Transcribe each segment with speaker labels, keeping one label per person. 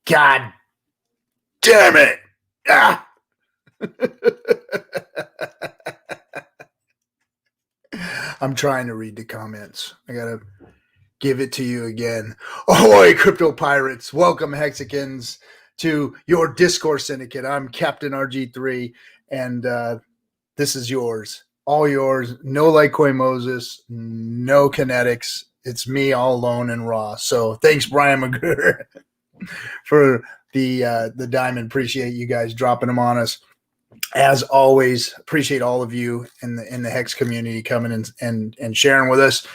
Speaker 1: God damn it. Ah. I'm trying to read the comments. I got to give it to you again. Ahoy, crypto pirates. Welcome, Hexicans, to your Discourse Syndicate. I'm Captain RG3, and this is yours. All yours. No Litecoin Moses, no kinetics. It's me all alone and raw. So thanks, Brian McGurr, for the diamond. Appreciate you guys dropping them on us. As always, appreciate all of you in the Hex community coming and sharing with us,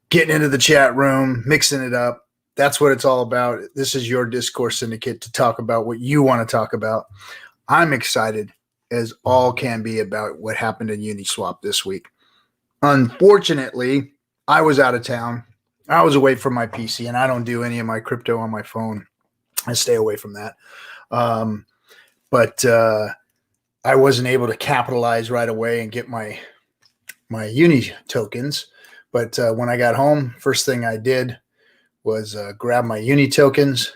Speaker 1: getting into the chat room, mixing it up. That's what it's all about. This is your Discourse Syndicate to talk about what you want to talk about. I'm excited as all can be about what happened in Uniswap this week. Unfortunately, I was out of town. I was away from my PC, and I don't do any of my crypto on my phone. I stay away from that. But I wasn't able to capitalize right away and get my Uni tokens. But when I got home, first thing I did was grab my Uni tokens,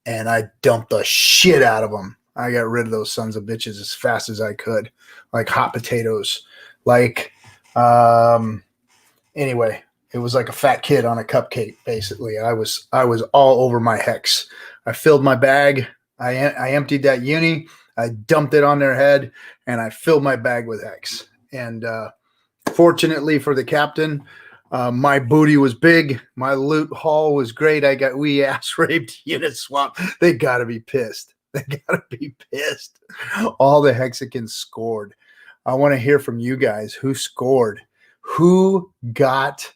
Speaker 1: and I dumped the shit out of them. I got rid of those sons of bitches as fast as I could, like hot potatoes. Like, anyway, it was like a fat kid on a cupcake, basically. I was all over my Hex. I filled my bag. I emptied that Uni. I dumped it on their head, and I filled my bag with Hex. And fortunately for the captain, my booty was big. My loot haul was great. We ass raped Uniswap. They got to be pissed. They got to be pissed. All the Hexicans scored. I want to hear from you guys. Who scored? Who got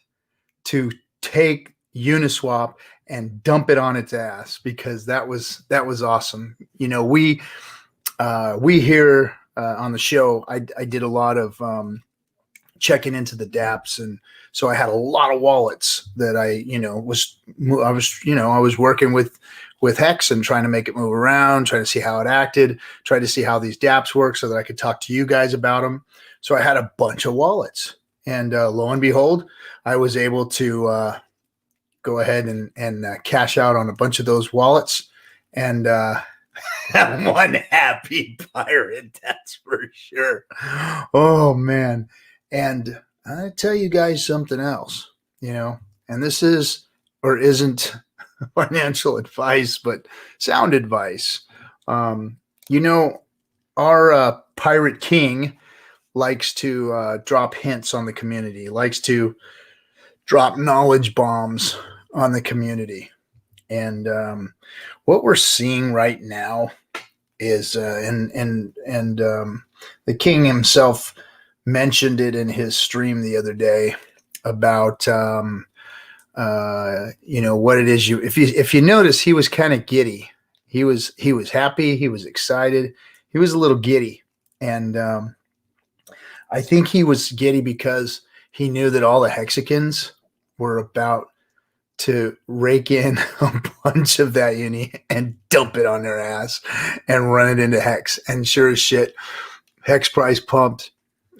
Speaker 1: to take Uniswap and dump it on its ass? Because that was awesome. You know, we here on the show, I did a lot of checking into the dApps, and so I had a lot of wallets that I was working with Hex and trying to make it move around, trying to see how it acted, trying to see how these dApps work so that I could talk to you guys about them. So I had a bunch of wallets, and lo and behold, I was able to go ahead and cash out on a bunch of those wallets, and one happy pirate, that's for sure. Oh man. And I tell you guys something else, and this is or isn't financial advice, but sound advice. Our pirate king likes to drop hints on the community, likes to drop knowledge bombs on the community. And what we're seeing right now is, the king himself mentioned it in his stream the other day about, what it is. If you notice, he was kind of giddy. He was happy. He was excited. He was a little giddy. And I think he was giddy because he knew that all the Hexicans were about to rake in a bunch of that Uni and dump it on their ass and run it into Hex. And sure as shit, Hex price pumped,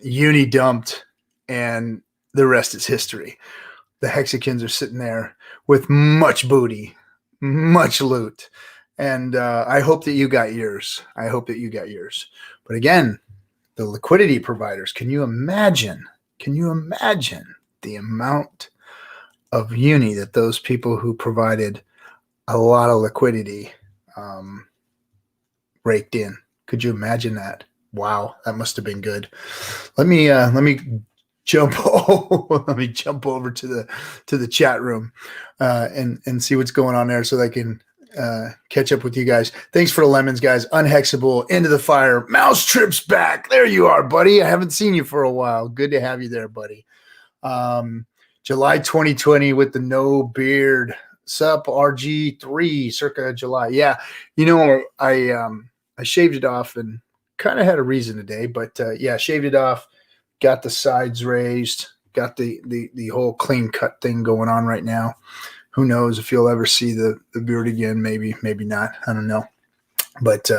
Speaker 1: Uni dumped, and the rest is history. The Hexicans are sitting there with much booty, much loot. And I hope that you got yours. But again, the liquidity providers, can you imagine the amount of Uni that those people who provided a lot of liquidity raked in? Could you imagine that? Wow, that must have been good. Let me jump over to the chat room and see what's going on there so that I can catch up with you guys. Thanks for the lemons, guys. Unhexable, Into the Fire, Mouse Trip's back. There you are, buddy. I haven't seen you for a while. Good to have you there, buddy. July 2020 with the no beard. Sup, RG3, circa July. Yeah, I shaved it off and kind of had a reason today, but shaved it off, got the sides raised, got the whole clean cut thing going on right now. Who knows if you'll ever see the beard again? Maybe not. I don't know. But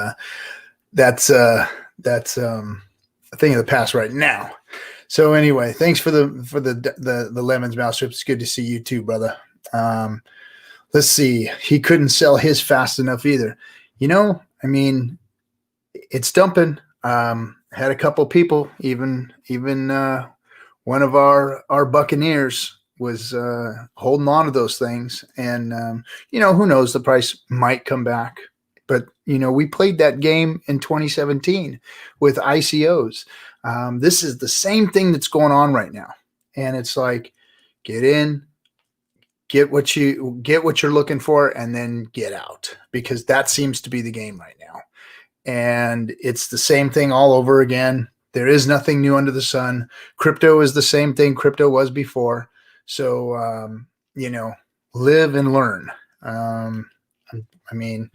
Speaker 1: that's a thing of the past right now. So anyway, thanks for the lemons, mouse strips. It's good to see you too, brother. Let's see. He couldn't sell his fast enough either. I mean, it's dumping. Had a couple people, even one of our Buccaneers was holding on to those things, and who knows, the price might come back. But we played that game in 2017 with ICOs. This is the same thing that's going on right now, and it's like, get in, get what you're looking for, and then get out, because that seems to be the game right now. And it's the same thing all over again. There is nothing new under the sun. Crypto is the same thing crypto was before. So, live and learn. I mean,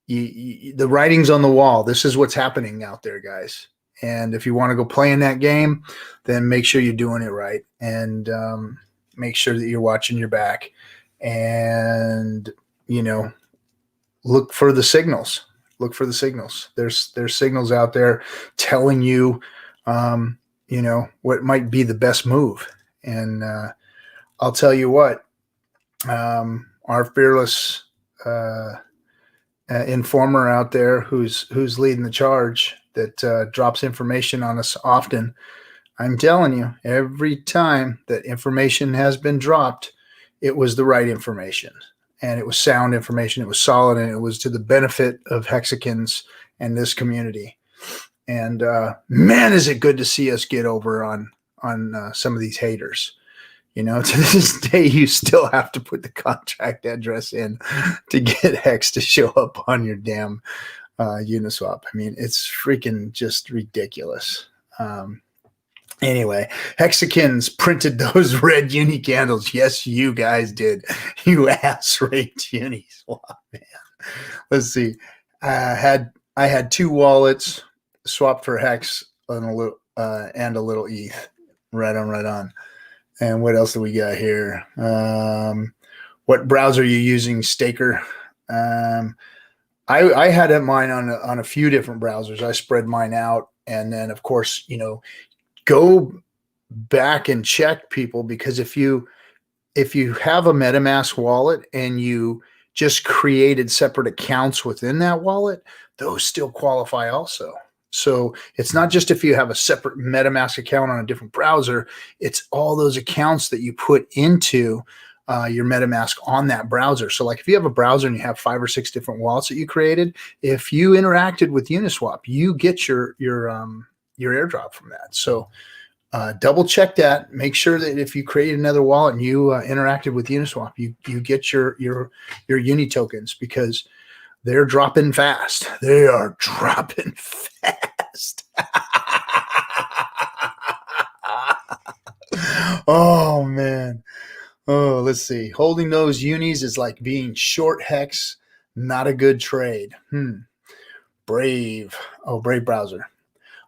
Speaker 1: the writing's on the wall. This is what's happening out there, guys. And if you want to go play in that game, then make sure you're doing it right. And make sure that you're watching your back. And, look for the signals. Look for the signals. There's signals out there telling you, what might be the best move. And I'll tell you what, our fearless informer out there who's leading the charge, that drops information on us often. I'm telling you, every time that information has been dropped, it was the right information. And it was sound information. It was solid, and it was to the benefit of Hexicans and this community. And man, is it good to see us get over on some of these haters. To this day, you still have to put the contract address in to get Hex to show up on your damn Uniswap. I mean, it's freaking just ridiculous. Anyway, Hexicans printed those red uni candles. Yes, you guys did. You ass-raped Uniswap, man. Let's see. I had 2 wallets swapped for Hex and a little ETH. Right on. And what else do we got here? What browser are you using, Staker? I had mine on a few different browsers. I spread mine out, and then of course, go back and check, people, because if you have a MetaMask wallet and you just created separate accounts within that wallet, those still qualify also. So it's not just if you have a separate MetaMask account on a different browser, it's all those accounts that you put into your MetaMask on that browser. So like if you have a browser and you have 5 or 6 different wallets that you created, if you interacted with Uniswap, you get your airdrop from that. So double check that. Make sure that if you create another wallet and you interacted with Uniswap, you get your Uni tokens, because they're dropping fast. They are dropping fast. Oh man. Oh, let's see. Holding those unis is like being short Hex. Not a good trade. Brave. Oh, Brave browser.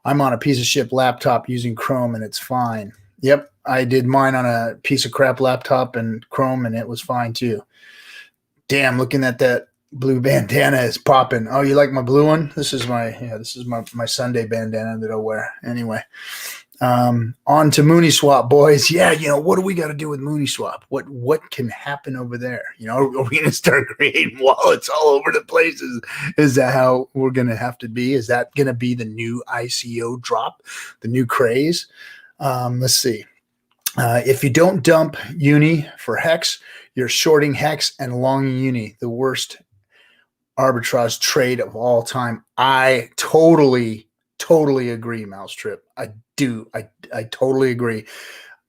Speaker 1: I'm on a piece of shit laptop using Chrome, and it's fine. Yep, I did mine on a piece of crap laptop and Chrome, and it was fine too. Damn, looking at that blue bandana is popping. Oh, you like my blue one? This is my Sunday bandana that I'll wear. Anyway, on to Mooniswap, boys. Yeah, what do we got to do with Mooniswap? What can happen over there? Are we going to start creating wallets all over the place? Is that how we're going to have to be? Is that going to be the new ICO drop, the new craze? Let's see. If you don't dump Uni for Hex, you're shorting Hex and longing Uni, the worst arbitrage trade of all time. I totally agree, Mousetrip. I do. I totally agree.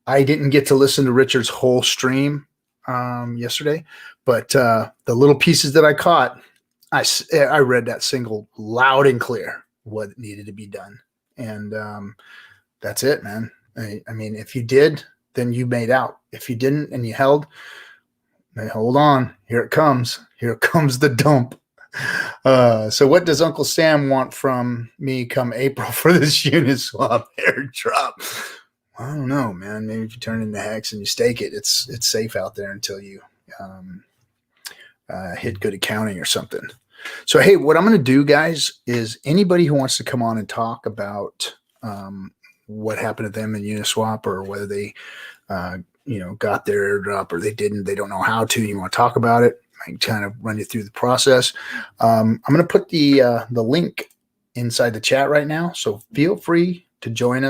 Speaker 1: I didn't get to listen to Richard's whole stream yesterday, but the little pieces that I caught, I read that single loud and clear what needed to be done. And that's it, man. I mean, if you did, then you made out. If you didn't and you held, then hold on. Here it comes. Here comes the dump. So what does Uncle Sam want from me come April for this Uniswap airdrop? I don't know, man. Maybe if you turn it into Hex and you stake it, it's safe out there until you hit good accounting or something. So, hey, what I'm going to do, guys, is anybody who wants to come on and talk about what happened to them in Uniswap, or whether they got their airdrop or they didn't, they don't know how to, you want to talk about it, kind of run you through the process. I'm going to put the link inside the chat right now, so feel free to join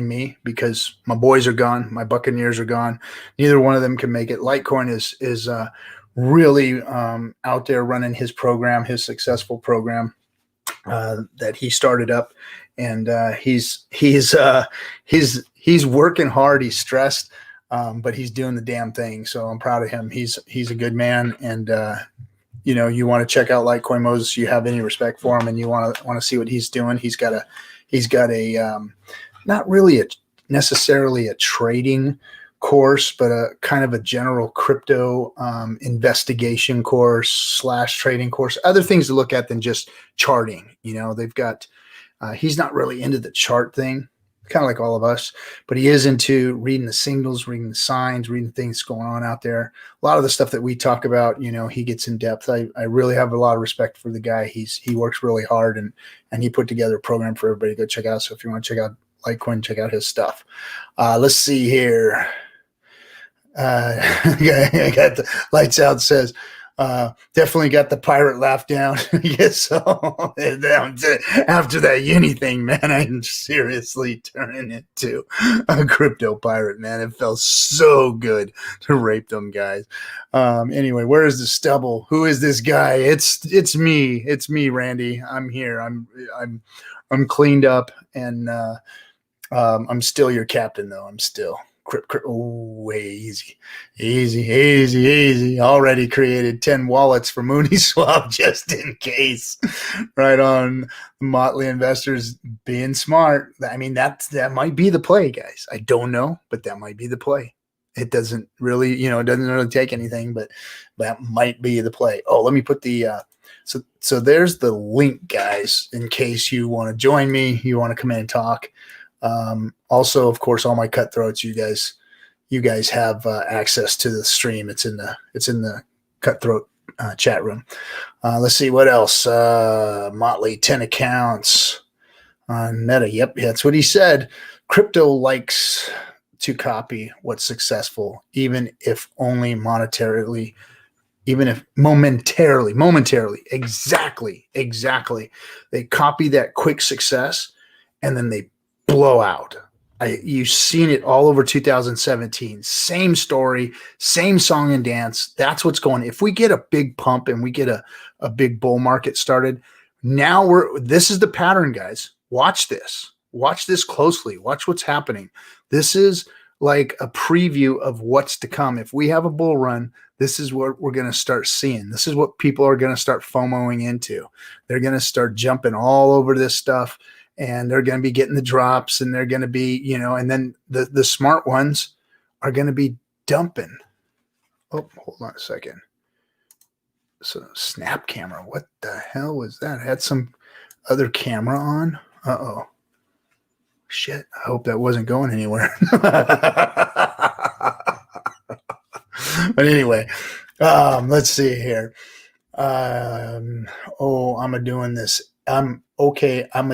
Speaker 1: me, because my boys are gone, my Buccaneers are gone. Neither one of them can make it. Litecoin is really out there running his program, his successful program that he started up, and he's working hard. He's stressed, but he's doing the damn thing. So I'm proud of him. He's a good man, and you want to check out Litecoin Moses. You have any respect for him, and you want to see what he's doing. He's got a not really necessarily a trading course, but a kind of a general crypto investigation course / trading course. Other things to look at than just charting. They've got. He's not really into the chart thing, kind of like all of us, but he is into reading the signals, reading the signs, reading things going on out there. A lot of the stuff that we talk about, he gets in depth. I really have a lot of respect for the guy. He works really hard, and he put together a program for everybody to go check out. So if you want to check out Litecoin, check out his stuff. Let's see here. I got the lights out, says, definitely got the pirate laugh down. Yes, so after that uni thing, man, I'm seriously turning into a crypto pirate, man. It felt so good to rape them guys. Anyway, where is the stubble? Who is this guy? It's me, Randy. I'm here. I'm cleaned up, and I'm still your captain, though. I'm still. Oh, easy. Already created 10 wallets for Swap just in case. Right on. Motley investors being smart. I mean, that might be the play, guys. I don't know, but that might be the play. It doesn't really, it doesn't really take anything, but that might be the play. Oh, let me put the so there's the link, guys, in case you want to join me, you want to come in and talk. Also, of course, all my cutthroats, you guys have access to the stream. It's in the Cutthroat chat room. Let's see what else. Motley, 10 accounts on Meta. Yep, that's what he said. Crypto likes to copy what's successful, even if only monetarily, even if momentarily. Exactly. They copy that quick success, and then they blow out. You've seen it all over 2017. Same story, same song and dance. That's what's going on. If we get a big pump and we get a big bull market started, now this is the pattern, guys. Watch this. Watch this closely. Watch what's happening. This is like a preview of what's to come. If we have a bull run, this is what we're going to start seeing. This is what people are going to start FOMOing into. They're going to start jumping all over this stuff. And they're going to be getting the drops, and they're going to be, and then the smart ones are going to be dumping. Oh, hold on a second. So snap camera. What the hell was that? I had some other camera on. Uh-oh. Shit. I hope that wasn't going anywhere. But anyway, let's see here. I'm doing this. I'm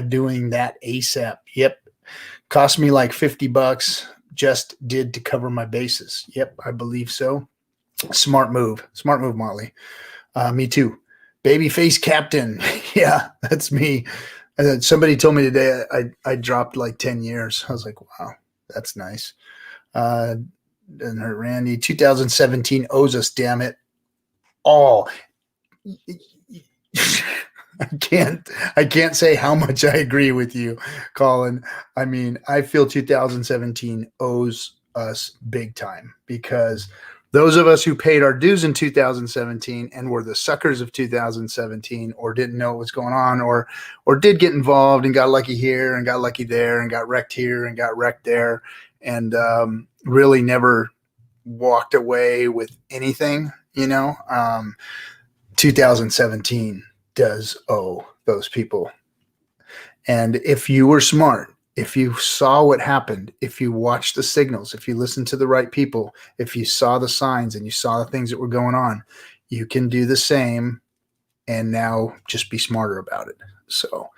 Speaker 1: doing that ASAP. Yep. Cost me like $50. Just did to cover my bases. Yep, I believe so. Smart move, Motley. Me too. Babyface captain. Yeah, that's me. Somebody told me today I dropped like 10 years. I was like, wow, that's nice. Doesn't hurt, Randy. 2017 owes us, damn it. All. I can't say how much I agree with you, Colin. I mean, I feel 2017 owes us big time, because those of us who paid our dues in 2017 and were the suckers of 2017, or didn't know what was going on, or did get involved and got lucky here and got lucky there and got wrecked here and got wrecked there, and really never walked away with anything, 2017 does owe those people. And if you were smart, if you saw what happened, if you watched the signals, if you listened to the right people, if you saw the signs and you saw the things that were going on, you can do the same, and now just be smarter about it. So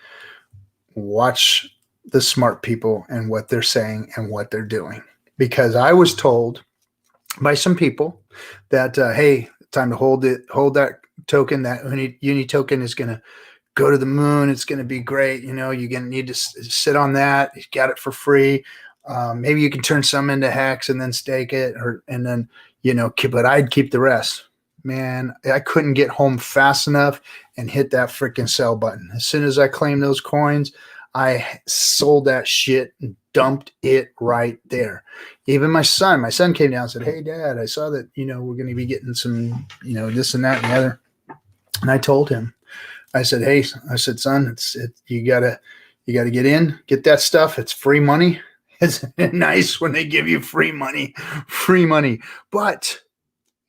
Speaker 1: watch the smart people and what they're saying and what they're doing. Because I was told by some people that, hey, time to hold that token. That uni token is going to go to the moon. It's going to be great. You're going to need to sit on that. You got it for free. Maybe you can turn some into Hex and then stake it, and then but I'd keep the rest. Man, I couldn't get home fast enough and hit that freaking sell button. As soon as I claimed those coins, I sold that shit and dumped it right there. Even my son came down and said, "Hey, Dad, I saw that we're going to be getting some this and that and the other." And I told him, I said, "Hey," I said, "Son, you gotta get in, get that stuff. It's free money. Isn't it nice when they give you free money? Free money, but."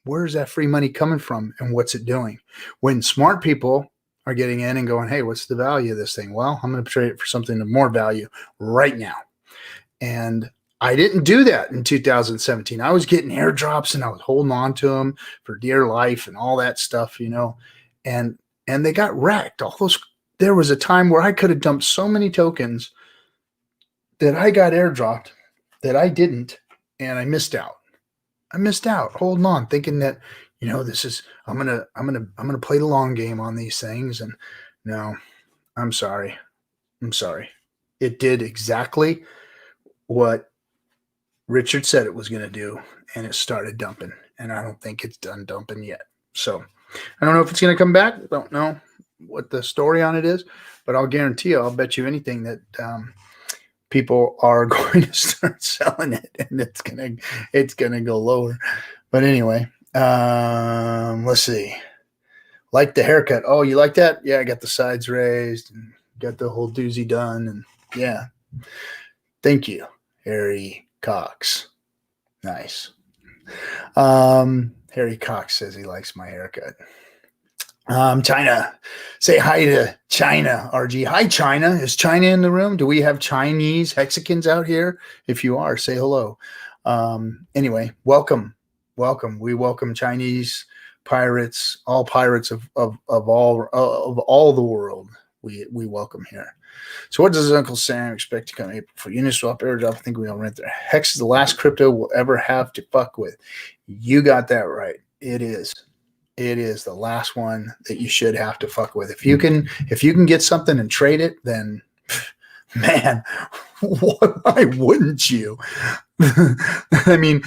Speaker 1: Where's that free money coming from and what's it doing? When smart people are getting in and going, hey, what's the value of this thing? Well, I'm going to trade it for something of more value right now. And I didn't do that in 2017. I was getting airdrops and I was holding on to them for dear life and all that stuff, and they got wrecked. There was a time where I could have dumped so many tokens that I got airdropped that I didn't, and I missed out. Holding on, thinking that, this is, I'm going to play the long game on these things. And no, I'm sorry. It did exactly what Richard said it was going to do. And it started dumping, and I don't think it's done dumping yet. So I don't know if it's going to come back. I don't know what the story on it is, but I'll guarantee you, I'll bet you anything that, people are going to start selling it, and it's gonna go lower. But anyway, let's see. Like the haircut. Oh, you like that? Yeah, I got the sides raised and got the whole doozy done, and yeah. Thank you, Harry Cox. Nice. Harry Cox says he likes my haircut. China, say hi to China, RG. Hi, China. Is China in the room? Do we have Chinese Hexicans out here? If you are, say hello. Anyway, welcome. We welcome Chinese pirates, all pirates of all the world. We welcome here. So what does Uncle Sam expect to come April for Uniswap airdrop? I think we all rent there. Hex is the last crypto we'll ever have to fuck with. You got that right. It is the last one that you should have to fuck with. If you can get something and trade it, then man, why wouldn't you? I mean,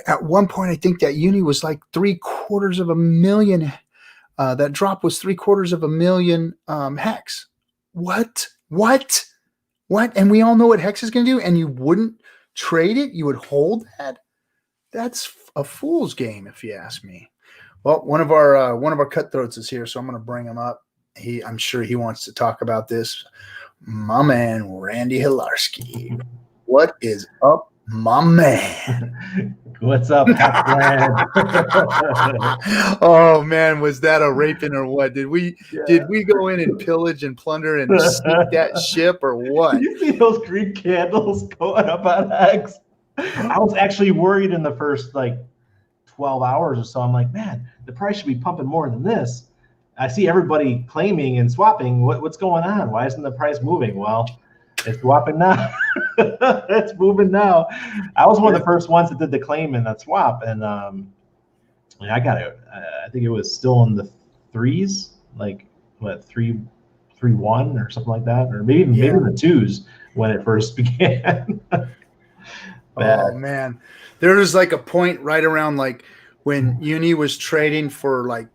Speaker 1: at one point, I think that uni was like $750,000. That drop was $750,000 Hex. What? And we all know what Hex is going to do, and you wouldn't trade it? You would hold that? That's a fool's game, if you ask me. Well, one of our cutthroats is here, so I'm going to bring him up. I'm sure he wants to talk about this. My man, Randy Hilarski. What is up, my man?
Speaker 2: What's up, Hex?
Speaker 1: Oh man, was that a raping or what? Did we go in and pillage and plunder and sneak that ship or what?
Speaker 2: You see those green candles going up on Hex? I was actually worried in the first 12 hours or so. I'm like, man, the price should be pumping more than this. I see everybody claiming and swapping. What's going on? Why isn't the price moving? Well, it's swapping now. It's moving now. I was one of the first ones that did the claim in that swap, and I got it. I think it was still in the threes, 3.1 or something like that, or maybe in the twos when it first began.
Speaker 1: Oh man, there was a point right around when Uni was trading for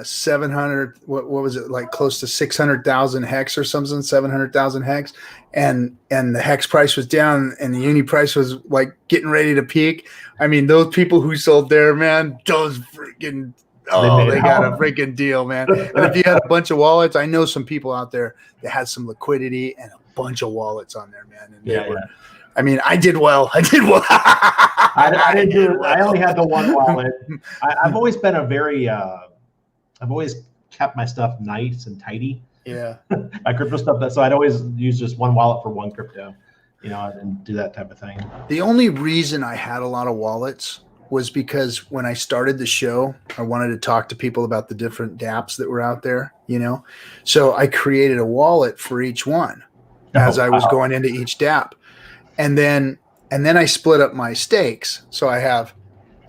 Speaker 1: 700. What was it, close to 600,000 Hex or something? 700,000 Hex, and the Hex price was down, and the Uni price was getting ready to peak. I mean, those people who sold there, man, those freaking they got a freaking deal, man. And if you had a bunch of wallets, I know some people out there that had some liquidity and a bunch of wallets on there, man. And they were. I mean, I did well. I
Speaker 2: didn't do it. I only had the one wallet. I've always been I've always kept my stuff nice and tidy.
Speaker 1: Yeah.
Speaker 2: My crypto stuff. So I'd always use just one wallet for one crypto, and do that type of thing.
Speaker 1: The only reason I had a lot of wallets was because when I started the show, I wanted to talk to people about the different dApps that were out there, So I created a wallet for each one as I was going into each dApp. And then I split up my stakes. So I have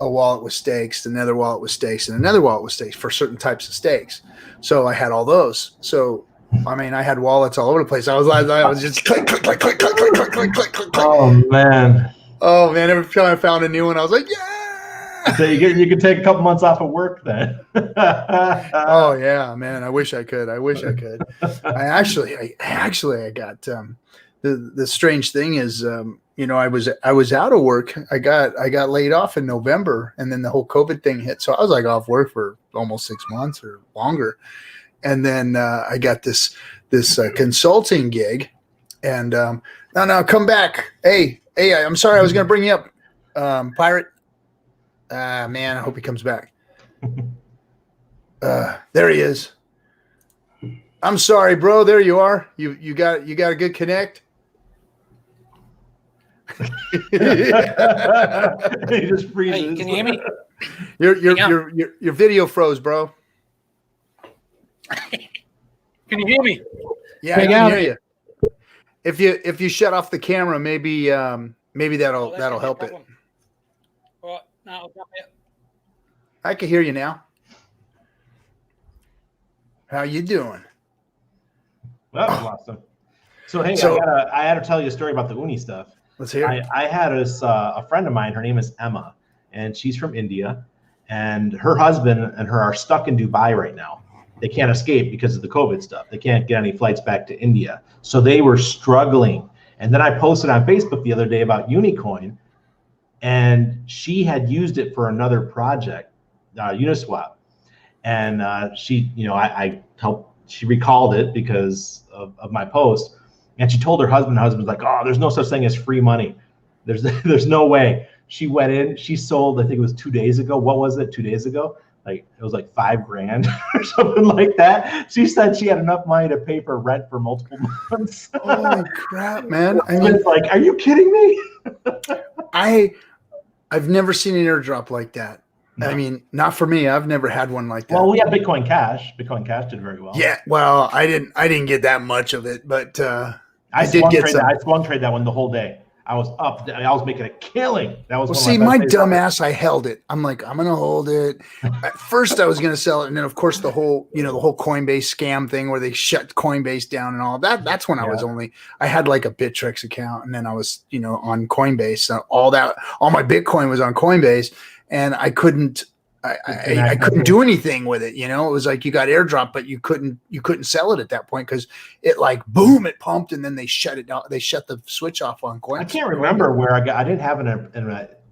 Speaker 1: a wallet with stakes, another wallet with stakes, and another wallet with stakes for certain types of stakes. So I had all those. So I mean, I had wallets all over the place. I was just click, click, click, click, click, click, click, click, click, click.
Speaker 2: Oh man.
Speaker 1: Oh man! Every time I found a new one, I was like, yeah.
Speaker 2: So you could take a couple months off of work then.
Speaker 1: Oh yeah, man! I wish I could. I got the strange thing is, I was out of work. I got laid off in November, and then the whole COVID thing hit. So I was like off work for almost 6 months or longer, and then I got this consulting gig, and no, come back. Hey, I'm sorry, I was going to bring you up, Pirate. Man, I hope he comes back. There he is. I'm sorry, bro. There you are. You got a good connect.
Speaker 3: He just freezes. Hey, can you hear me?
Speaker 1: Your video froze, bro.
Speaker 3: Can you hear me?
Speaker 1: Yeah, I can hear you. If you shut off the camera, maybe that'll help it.
Speaker 3: Right, no, I'll jump out.
Speaker 1: I can hear you now. How you doing?
Speaker 2: That was awesome. So hey, I had to tell you a story about the uni stuff.
Speaker 1: Let's hear it.
Speaker 2: I had a friend of mine. Her name is Emma, and she's from India. And her husband and her are stuck in Dubai right now. They can't escape because of the COVID stuff. They can't get any flights back to India. So they were struggling. And then I posted on Facebook the other day about Unicoin, and she had used it for another project, Uniswap. And I helped. She recalled it because of my post, and she told her husband. Her husband's like, "Oh, there's no such thing as free money. There's no way." She went in. She sold. I think it was 2 days ago. What was it? 2 days ago? Like it was like $5,000 or something like that. She said she had enough money to pay for rent for multiple months.
Speaker 1: Holy crap, man! I
Speaker 2: mean, it's like, are you kidding me?
Speaker 1: I've never seen an airdrop like that. No. I mean, not for me. I've never had one like that.
Speaker 2: Well, we have Bitcoin Cash. Bitcoin Cash did very well.
Speaker 1: Yeah. Well, I didn't get that much of it, but
Speaker 2: I did get some. I swung trade that one the whole day. I was up. I was making a killing. That was.
Speaker 1: Well, see, my dumb ass, I held it. I'm like, I'm gonna hold it. At first, I was gonna sell it, and then of course the whole Coinbase scam thing where they shut Coinbase down and all that. That's when I had like a Bittrex account, and then I was on Coinbase. So all my Bitcoin was on Coinbase, and I couldn't. I couldn't do anything with it. It was like you got airdrop, but you couldn't sell it at that point because it like boom, it pumped, and then they shut it down. They shut the switch off on Coinbase.
Speaker 2: I can't remember where I didn't have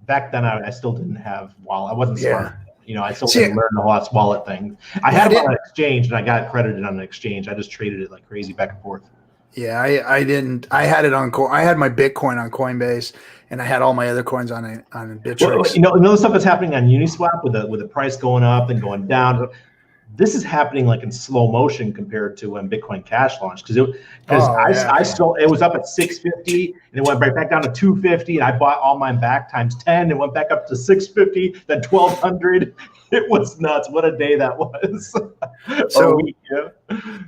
Speaker 2: back then. I still didn't have wallet. I wasn't smart. I still didn't learn the last wallet thing. I had it on an exchange, and I got credited on an exchange. I just traded it like crazy back and forth.
Speaker 1: Yeah, I didn't. I had it on. I had my Bitcoin on Coinbase, and I had all my other coins on Bittrex.
Speaker 2: Well, the stuff that's happening on Uniswap with the price going up and going down. This is happening like in slow motion compared to when Bitcoin Cash launched I still it was up at 650 and it went right back down to 250 and I bought all mine back times 10. It went back up to 650, then 1200. It was nuts. What a day that was.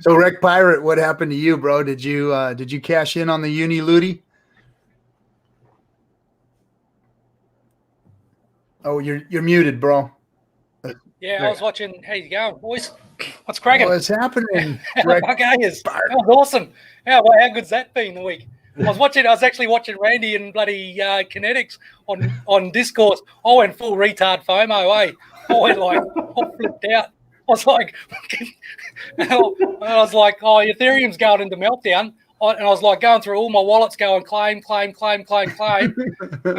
Speaker 1: So Rec Pirate, what happened to you, bro? Did you cash in on the Uni Looty? Oh, you're muted, bro.
Speaker 3: Yeah, I was watching. How you going, boys? What's cracking?
Speaker 1: What's happening?
Speaker 3: Okay, that was awesome. How good's that been the week? I was actually watching Randy and bloody Kinetics on Discourse. I went full retard FOMO, eh? I flipped out. I was like, oh, Ethereum's going into meltdown. And I was like going through all my wallets, going claim, and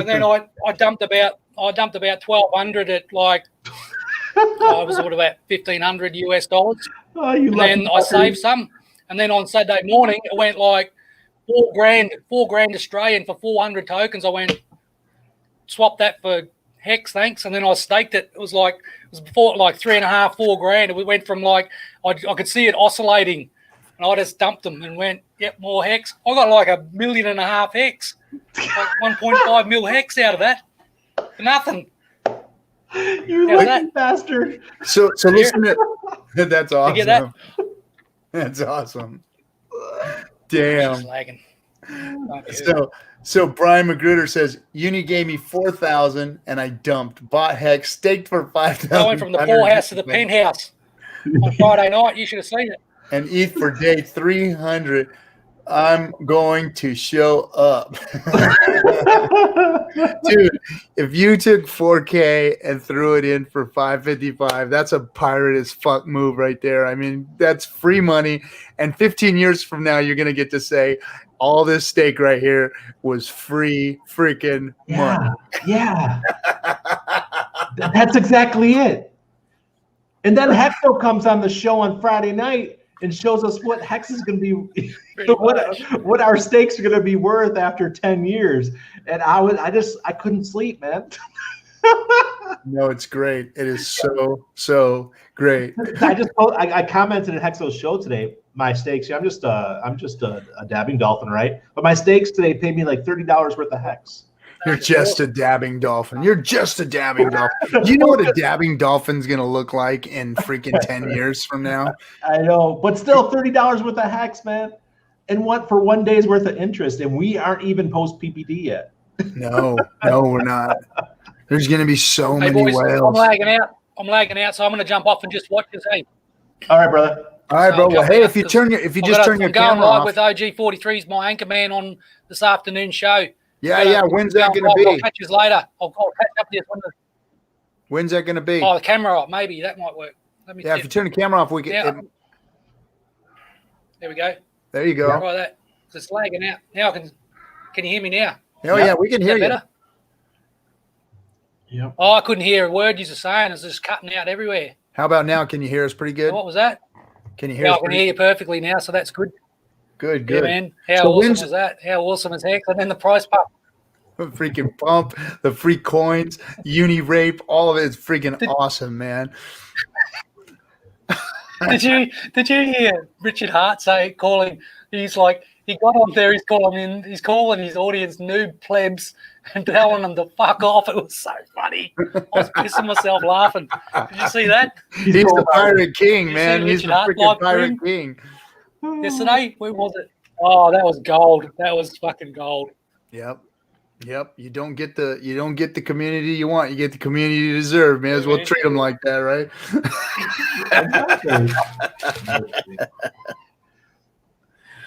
Speaker 3: then I dumped about 1,200 at like. I was about $1,500 US. And then I saved some, and then on Saturday morning it went like $4,000 Australian for 400 tokens. I went swap that for HEX, thanks, and then I staked it. It was before like $3.5, $4,000. It went from like I could see it oscillating, and I just dumped them and went, yep, more HEX. I got like $1.5 million HEX, like 1.5 mil HEX out of that for nothing.
Speaker 2: You lucky bastard.
Speaker 1: So listen to that's awesome.
Speaker 3: You get that?
Speaker 1: That's awesome. Damn. So Brian Magruder says Uni gave me 4,000 and I dumped. Bought Hex, staked for 5,000.
Speaker 3: I went from the poorhouse to the penthouse on Friday night. You should have seen it.
Speaker 1: And ETH for day 300. I'm going to show up. Dude, if you took 4K and threw it in for 555, that's a pirate as fuck move right there. I mean, that's free money. And 15 years from now, you're going to get to say, all this stake right here was free freaking money.
Speaker 2: Yeah. That's exactly it. And then Hexo comes on the show on Friday night and shows us what Hex is going to be, what our stakes are going to be worth after 10 years. And I couldn't sleep, man.
Speaker 1: No, it's great. It is so great.
Speaker 2: I commented at Hexo's show today. My stakes. I'm just a dabbing dolphin, right? But my stakes today paid me like $30 worth of Hex.
Speaker 1: You're just a dabbing dolphin. You're just a dabbing dolphin. You know what a dabbing dolphin's gonna look like in freaking 10 years from now?
Speaker 2: I know, but still $30 worth of Hex, man. And what for 1 day's worth of interest, and we aren't even post PPD yet.
Speaker 1: No, we're not. There's gonna be so many
Speaker 3: boys,
Speaker 1: whales.
Speaker 3: I'm lagging out, so I'm gonna jump off and just watch this. Hey.
Speaker 2: All right, brother.
Speaker 1: All right, bro. Well, hey, if you just turn your camera off.
Speaker 3: With OG43's my anchor man on this afternoon show.
Speaker 1: Yeah. When's that going to be?
Speaker 3: I'll catch you later. I'll catch up with you.
Speaker 1: When's that going to be?
Speaker 3: Oh, the camera off. Maybe that might work. Let me.
Speaker 1: Yeah, if you turn the camera off, we can.
Speaker 3: Yeah. There we go.
Speaker 1: There you go.
Speaker 3: Try that. It's lagging out. Now can you hear me now?
Speaker 1: Oh yeah, we can hear you.
Speaker 3: Better?
Speaker 2: Yep.
Speaker 3: Oh, I couldn't hear a word you were saying. It's just cutting out everywhere.
Speaker 1: How about now? Can you hear us pretty good?
Speaker 3: What was that?
Speaker 1: Can you hear us?
Speaker 3: I can hear you perfectly now, so that's good.
Speaker 1: Good.
Speaker 3: Yeah, man. How awesome was that? How awesome is Hex? And then the price pump.
Speaker 1: Freaking pump, the free coins, uni rape, all of it is freaking awesome, man.
Speaker 3: Did you hear Richard Hart calling? He's like, he got on there. He's calling his audience noob plebs and telling them to fuck off. It was so funny. I was pissing myself laughing. Did you see that?
Speaker 1: He's the pirate king, man. He's the freaking pirate king.
Speaker 3: Yesterday, where was it? Oh, that was gold. That was fucking gold.
Speaker 1: Yep. You don't get the community you want. You get the community you deserve. May as well treat them like that, right?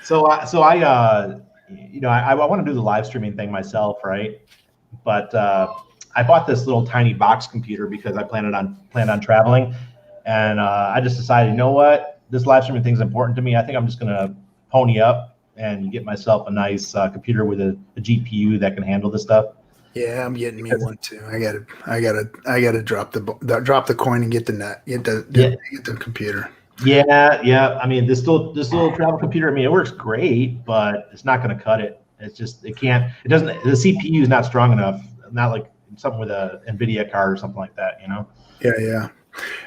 Speaker 2: So I want to do the live streaming thing myself, right? But I bought this little tiny box computer because I planned on traveling, and I just decided, you know what, this live streaming thing is important to me. I think I'm just gonna pony up and get myself a nice computer with a GPU that can handle this stuff.
Speaker 1: Yeah, I'm getting me one too. I gotta drop the coin and get the computer.
Speaker 2: Yeah. I mean, this little travel computer. I mean, it works great, but it's not going to cut it. It's just it doesn't. The CPU is not strong enough. Not like something with a NVIDIA card or something like that. You know.
Speaker 1: Yeah.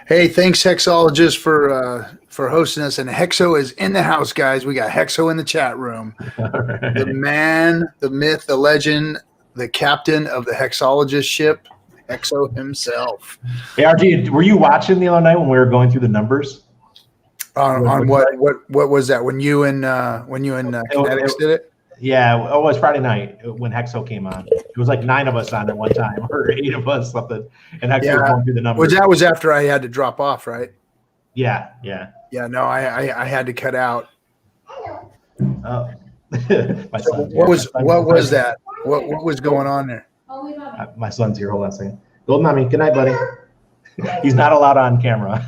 Speaker 1: Hey, thanks Hexologist for hosting us. And Hexo is in the house, guys. We got Hexo in the chat room. Right. The man, the myth, the legend, the captain of the Hexologist ship, Hexo himself.
Speaker 2: Hey, RG, were you watching the other night when we were going through the numbers?
Speaker 1: On what was that? When you and Kinetics did it?
Speaker 2: Yeah, it was Friday night when Hexo came on. It was like 9 of us on at one time, or 8 of us, something. And Hexo was going through the numbers.
Speaker 1: That was after I had to drop off, right?
Speaker 2: Yeah.
Speaker 1: No, I had to cut out.
Speaker 2: Oh.
Speaker 1: What was that? What was going on there?
Speaker 2: My son's here. Hold on a second. Gold mommy. Good night, buddy. He's not allowed on camera.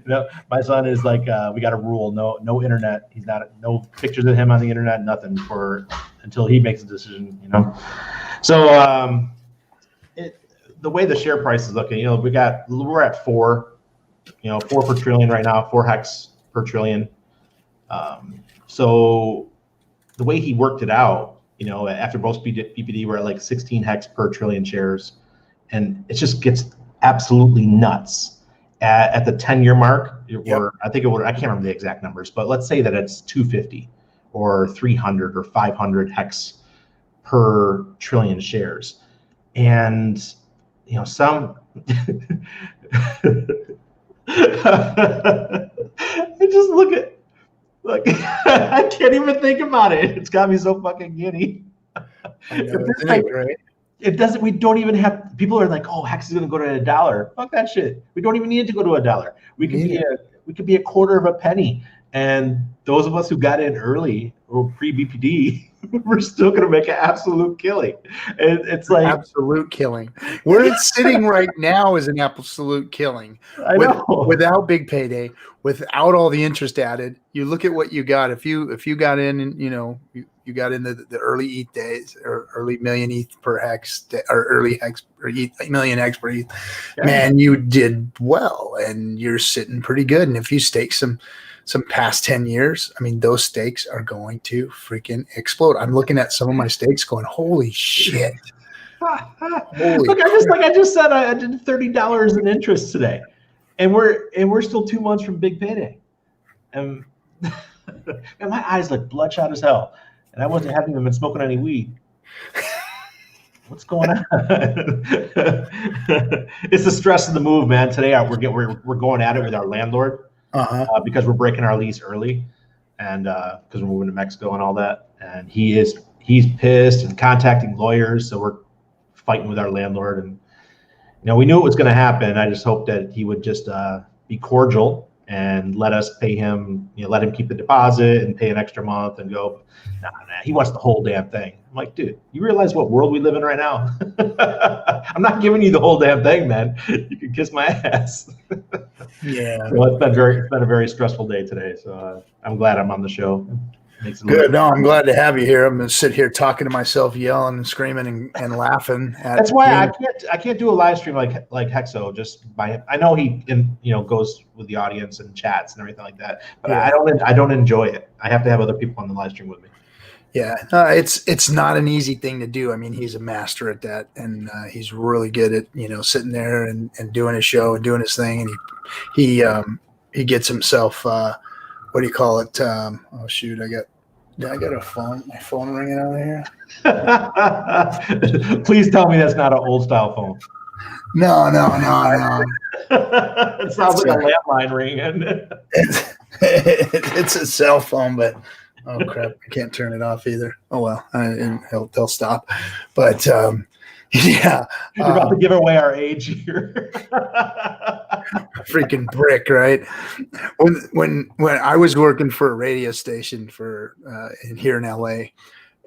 Speaker 2: No, my son is like, we got a rule: no internet. He's not, no pictures of him on the internet, nothing until he makes a decision. You know. So the way the share price is looking, we're at 4, 4 per trillion right now, 4 hex per trillion. So the way he worked it out, after most PPD, we're at like 16 hex per trillion shares. And it just gets absolutely nuts at the 10-year mark. I think I can't remember the exact numbers, but let's say that it's 250 or 300 or 500 hex per trillion shares. And, some, I just look at Like, I can't even think about it. It's got me so fucking giddy.
Speaker 1: Isn't it great?
Speaker 2: It doesn't. We don't even have. People are like, "Oh, Hex is going to go to $1." Fuck that shit. We don't even need to go to $1. We could be a quarter of a penny. And those of us who got in early or pre-BPD, we're still going to make an absolute killing. And it's like
Speaker 1: absolute killing. Where it's sitting right now is an absolute killing.
Speaker 2: I know.
Speaker 1: Without big payday, without all the interest added. You look at what you got. If you got in, and you got in the early ETH days or early million ETH per hex or early hex or million hex per ETH, man, you did well, and you're sitting pretty good. And if you stake some past 10 years, I mean, those stakes are going to freaking explode. I'm looking at some of my stakes going, holy shit.
Speaker 2: Look, I just said I did $30 in interest today. And we're still 2 months from big payday. And my eyes look bloodshot as hell. And I haven't even been smoking any weed. What's going on? It's the stress of the move, man. Today we're going at it with our landlord. Because we're breaking our lease early, and because we're moving to Mexico and all that, and he's pissed and contacting lawyers, so we're fighting with our landlord, and we knew it was going to happen. I just hoped that he would just be cordial and let us pay him, let him keep the deposit and pay an extra month and go. Nah, he wants the whole damn thing. I'm like, dude, you realize what world we live in right now? I'm not giving you the whole damn thing, man. You can kiss my ass.
Speaker 1: Yeah.
Speaker 2: Well, it's been a very stressful day today, so I'm glad I'm on the show.
Speaker 1: Good. No, I'm glad to have you here. I'm going to sit here talking to myself, yelling and screaming and laughing.
Speaker 2: That's why I can't do a live stream like Hexo just by him. I know he goes with the audience and chats and everything like that, but I don't enjoy it. I have to have other people on the live stream with me.
Speaker 1: Yeah, it's not an easy thing to do. I mean, he's a master at that, and he's really good at sitting there and doing his show and doing his thing, and he gets himself what do you call it? Oh shoot, I got my phone ringing out
Speaker 2: here. Please tell me that's not an old style phone.
Speaker 1: No.
Speaker 2: It sounds like a landline ringing.
Speaker 1: It's a cell phone, but. Oh crap! I can't turn it off either. Oh well, they'll stop. But yeah,
Speaker 2: you're about to give away our age here.
Speaker 1: Freaking brick, right? When I was working for a radio station here in LA,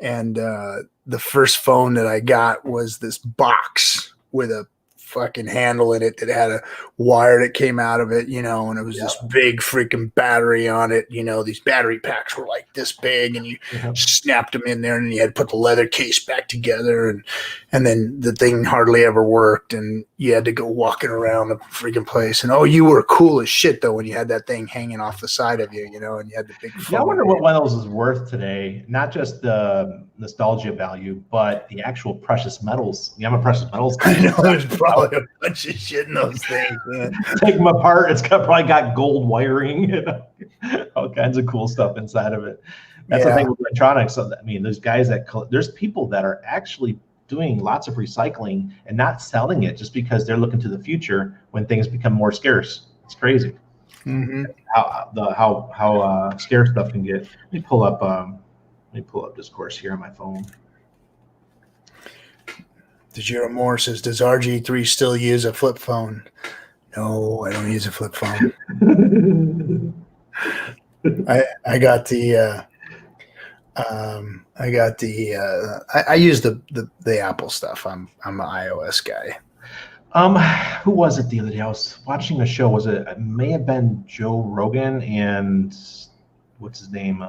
Speaker 1: and the first phone that I got was this box with a fucking handle in it that had a wire that came out of it, and it was this big freaking battery on it. These battery packs were like this big, and you snapped them in there, and you had to put the leather case back together, and then the thing hardly ever worked, and you had to go walking around the freaking place. And you were cool as shit though when you had that thing hanging off the side of you, and you had the big phone.
Speaker 2: I wonder what one of those is worth today. Not just the nostalgia value, but the actual precious metals. I'm a precious metals guy.
Speaker 1: I know there's probably a bunch of shit in those things, man.
Speaker 2: Take them apart. It's probably got gold wiring and all kinds of cool stuff inside of it. That's the thing with electronics. So, I mean, there's people that are actually doing lots of recycling and not selling it just because they're looking to the future when things become more scarce. It's crazy.
Speaker 1: Mm-hmm.
Speaker 2: How scarce stuff can get. Let me pull up Discourse here on my phone.
Speaker 1: Dejiro Moore says, does RG3 still use a flip phone? No, I don't use a flip phone. I use the Apple stuff. I'm an iOS guy.
Speaker 2: Who was it the other day? I was watching a show. It may have been Joe Rogan and what's his name?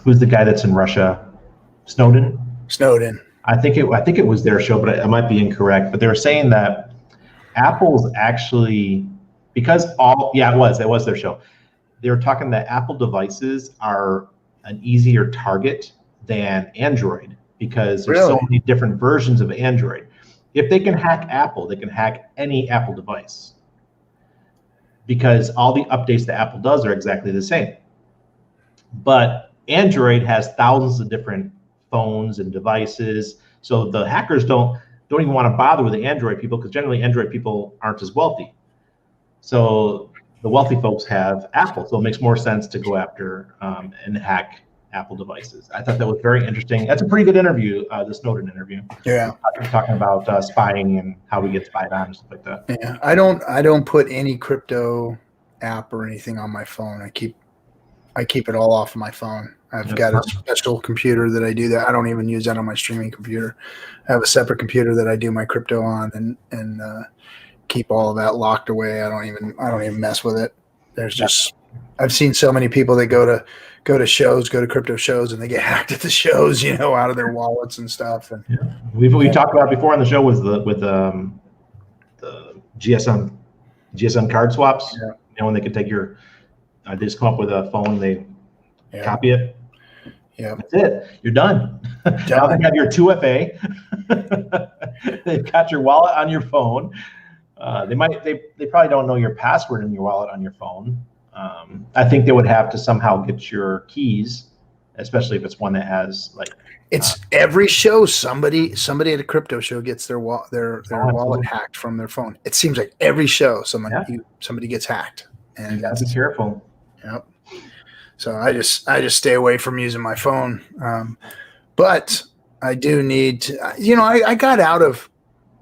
Speaker 2: Who's the guy that's in Russia? Snowden. I think it was their show, but I might be incorrect. But they were saying that Apple's actually it was their show. They were talking that Apple devices are an easier target than Android because there's so many different versions of Android. If they can hack Apple, they can hack any Apple device because all the updates that Apple does are exactly the same. But Android has thousands of different phones and devices, so the hackers don't even want to bother with the Android people because generally Android people aren't as wealthy. So the wealthy folks have Apple, so it makes more sense to go after and hack Apple devices. I thought that was very interesting. That's a pretty good interview, the Snowden interview.
Speaker 1: Yeah,
Speaker 2: talking about spying and how we get spied on and stuff like that.
Speaker 1: Yeah, I don't put any crypto app or anything on my phone. I keep it all off of my phone. I've got a special computer that I do that. I don't even use that on my streaming computer. I have a separate computer that I do my crypto on and keep all of that locked away. I don't even mess with it. There's just, I've seen so many people that go to shows, go to crypto shows, and they get hacked at the shows, out of their wallets and stuff. And
Speaker 2: we talked about before on the show was the GSM card swaps. Yeah. When they can take your, they just come up with a phone, they copy it.
Speaker 1: Yeah,
Speaker 2: that's it. You're done. Now they have your 2FA. They've got your wallet on your phone. They probably don't know your password in your wallet on your phone. I think they would have to somehow get your keys, especially if it's one that has like.
Speaker 1: It's every show somebody at a crypto show gets their wallet hacked from their phone. It seems like every show somebody gets hacked. And
Speaker 2: you gotta be careful.
Speaker 1: Yep. So I just stay away from using my phone. But I do need to. I got out of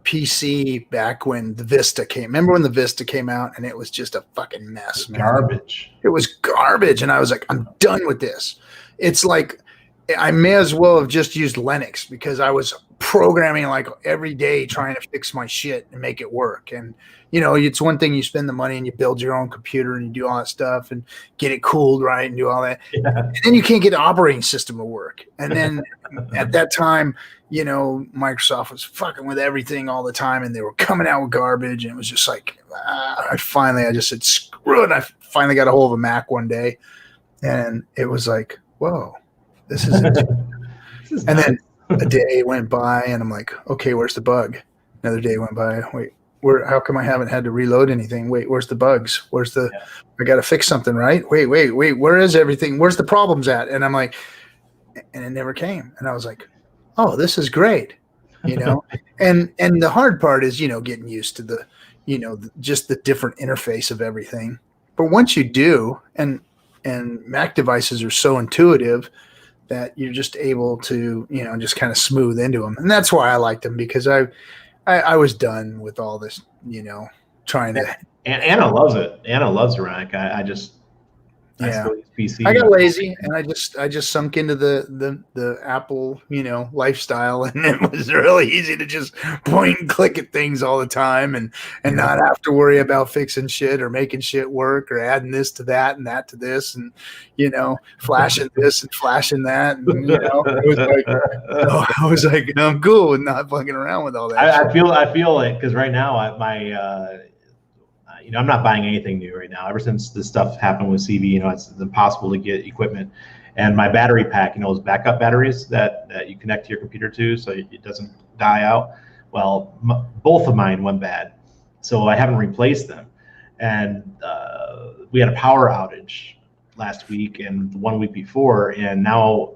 Speaker 1: PC back when the Vista came. Remember when the Vista came out and it was just a fucking mess, man.
Speaker 2: Garbage.
Speaker 1: It was garbage, and I was like, I'm done with this. It's like I may as well have just used Linux because I was programming like every day trying to fix my shit and make it work. And it's one thing you spend the money and you build your own computer and you do all that stuff and get it cooled right and do all that. Yeah. And then you can't get the operating system to work. And then at that time, Microsoft was fucking with everything all the time and they were coming out with garbage. And it was just like, I just said, screw it. I finally got a hold of a Mac one day and it was like, whoa, this is it. And then a day went by and I'm like, okay, where's the bug? Another day went by. Wait, how come I haven't had to reload anything? Wait, where's the bugs? I got to fix something, right? Wait, where is everything? Where's the problems at? And I'm like, and it never came. And I was like, oh, this is great. And the hard part is, getting used to the, just the different interface of everything. But once you do, and Mac devices are so intuitive that you're just able to, just kind of smooth into them. And that's why I liked them, because I was done with all this, trying to.
Speaker 2: Anna loves it. Anna loves Mac. I still use PC.
Speaker 1: I got lazy and I just sunk into the Apple, lifestyle, and it was really easy to just point and click at things all the time and not have to worry about fixing shit or making shit work or adding this to that and that to this and flashing this and flashing that and I was like I'm cool with not fucking around with all that.
Speaker 2: I feel like because right now I'm not buying anything new right now. Ever since this stuff happened with CV, it's impossible to get equipment. And my battery pack, those backup batteries that you connect to your computer to so it doesn't die out. Well, both of mine went bad. So I haven't replaced them. And we had a power outage last week and 1 week before. And now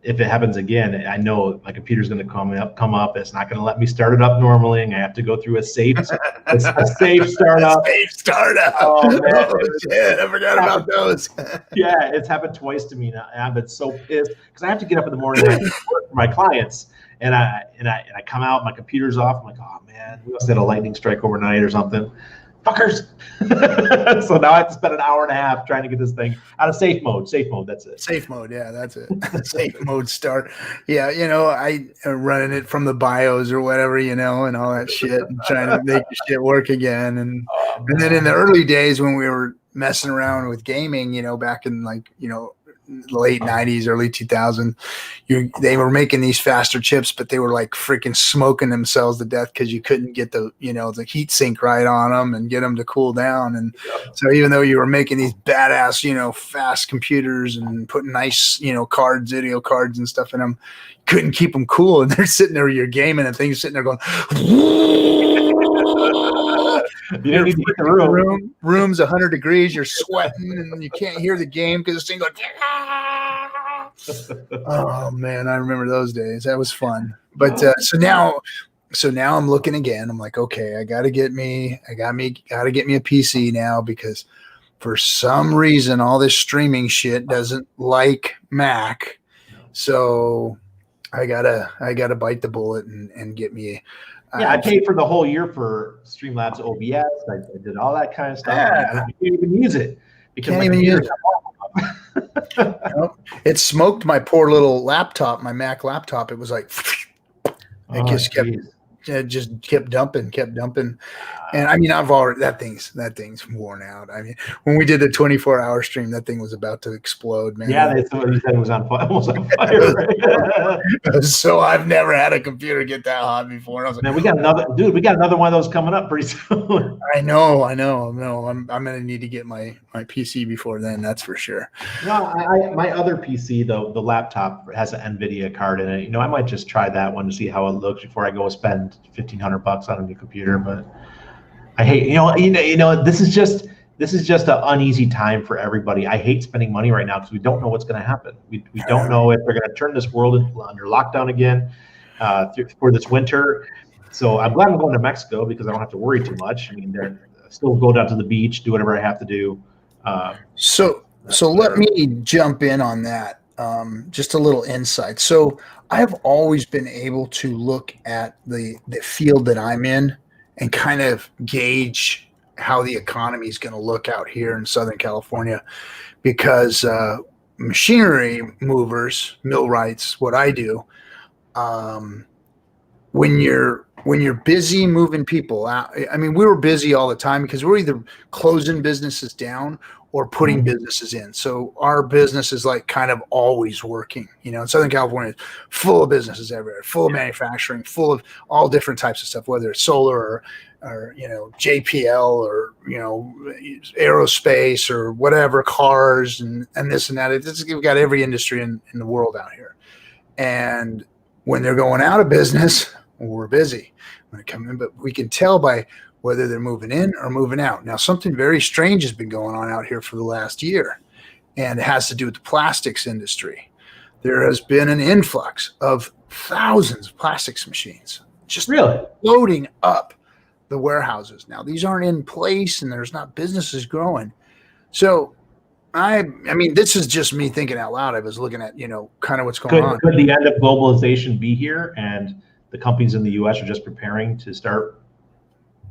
Speaker 2: if it happens again, I know my computer's going to come up. It's not going to let me start it up normally, and I have to go through a safe startup.
Speaker 1: Safe startup.
Speaker 2: Oh, man.
Speaker 1: Shit, I forgot about those.
Speaker 2: Yeah, it's happened twice to me now, and I've been so pissed because I have to get up in the morning and work for my clients, and I come out, my computer's off. I'm like, oh man, we must have had a lightning strike overnight or something. Fuckers. So now I have to spend an hour and a half trying to get this thing out of safe mode. That's it.
Speaker 1: Safe mode, yeah, that's it. Safe mode start. Yeah, I running it from the BIOS or whatever, and all that shit, and trying to make the shit work again. And then in the early days when we were messing around with gaming, back in late 90s, early 2000s, they were making these faster chips, but they were like freaking smoking themselves to death because you couldn't get the heat sink right on them and get them to cool down. And so even though you were making these badass fast computers and putting nice cards, video cards and stuff in them, couldn't keep them cool, and they're sitting there, you're gaming and things sitting there going
Speaker 2: you didn't need to get the
Speaker 1: room's 100 degrees, you're sweating and you can't hear the game because it's thing going oh man, I remember those days. That was fun. But so now So now I'm looking again. I'm like, okay, I got to get me a PC now, because for some reason all this streaming shit doesn't like Mac. So I gotta bite the bullet and get me.
Speaker 2: I paid for the whole year for Streamlabs OBS. I did all that kind of stuff. I can't even use it because my computer's
Speaker 1: it smoked my poor little laptop, my Mac laptop. It was like it just kept dumping. And I mean, that thing's worn out. I mean, when we did the 24-hour stream, that thing was about to explode, man.
Speaker 2: Yeah, somebody said it was almost on fire. Right?
Speaker 1: So I've never had a computer get that hot before. And I was like,
Speaker 2: man, we got another one of those coming up pretty soon.
Speaker 1: I know. I'm gonna need to get my PC before then. That's for sure.
Speaker 2: No, my other PC though, the laptop has an NVIDIA card in it. I might just try that one to see how it looks before I go spend $1,500 on a new computer, but. I hate, this is just an uneasy time for everybody. I hate spending money right now because we don't know what's going to happen. We don't know if they're going to turn this world under lockdown again for this winter. So I'm glad I'm going to Mexico because I don't have to worry too much. I mean, still go down to the beach, do whatever I have to do.
Speaker 1: So let me jump in on that. Just a little insight. So I've always been able to look at the field that I'm in and kind of gauge how the economy is going to look out here in Southern California, because machinery movers, millwrights, what I do, when you're busy moving people out, I mean, we were busy all the time because we're either closing businesses down or putting businesses in. So our business is like kind of always working. Southern California is full of businesses everywhere, full of manufacturing, full of all different types of stuff, whether it's solar or JPL or aerospace or whatever, cars and this and that. We've got every industry in the world out here. And when they're going out of business, we're busy when it comes in, but we can tell by whether they're moving in or moving out. Now, something very strange has been going on out here for the last year, and it has to do with the plastics industry. There has been an influx of thousands of plastics machines just
Speaker 2: really
Speaker 1: loading up the warehouses. Now, these aren't in place, and there's not businesses growing. So, I mean, this is just me thinking out loud. I was looking at, kind of what's going on.
Speaker 2: Could the end of globalization be here, and the companies in the U.S. are just preparing to start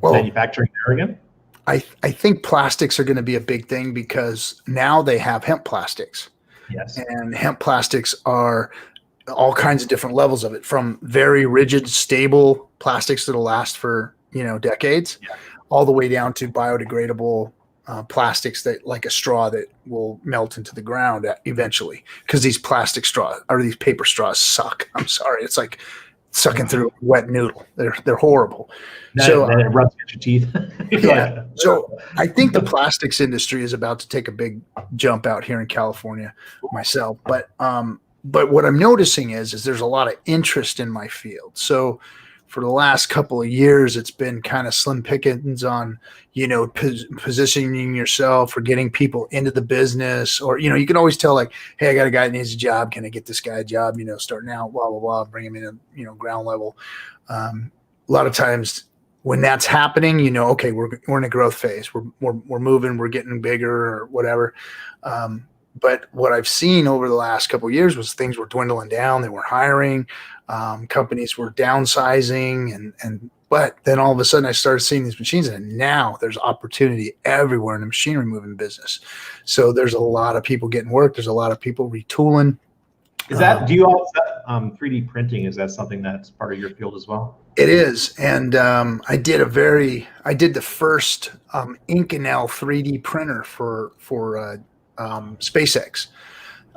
Speaker 2: manufacturing there again?
Speaker 1: I think plastics are going to be a big thing because now they have hemp plastics.
Speaker 2: Yes.
Speaker 1: And hemp plastics are all kinds of different levels of it, from very rigid, stable plastics that'll last for, decades, all the way down to biodegradable plastics that, like a straw, that will melt into the ground eventually. Because these plastic straws or these paper straws suck. I'm sorry. It's like sucking through a wet noodle. They're horrible.
Speaker 2: So it rubs against your teeth.
Speaker 1: Yeah. So I think the plastics industry is about to take a big jump out here in California myself. But what I'm noticing is there's a lot of interest in my field. So for the last couple of years, it's been kind of slim pickings on, positioning yourself or getting people into the business, or, you can always tell, like, hey, I got a guy that needs a job. Can I get this guy a job, starting out, blah, blah, blah, bring him in, ground level. A lot of times when that's happening, okay, we're in a growth phase. We're moving, we're getting bigger or whatever. But what I've seen over the last couple of years was things were dwindling down. They weren't hiring. Companies were downsizing, but then all of a sudden I started seeing these machines, and now there's opportunity everywhere in the machinery moving business. So there's a lot of people getting work. There's a lot of people retooling.
Speaker 2: Is that, do you all 3D printing? Is that something that's part of your field as well?
Speaker 1: It is. And I did the first Inconel 3D printer for SpaceX.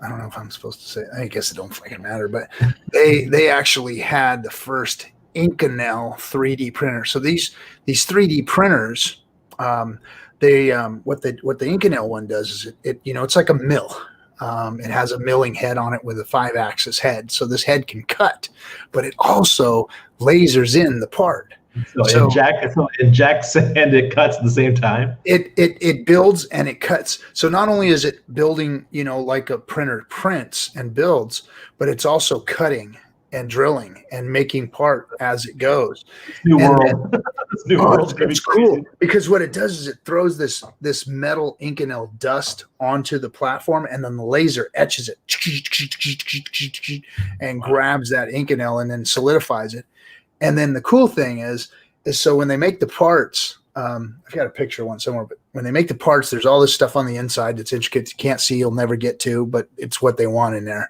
Speaker 1: I don't know if I'm supposed to say, I guess it don't fucking matter, but they actually had the first Inconel 3D printer. So these 3D printers, what the Inconel one does is it's like a mill. It has a milling head on it with a 5-axis head. So this head can cut, but it also lasers in the part.
Speaker 2: So injects and it cuts at the same time.
Speaker 1: It builds and it cuts. So not only is it building, like a printer prints and builds, but it's also cutting and drilling and making part as it goes.
Speaker 2: New world. This new world's gonna be
Speaker 1: cool because what it does is it throws this metal Inconel dust onto the platform, and then the laser etches it and grabs that Inconel and then solidifies it. And then the cool thing is so when they make the parts, I've got a picture of one somewhere, but when they make the parts, there's all this stuff on the inside that's intricate. You can't see, you'll never get to, but it's what they want in there.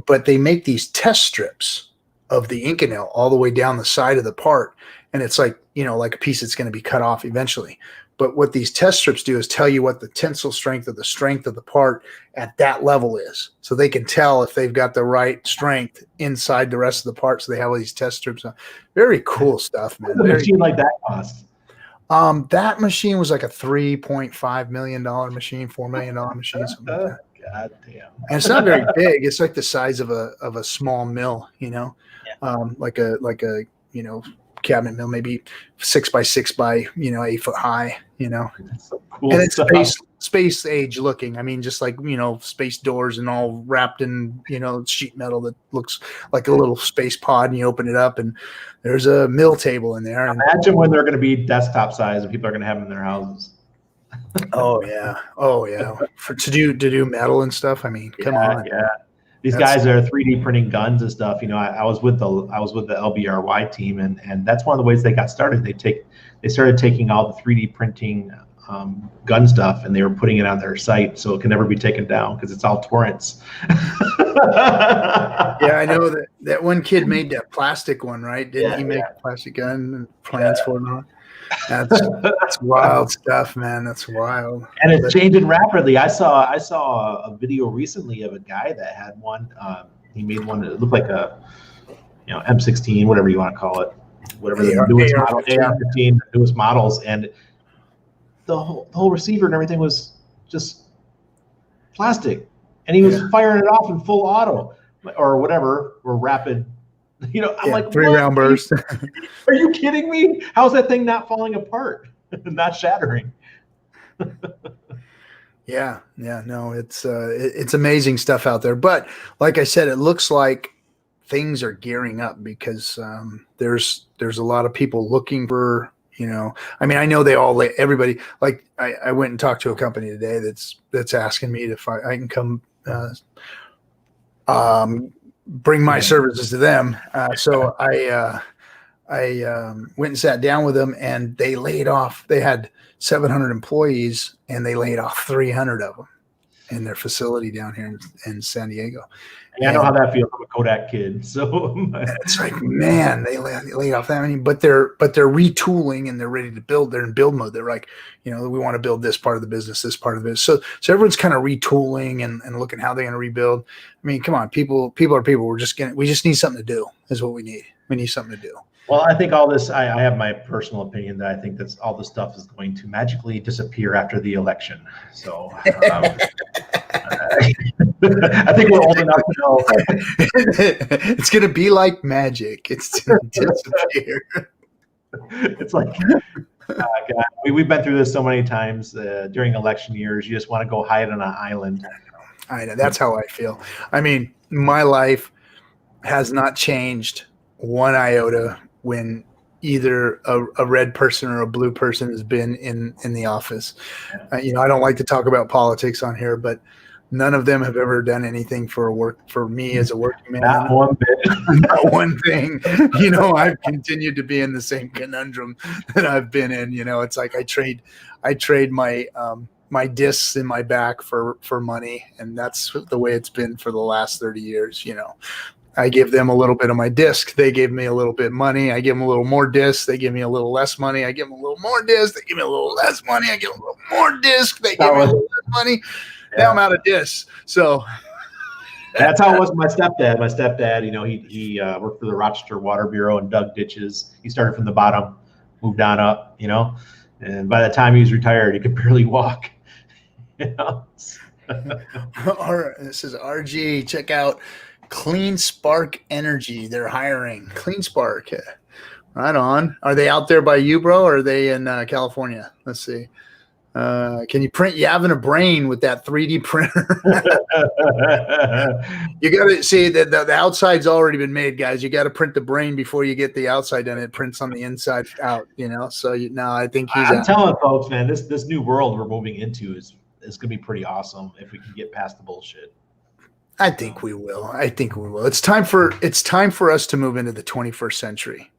Speaker 1: But they make these test strips of the Inconel all the way down the side of the part. And it's like, like a piece that's going to be cut off eventually. But what these test strips do is tell you what the tensile strength or the strength of the part at that level is. So they can tell if they've got the right strength inside the rest of the part. So they have all these test strips on. Very cool stuff, man.
Speaker 2: What a machine like that cost?
Speaker 1: That machine was like a $3.5 million machine, $4 million machine, something like that.
Speaker 2: God damn.
Speaker 1: And it's not very big. It's like the size of a small mill, like a cabinet mill, maybe 6 by 6 by 8 foot high,
Speaker 2: That's so cool.
Speaker 1: and it's space age looking. I mean, just like space doors and all wrapped in sheet metal that looks like a little space pod, and you open it up and there's a mill table in there.
Speaker 2: Imagine when they're going to be desktop size and people are going to have them in their houses.
Speaker 1: Oh yeah. To do metal and stuff. I mean, come on.
Speaker 2: Yeah. These guys are 3D printing guns and stuff. I was with the LBRY team, and that's one of the ways they got started. They started taking all the 3D printing gun stuff, and they were putting it on their site so it can never be taken down because it's all torrents.
Speaker 1: Yeah, I know that one kid made that plastic one, right? Didn't he make a plastic gun and plans for it? On? That's wild stuff, man. That's wild.
Speaker 2: And it's changing rapidly. I saw a video recently of a guy that had one. He made one that looked like a M16, whatever you want to call it, whatever the newest model, AR-15, the newest models, and the whole receiver and everything was just plastic, and he was firing it off in full auto or whatever, or rapid. I'm like,
Speaker 1: 3-round burst.
Speaker 2: Are you kidding me? How's that thing not falling apart, not shattering?
Speaker 1: Yeah, no, it's amazing stuff out there. But like I said, it looks like things are gearing up because there's a lot of people looking for. I mean, I know everybody. Like I went and talked to a company today that's asking me if I can come bring my services to them. So I went and sat down with them, and they laid off. They had 700 employees, and they laid off 300 of them in their facility down here in San Diego.
Speaker 2: Yeah, I know how that feels. I'm a Kodak kid, so
Speaker 1: it's like, man, they laid off that many, but they're retooling and they're ready to build. They're in build mode. They're like, we want to build this part of the business, this part of it. So everyone's kind of retooling and looking how they're going to rebuild. I mean, come on, people are people. We just need something to do. Is what we need. We need something to do.
Speaker 2: Well, I think all this, I have my personal opinion that I think that all this stuff is going to magically disappear after the election. So I think we're old enough to know.
Speaker 1: It's going to be like magic. It's going to disappear.
Speaker 2: It's like, God, we've been through this so many times during election years. You just want to go hide on an island.
Speaker 1: I know. That's how I feel. I mean, my life has not changed one iota when either a red person or a blue person has been in the office. I don't like to talk about politics on here, but none of them have ever done anything for me as a working man.
Speaker 2: Not one bit.
Speaker 1: Not one thing. I've continued to be in the same conundrum that I've been in. It's like I trade my my discs in my back for money, and that's the way it's been for the last 30 years. I give them a little bit of my disc. They give me a little bit of money. I give them a little more disc. They give me a little less money. I give them a little more disc. They give me a little less money. I give them a little more disc. They give me a little less money. Yeah. Now I'm out of disc. So
Speaker 2: that's how it was with my stepdad. My stepdad, he worked for the Rochester Water Bureau and dug ditches. He started from the bottom, moved on up, and by the time he was retired, he could barely walk.
Speaker 1: All right, this is RG. Check out Clean Spark Energy. They're hiring. Clean Spark. Right on. Are they out there by you, bro, or are they in California? Let's see. Can you print Yavin a brain with that 3D printer? You got to see that the outside's already been made, guys. You got to print the brain before you get the outside done. It prints on the inside out, So I think
Speaker 2: I'm telling folks, man, this new world we're moving into is gonna be pretty awesome if we can get past the bullshit.
Speaker 1: I think we will. It's time for us to move into the 21st century.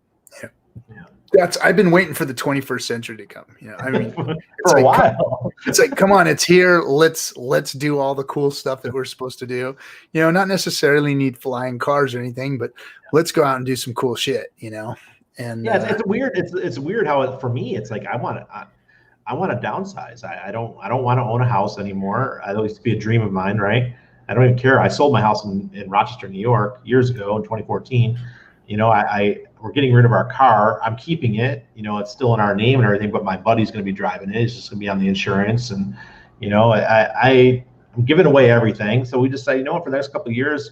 Speaker 1: I've been waiting for the 21st century to come. I mean,
Speaker 2: for a while.
Speaker 1: It's like, come on, it's here. Let's do all the cool stuff that we're supposed to do. Not necessarily need flying cars or anything, but let's go out and do some cool shit. And
Speaker 2: it's weird. It's weird how for me it's like I want to downsize. I don't want to own a house anymore. That used to be a dream of mine, right? I don't even care. I sold my house in Rochester, New York, years ago in 2014. We're getting rid of our car. I'm keeping it. It's still in our name and everything, but my buddy's going to be driving it. It's just going to be on the insurance. And, I'm giving away everything. So we just say, for the next couple of years,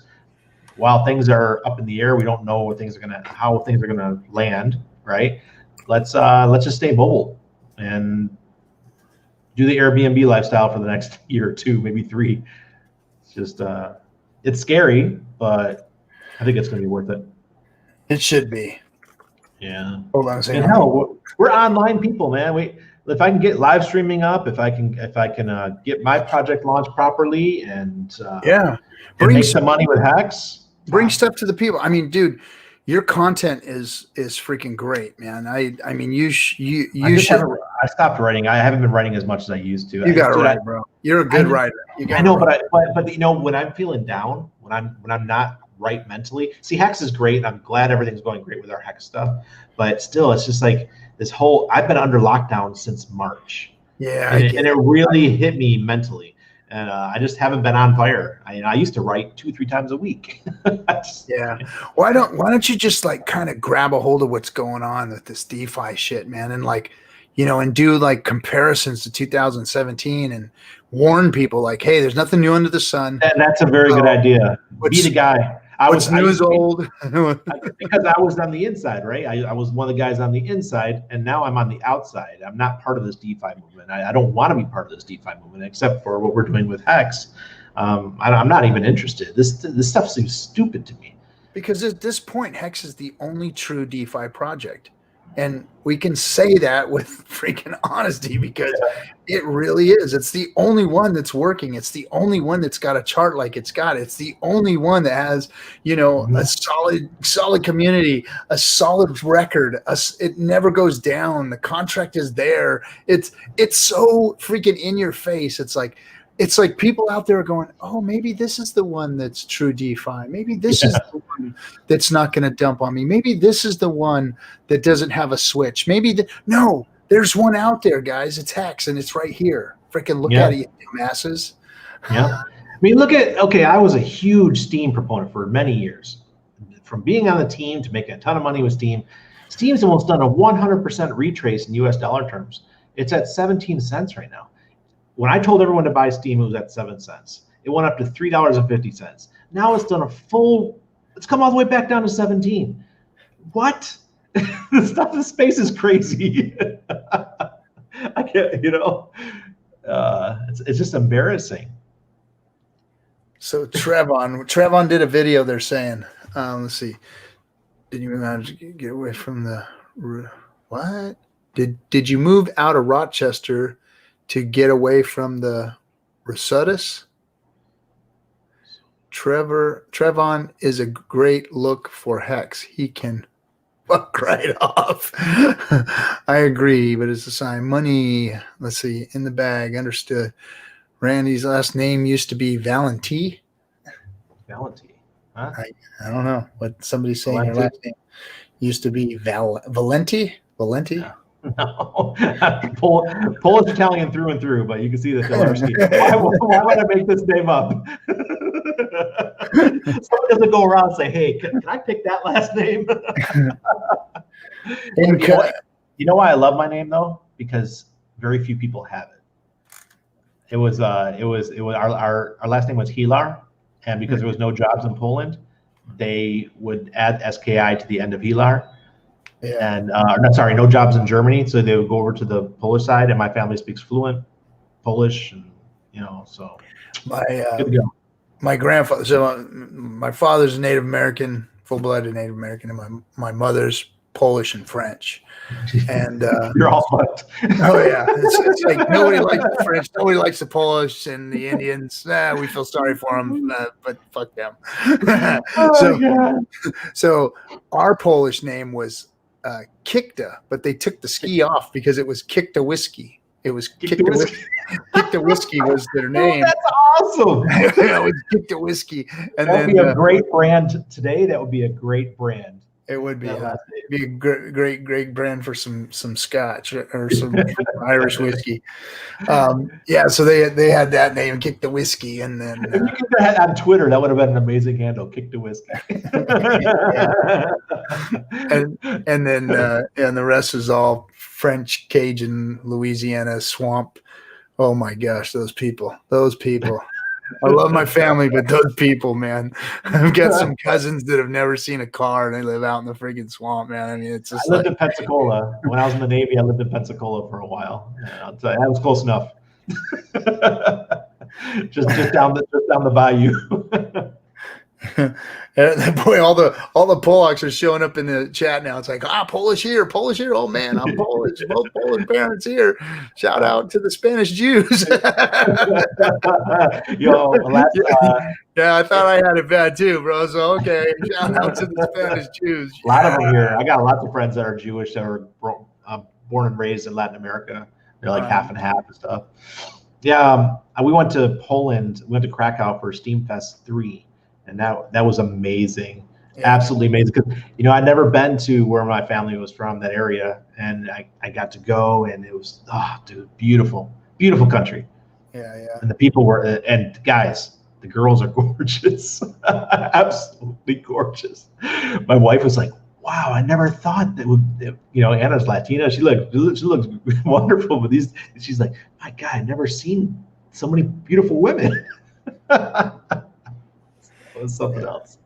Speaker 2: while things are up in the air, we don't know how things are going to land, right? Let's just stay mobile and do the Airbnb lifestyle for the next year or two, maybe 3. It's just, it's scary, but I think it's going to be worth it.
Speaker 1: It should be.
Speaker 2: Yeah.
Speaker 1: Hold on a second.
Speaker 2: Hell, we're online people, man. If I can get live streaming up, if I can get my project launched properly and make some money with HEX,
Speaker 1: bring stuff to the people. I mean, dude, your content is freaking great, man. I mean, you should.
Speaker 2: I stopped writing. I haven't been writing as much as I used to.
Speaker 1: You got to write, bro. You're a good writer.
Speaker 2: I know, but when I'm feeling down, when I'm not right mentally. See, HEX is great, and I'm glad everything's going great with our HEX stuff. But still, it's just like this whole. I've been under lockdown since March.
Speaker 1: Yeah,
Speaker 2: and it really hit me mentally, and I just haven't been on fire. I used to write 2-3 times a week.
Speaker 1: Yeah. Why don't you just like kind of grab a hold of what's going on with this DeFi shit, man, and like, and do like comparisons to 2017 and warn people like, hey, there's nothing new under the sun.
Speaker 2: That's a very good idea. Be the guy.
Speaker 1: What's new is old.
Speaker 2: Because I was on the inside, right? I was one of the guys on the inside, and now I'm on the outside. I'm not part of this DeFi movement. I don't want to be part of this DeFi movement, except for what we're doing with HEX. I'm not even interested. This stuff seems stupid to me.
Speaker 1: Because at this point, HEX is the only true DeFi project. And we can say that with freaking honesty because it really is. It's the only one that's working. It's the only one that's got a chart like it's got. It's the only one that has, a solid community, a solid record. It never goes down. The contract is there. It's so freaking in your face. It's like people out there are going, oh, maybe this is the one that's true DeFi. Maybe this is the one that's not going to dump on me. Maybe this is the one that doesn't have a switch. No, there's one out there, guys. It's HEX, and it's right here. Freaking look at it, you masses.
Speaker 2: Yeah. I mean, I was a huge Steam proponent for many years. From being on the team to making a ton of money with Steam. Steam's almost done a 100% retrace in US dollar terms. It's at 17 cents right now. When I told everyone to buy Steam, it was at 7 cents. It went up to $3.50. Now it's done it's come all the way back down to 17. What? The space is crazy. I can't, it's just embarrassing.
Speaker 1: So Trevon did a video. They're saying, let's see, did you manage to get away from the what? Did you move out of Rochester to get away from the Rosudus? Trevon is a great look for HEX. He can fuck right off. I agree, but it's a sign. Money, let's see, in the bag, understood. Randy's last name used to be Valenti.
Speaker 2: Valenti? Huh?
Speaker 1: I don't know what somebody's saying. Her last name used to be Valenti? Valenti?
Speaker 2: Yeah. No, Polish Italian through and through, but you can see that why would I make this name up? Someone doesn't go around and say, hey, can I pick that last name? You know why I love my name though? Because very few people have it. It was our last name was Hilar, and because there was no jobs in Poland, they would add SKI to the end of Hilar. Yeah. And no jobs in Germany, so they would go over to the Polish side, and my family speaks fluent Polish, and so
Speaker 1: My
Speaker 2: good to go.
Speaker 1: My grandfather. So my father's a Native American, full-blooded Native American, and my mother's Polish and French. And
Speaker 2: you're all fucked.
Speaker 1: Oh yeah, it's like nobody likes the French, nobody likes the Polish and the Indians. We feel sorry for them, but fuck them. So our Polish name was Kikta, but they took the ski off because it was Kikta whiskey. It was Kikta whiskey. Kikta whiskey was their name.
Speaker 2: Oh, that's awesome.
Speaker 1: It was Kikta whiskey, and
Speaker 2: that would be a great brand today. That would be a great brand.
Speaker 1: It would be a great brand for some Scotch or some Irish whiskey. So they had that name, Kick the Whiskey, and then
Speaker 2: if you could have had on Twitter, that would have been an amazing handle, Kick the Whiskey.
Speaker 1: and then the rest is all French, Cajun, Louisiana, swamp. Oh my gosh, those people. I love my family, but those people, man. I've got some cousins that have never seen a car, and they live out in the freaking swamp, man. I mean, it's just.
Speaker 2: I lived in Pensacola when I was in the Navy. I lived in Pensacola for a while. I'll tell you, that was close enough. just down the bayou.
Speaker 1: Boy, all the Polacks are showing up in the chat now. It's like, Polish here. Oh man, I'm Polish. Both Polish parents here. Shout out to the Spanish Jews. Yeah, I thought I had it bad too, bro. So okay, shout out to the Spanish Jews.
Speaker 2: A lot of them here. I got lots of friends that are Jewish that were born and raised in Latin America. They're like half and half and stuff. Yeah, we went to Poland. We went to Krakow for Steamfest 3. And that was amazing, absolutely amazing. Because I'd never been to where my family was from, that area, and I got to go, and it was beautiful country.
Speaker 1: Yeah.
Speaker 2: And the people were, and guys, the girls are gorgeous, absolutely gorgeous. My wife was like, "Wow, I never thought that would." Anna's Latina. She looks wonderful, but she's like, "My God, I've never seen so many beautiful women." Something else.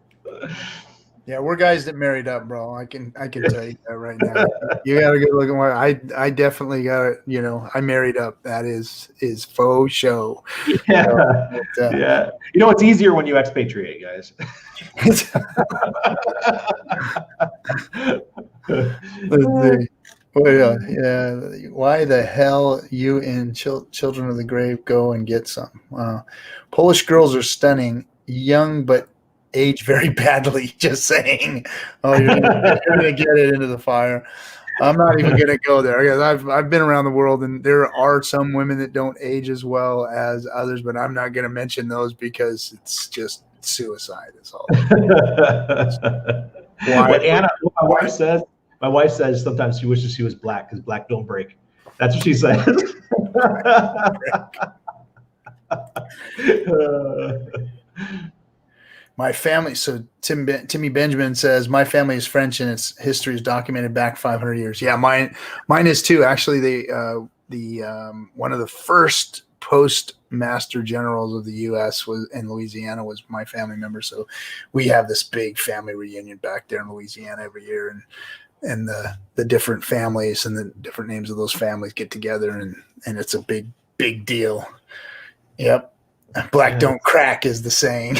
Speaker 1: Yeah, we're guys that married up, bro. I can tell you that right now. You got a good looking one. I definitely got it. I married up. That is faux show.
Speaker 2: Yeah, yeah. It's easier when you expatriate, guys.
Speaker 1: Let's see. Why the hell you and Children of the Grave go and get some? Polish girls are stunning. Young but age very badly. Just saying. Oh, you're gonna get it into the fire. I'm not even gonna go there because I've been around the world, and there are some women that don't age as well as others, but I'm not gonna mention those because it's just suicide. Is all.
Speaker 2: What Anna, my wife says sometimes she wishes she was black because black don't break. That's what she says.
Speaker 1: My family. So Timmy Benjamin says my family is French and its history is documented back 500 years. Yeah, mine is too. Actually, the one of the first postmaster generals of the U.S. was in Louisiana was my family member. So we have this big family reunion back there in Louisiana every year, and the different families and the different names of those families get together, and it's a big deal. Yep. Black don't crack is the saying.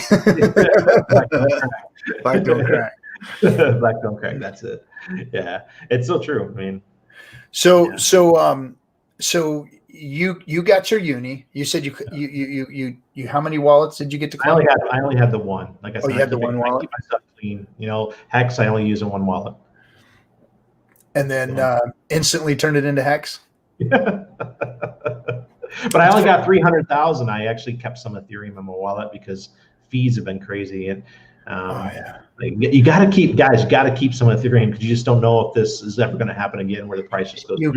Speaker 1: Black don't crack.
Speaker 2: Black don't crack. That's it. Yeah, it's so true. I mean,
Speaker 1: so you got your uni. You said you how many wallets did you get to claim?
Speaker 2: I only had the one. Like I said,
Speaker 1: you had the one wallet.
Speaker 2: I keep myself clean. Hex I only use in one wallet.
Speaker 1: And then instantly turned it into Hex.
Speaker 2: But I only got 300,000. I actually kept some Ethereum in my wallet because fees have been crazy, and you got to keep some Ethereum because you just don't know if this is ever going to happen again, where the price just goes. You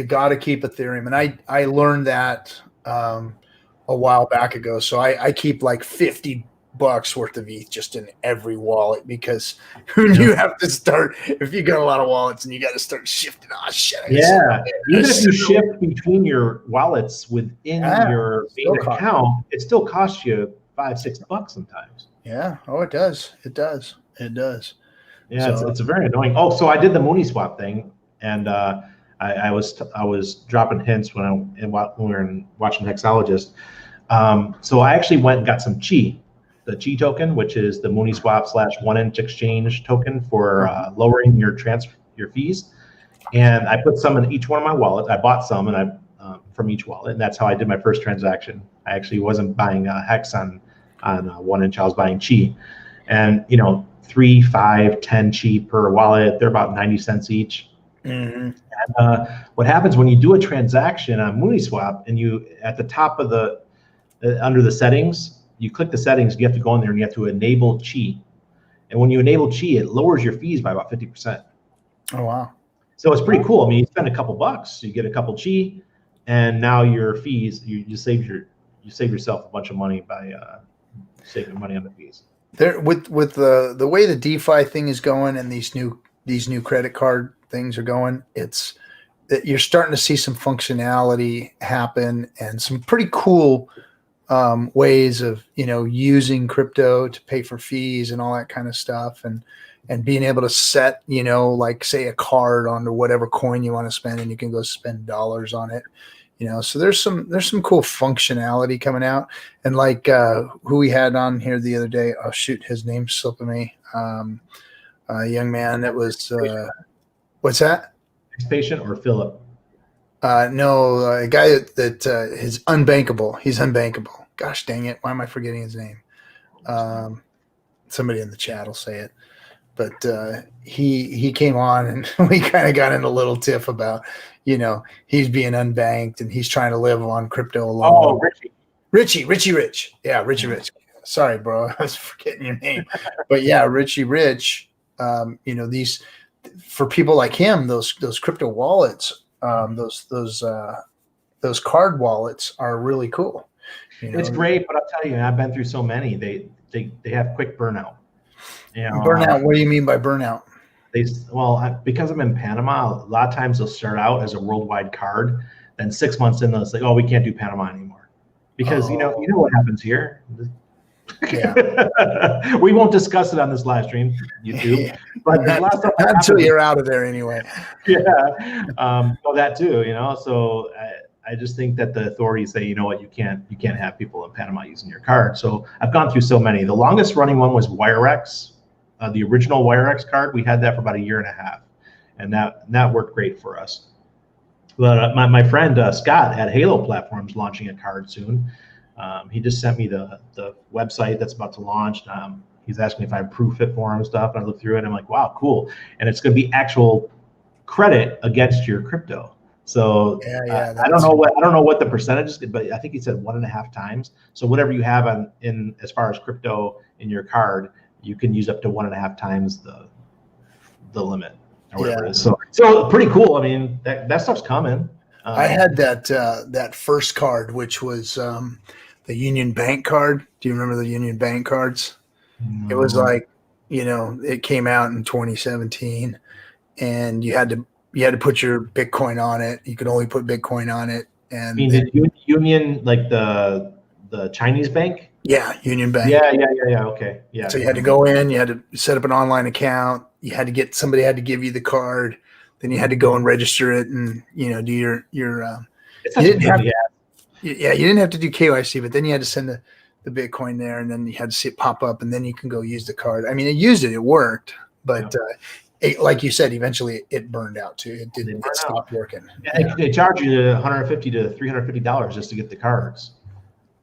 Speaker 2: gotta keep Ethereum, and I learned that a while back ago. So I keep like $50 worth of ETH just in every wallet, because you have to start, if you got a lot of wallets and you got to start shifting. Oh shit! Even if you shift between your wallets within your main account, it still costs you $5-6 sometimes.
Speaker 1: Yeah. Oh, it does. Yeah.
Speaker 2: So, it's very annoying. Oh, so I did the Mooney swap thing, and I was dropping hints when we were watching Hexologist. So I actually went and got some Chi, the Chi token, which is the Mooniswap / 1inch exchange token for lowering your fees. And I put some in each one of my wallets. I bought some and from each wallet, and that's how I did my first transaction. I actually wasn't buying Hex on 1inch. I was buying Chi, and 3, 5, 10 Chi per wallet. They're about 90 cents each.
Speaker 1: Mm-hmm.
Speaker 2: And, what happens when you do a transaction on Mooniswap and you at the top of under the settings, you click the settings, you have to go in there and you have to enable Chi. And when you enable Chi, it lowers your fees by about 50%.
Speaker 1: Oh, wow.
Speaker 2: So it's pretty cool. I mean, you spend a couple bucks, you get a couple Chi, and now your fees, you save yourself a bunch of money by saving money on the fees.
Speaker 1: There with the way the DeFi thing is going and these new credit card things are going, you're starting to see some functionality happen and some pretty cool ways of using crypto to pay for fees and all that kind of stuff, and being able to set like say a card onto whatever coin you want to spend, and you can go spend dollars on it. So there's some cool functionality coming out, and like who we had on here the other day. Oh shoot, his name's slipping me. A young man that was what's that?
Speaker 2: Patient or Philip?
Speaker 1: No, a guy that is unbankable. He's unbankable. Gosh dang it! Why am I forgetting his name? Somebody in the chat will say it. But he came on and we kind of got in a little tiff about, he's being unbanked and he's trying to live on crypto alone.
Speaker 2: Oh,
Speaker 1: Richie Rich. Yeah, Richie Rich. Sorry, bro. I was forgetting your name. But yeah, Richie Rich, these, for people like him, those crypto wallets, those card wallets are really cool.
Speaker 2: It's great, but I'll tell you, I've been through so many. They have quick burnout.
Speaker 1: Burnout. What do you mean by burnout?
Speaker 2: Because I'm in Panama, a lot of times they'll start out as a worldwide card. Then 6 months in, they'll say, "Oh, we can't do Panama anymore," because you know what happens here. Yeah. We won't discuss it on this live stream, YouTube. Yeah. But there's a lot of stuff
Speaker 1: until you're out of there anyway.
Speaker 2: Yeah. Well, that too. So I just think that the authorities say, you know what, you can't have people in Panama using your card. So I've gone through so many. The longest running one was WireX. The original WireX card, we had that for about 1.5 years, and that worked great for us. But my friend Scott at Halo Platforms launching a card soon. He just sent me the website that's about to launch. He's asking me if I proof it for him and stuff, and I look through it and I'm like, wow, cool. And it's going to be actual credit against your crypto. So I don't know what the percentage is, but I think he said 1.5 times. So whatever you have in as far as crypto in your card, you can use up to 1.5 times the limit or whatever it is. So pretty cool. I mean, that stuff's coming.
Speaker 1: I had that first card, which was the Union Bank card. Do you remember the Union Bank cards? No. It was like, it came out in 2017, and you had to put your Bitcoin on it. You could only put Bitcoin on it. And
Speaker 2: the Union, like the Chinese bank?
Speaker 1: Yeah, Union Bank.
Speaker 2: Yeah. Okay. Yeah.
Speaker 1: So you had to go in, you had to set up an online account. You had to somebody had to give you the card. Then you had to go and register it and, do your you didn't have you didn't have to do KYC, but then you had to send the Bitcoin there, and then you had to see it pop up, and then you can go use the card. I mean, it worked, but like you said, eventually it burned out too. It stopped working.
Speaker 2: Yeah, they charge you $150 to $350 just to get the cards.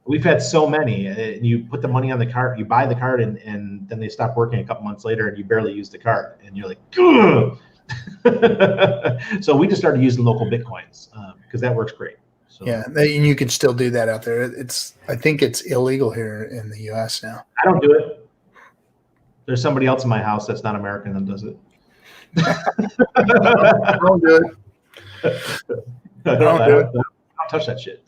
Speaker 2: We've had so many. You put the money on the card, you buy the card, and then they stop working a couple months later, and you barely use the card, and you're like, ugh. So we just started using local Bitcoins because that works great. So,
Speaker 1: yeah, and you can still do that out there. I think it's illegal here in the U.S. now.
Speaker 2: I don't do it. There's somebody else in my house that's not American that does it.
Speaker 1: Don't do it.
Speaker 2: Don't touch that shit.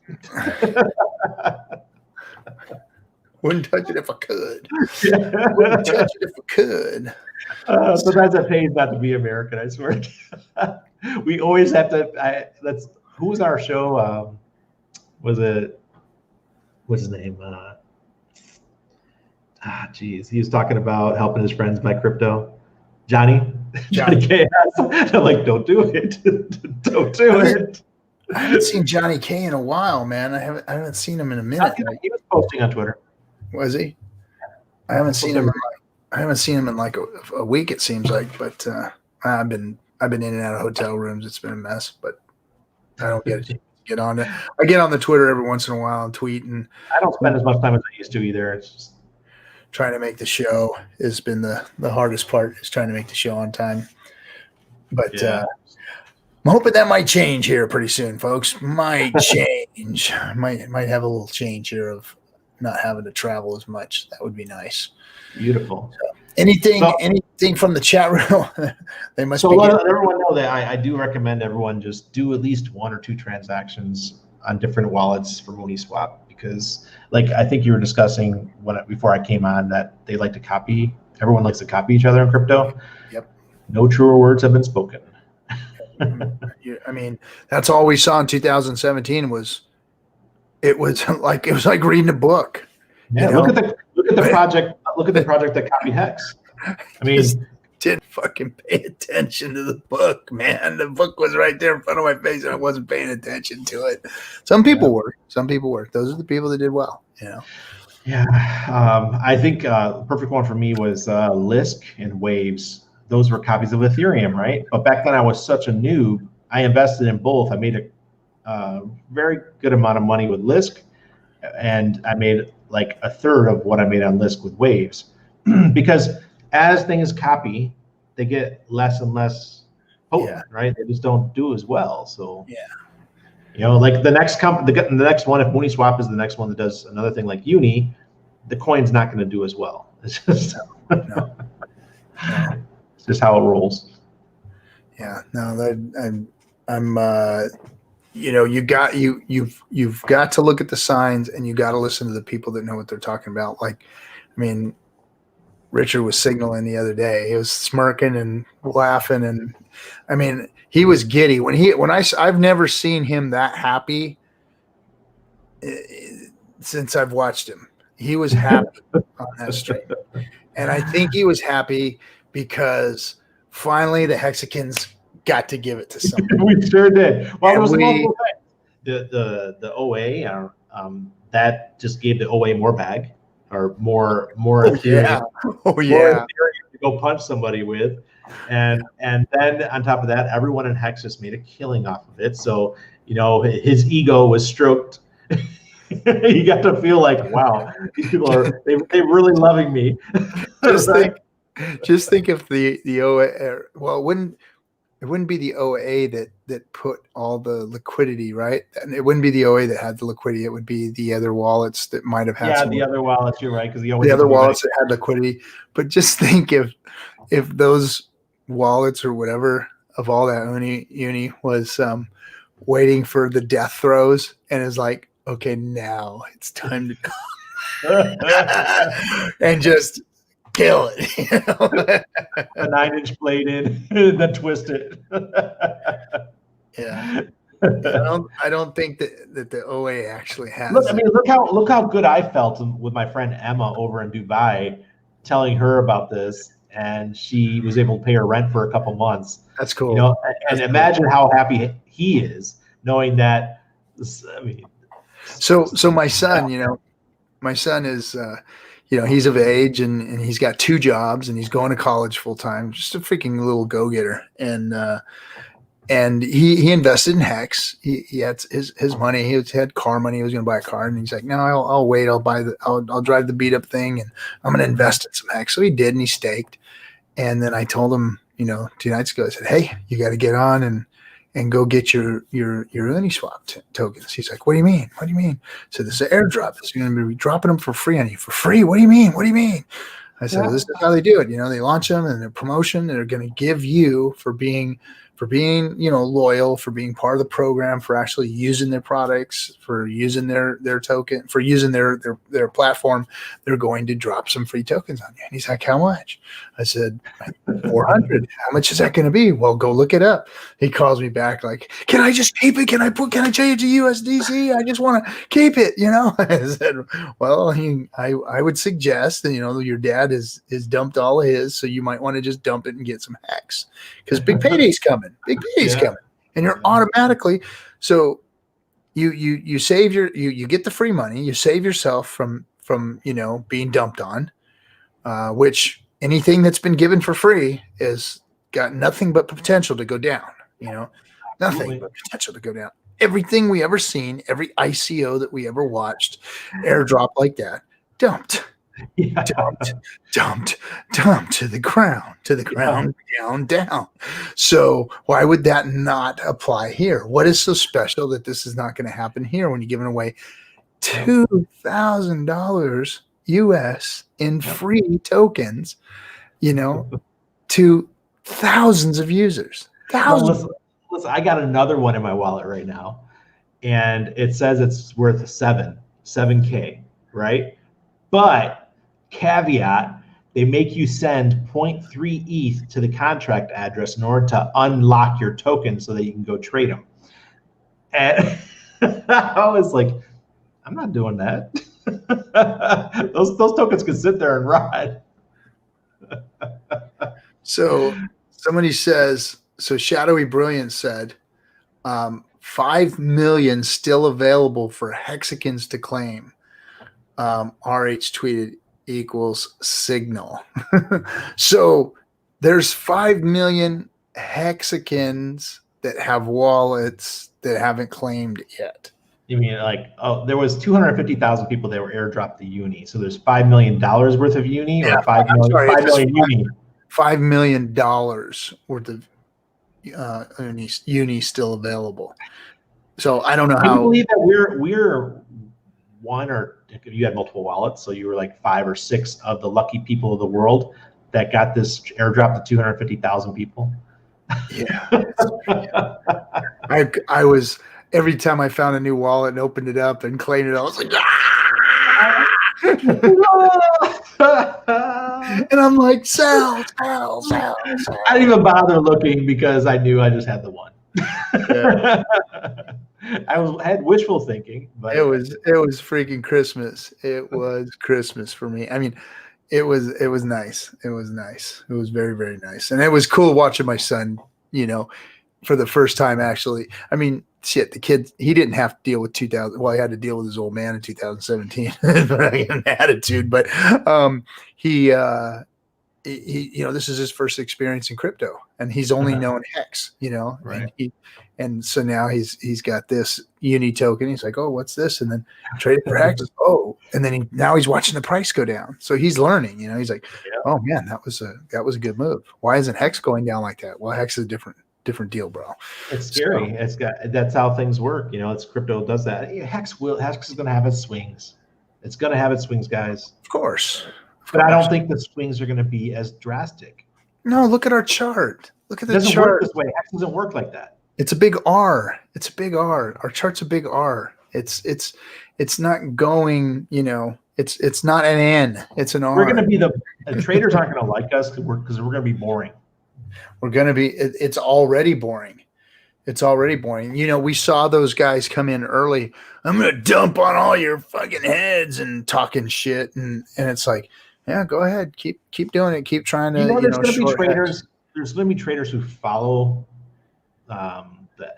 Speaker 1: Wouldn't touch it if I could. Wouldn't touch it if I could.
Speaker 2: Sometimes it pays not to be American, I swear. We always have to. Who was our show? Was it? What's his name? He was talking about helping his friends buy crypto. Johnny Johnny K has. They're like, don't do it. Don't do it.
Speaker 1: I haven't seen Johnny K in a while, man. I haven't seen him in a minute.
Speaker 2: He was posting on Twitter.
Speaker 1: Was he? I haven't seen him in like a week, it seems like, but I've been in and out of hotel rooms. It's been a mess, but I don't get on it. I get on the Twitter every once in a while and tweet, and
Speaker 2: I don't spend as much time as I used to either. It's just
Speaker 1: trying to make the show has been the hardest part, is trying to make the show on time. But I'm hoping that might change here pretty soon, folks. Might change. might have a little change here of not having to travel as much. That would be nice.
Speaker 2: Beautiful.
Speaker 1: So, anything from the chat room? They must. So
Speaker 2: let everyone know that I do recommend everyone just do at least 1 or 2 transactions on different wallets for Uniswap, because, like, I think you were discussing before I came on that they like to copy. Everyone likes to copy each other in crypto.
Speaker 1: Yep.
Speaker 2: No truer words have been spoken.
Speaker 1: I mean, that's all we saw in 2017 was like reading a book.
Speaker 2: Yeah, look at the project. Look at the project that copied Hex. I mean,
Speaker 1: just didn't fucking pay attention to the book, man. The book was right there in front of my face, and I wasn't paying attention to it. Some people were. Those are the people that did well.
Speaker 2: Yeah. I think perfect one for me was Lisk and Waves. Those were copies of Ethereum, right? But back then I was such a noob. I invested in both. I made a very good amount of money with Lisk, and I made like a third of what I made on Lisk with Waves, because as things copy, they get less and less potent, right? They just don't do as well. So like the next the next one, if Uniswap is the next one that does another thing like Uni, the coin's not going to do as well. It's just
Speaker 1: no.
Speaker 2: It's just how it rolls.
Speaker 1: Yeah, no, I'm you've got to look at the signs, and you got to listen to the people that know what they're talking about. Like, I mean, Richard was signaling the other day. He was smirking and laughing, and I mean, he was giddy I've never seen him that happy since I've watched him. He was happy on that stream, and I think he was happy because finally the Hexicans got to give it to somebody.
Speaker 2: We sure did. Well, there was multiple things. The OA that just gave the OA more bag, or more Ethereum.
Speaker 1: More Ethereum
Speaker 2: to go punch somebody with, and then on top of that, everyone in Hex just made a killing off of it. So his ego was stroked. You got to feel like, wow, these people they're really loving me.
Speaker 1: Just think if the OA, well, it wouldn't be the OA that put all the liquidity, right? And it wouldn't be the OA that had the liquidity. It would be the other wallets that might have had.
Speaker 2: Yeah, the other wallets. You're right, because the
Speaker 1: other wallets that had liquidity. But just think if those wallets or whatever of all that uni was waiting for the death throes and is like, okay, now it's time to go, and just kill it,
Speaker 2: A 9-inch blade in, then twist it.
Speaker 1: Yeah. I don't think that the OA actually has.
Speaker 2: Look how good I felt with my friend Emma over in Dubai, telling her about this, and she was able to pay her rent for a couple months.
Speaker 1: That's cool.
Speaker 2: And imagine how happy he is knowing that.
Speaker 1: So my son, my son is, he's of age and he's got 2 jobs and he's going to college full time, just a freaking little go-getter. And he invested in Hex. He had his money. He had car money. He was going to buy a car, and he's like, no, I'll wait. I'll drive the beat up thing, and I'm going to invest in some Hex. So he did, and he staked. And then I told him, 2 nights ago, I said, hey, you got to get on and go get your Uniswap tokens. He's like, what do you mean? What do you mean? So this is an airdrop. It's going to be dropping them for free on you. For free? What do you mean? What do you mean? I said, well, this is how they do it. They launch them and they're promotion. They're going to give you, for being being, loyal, for being part of the program, for actually using their products, for using their token, for using their platform, they're going to drop some free tokens on you. And he's like, how much? I said, 400. How much is that going to be? Well, go look it up. He calls me back like, can I just keep it? Can I change it to USDC? I just want to keep it, I said, well, I would suggest that, your dad is dumped all of his, so you might want to just dump it and get some HEX, because big payday's coming. Big payday's coming. And you're automatically, so you save you get the free money, you save yourself from being dumped on, which anything that's been given for free is got nothing but potential to go down, nothing but potential to go down. Everything we ever seen, every ICO that we ever watched, airdrop like that, dumped to the ground, down. So why would that not apply here? What is so special that this is not going to happen here when you're giving away $2,000 US in free tokens, to thousands of users? Thousands.
Speaker 2: Well, listen, I got another one in my wallet right now, and it says it's worth $7K, right? But caveat, they make you send 0.3 ETH to the contract address in order to unlock your token so that you can go trade them. And I was like, I'm not doing that. those tokens could sit there and rot.
Speaker 1: So somebody says, so Shadowy Brilliance said, 5 million still available for hexagons to claim. RH tweeted equals signal. So there's 5 million hexagons that have wallets that haven't claimed yet.
Speaker 2: You mean there was 250,000 people that were airdropped the uni. So there's $5 million worth of uni, or 5 million uni?
Speaker 1: $5 million worth of uni still available. So I don't know how.
Speaker 2: Can you believe that we're one, or you had multiple wallets, so you were like 5 or 6 of the lucky people of the world that got this airdrop to 250,000 people?
Speaker 1: Yeah. I was, every time I found a new wallet and opened it up and claimed it, I was like, and I'm like, sell.
Speaker 2: I didn't even bother looking because I knew I just had the one. Yeah. I had wishful thinking, but
Speaker 1: it was freaking Christmas. It was Christmas for me. I mean, it was nice. It was nice. It was very, very nice. And it was cool watching my son, for the first time, actually. I mean, shit, the kid, he didn't have to deal with 2000. Well, he had to deal with his old man in 2017, an attitude, but he this is his first experience in crypto, and he's only known HEX,
Speaker 2: right.
Speaker 1: And so now he's got this uni token. He's like, oh, what's this? And then trade it for HEX. Oh, and then now he's watching the price go down. So he's learning, he's like, oh man, that was a good move. Why isn't HEX going down like that? Well, HEX is a different different deal, bro.
Speaker 2: It's scary. So, that's how things work. It's crypto does that. HEX is going to have its swings. It's going to have its swings, guys.
Speaker 1: Of course.
Speaker 2: But I don't think the swings are going to be as drastic.
Speaker 1: No, look at our chart. Look at the chart.
Speaker 2: It doesn't work this way. HEX doesn't work like that.
Speaker 1: It's a big R. It's a big R. Our chart's a big R. It's not going, it's not an N. It's an R.
Speaker 2: We're going to be the traders aren't going to like us because we're going to be boring.
Speaker 1: We're going to be, it's already boring. It's already boring. We saw those guys come in early. I'm going to dump on all your fucking heads and talking shit. And it's like, yeah, go ahead. Keep doing it. Keep trying to,
Speaker 2: there's going to be traders. Heads. There's going to be traders who follow the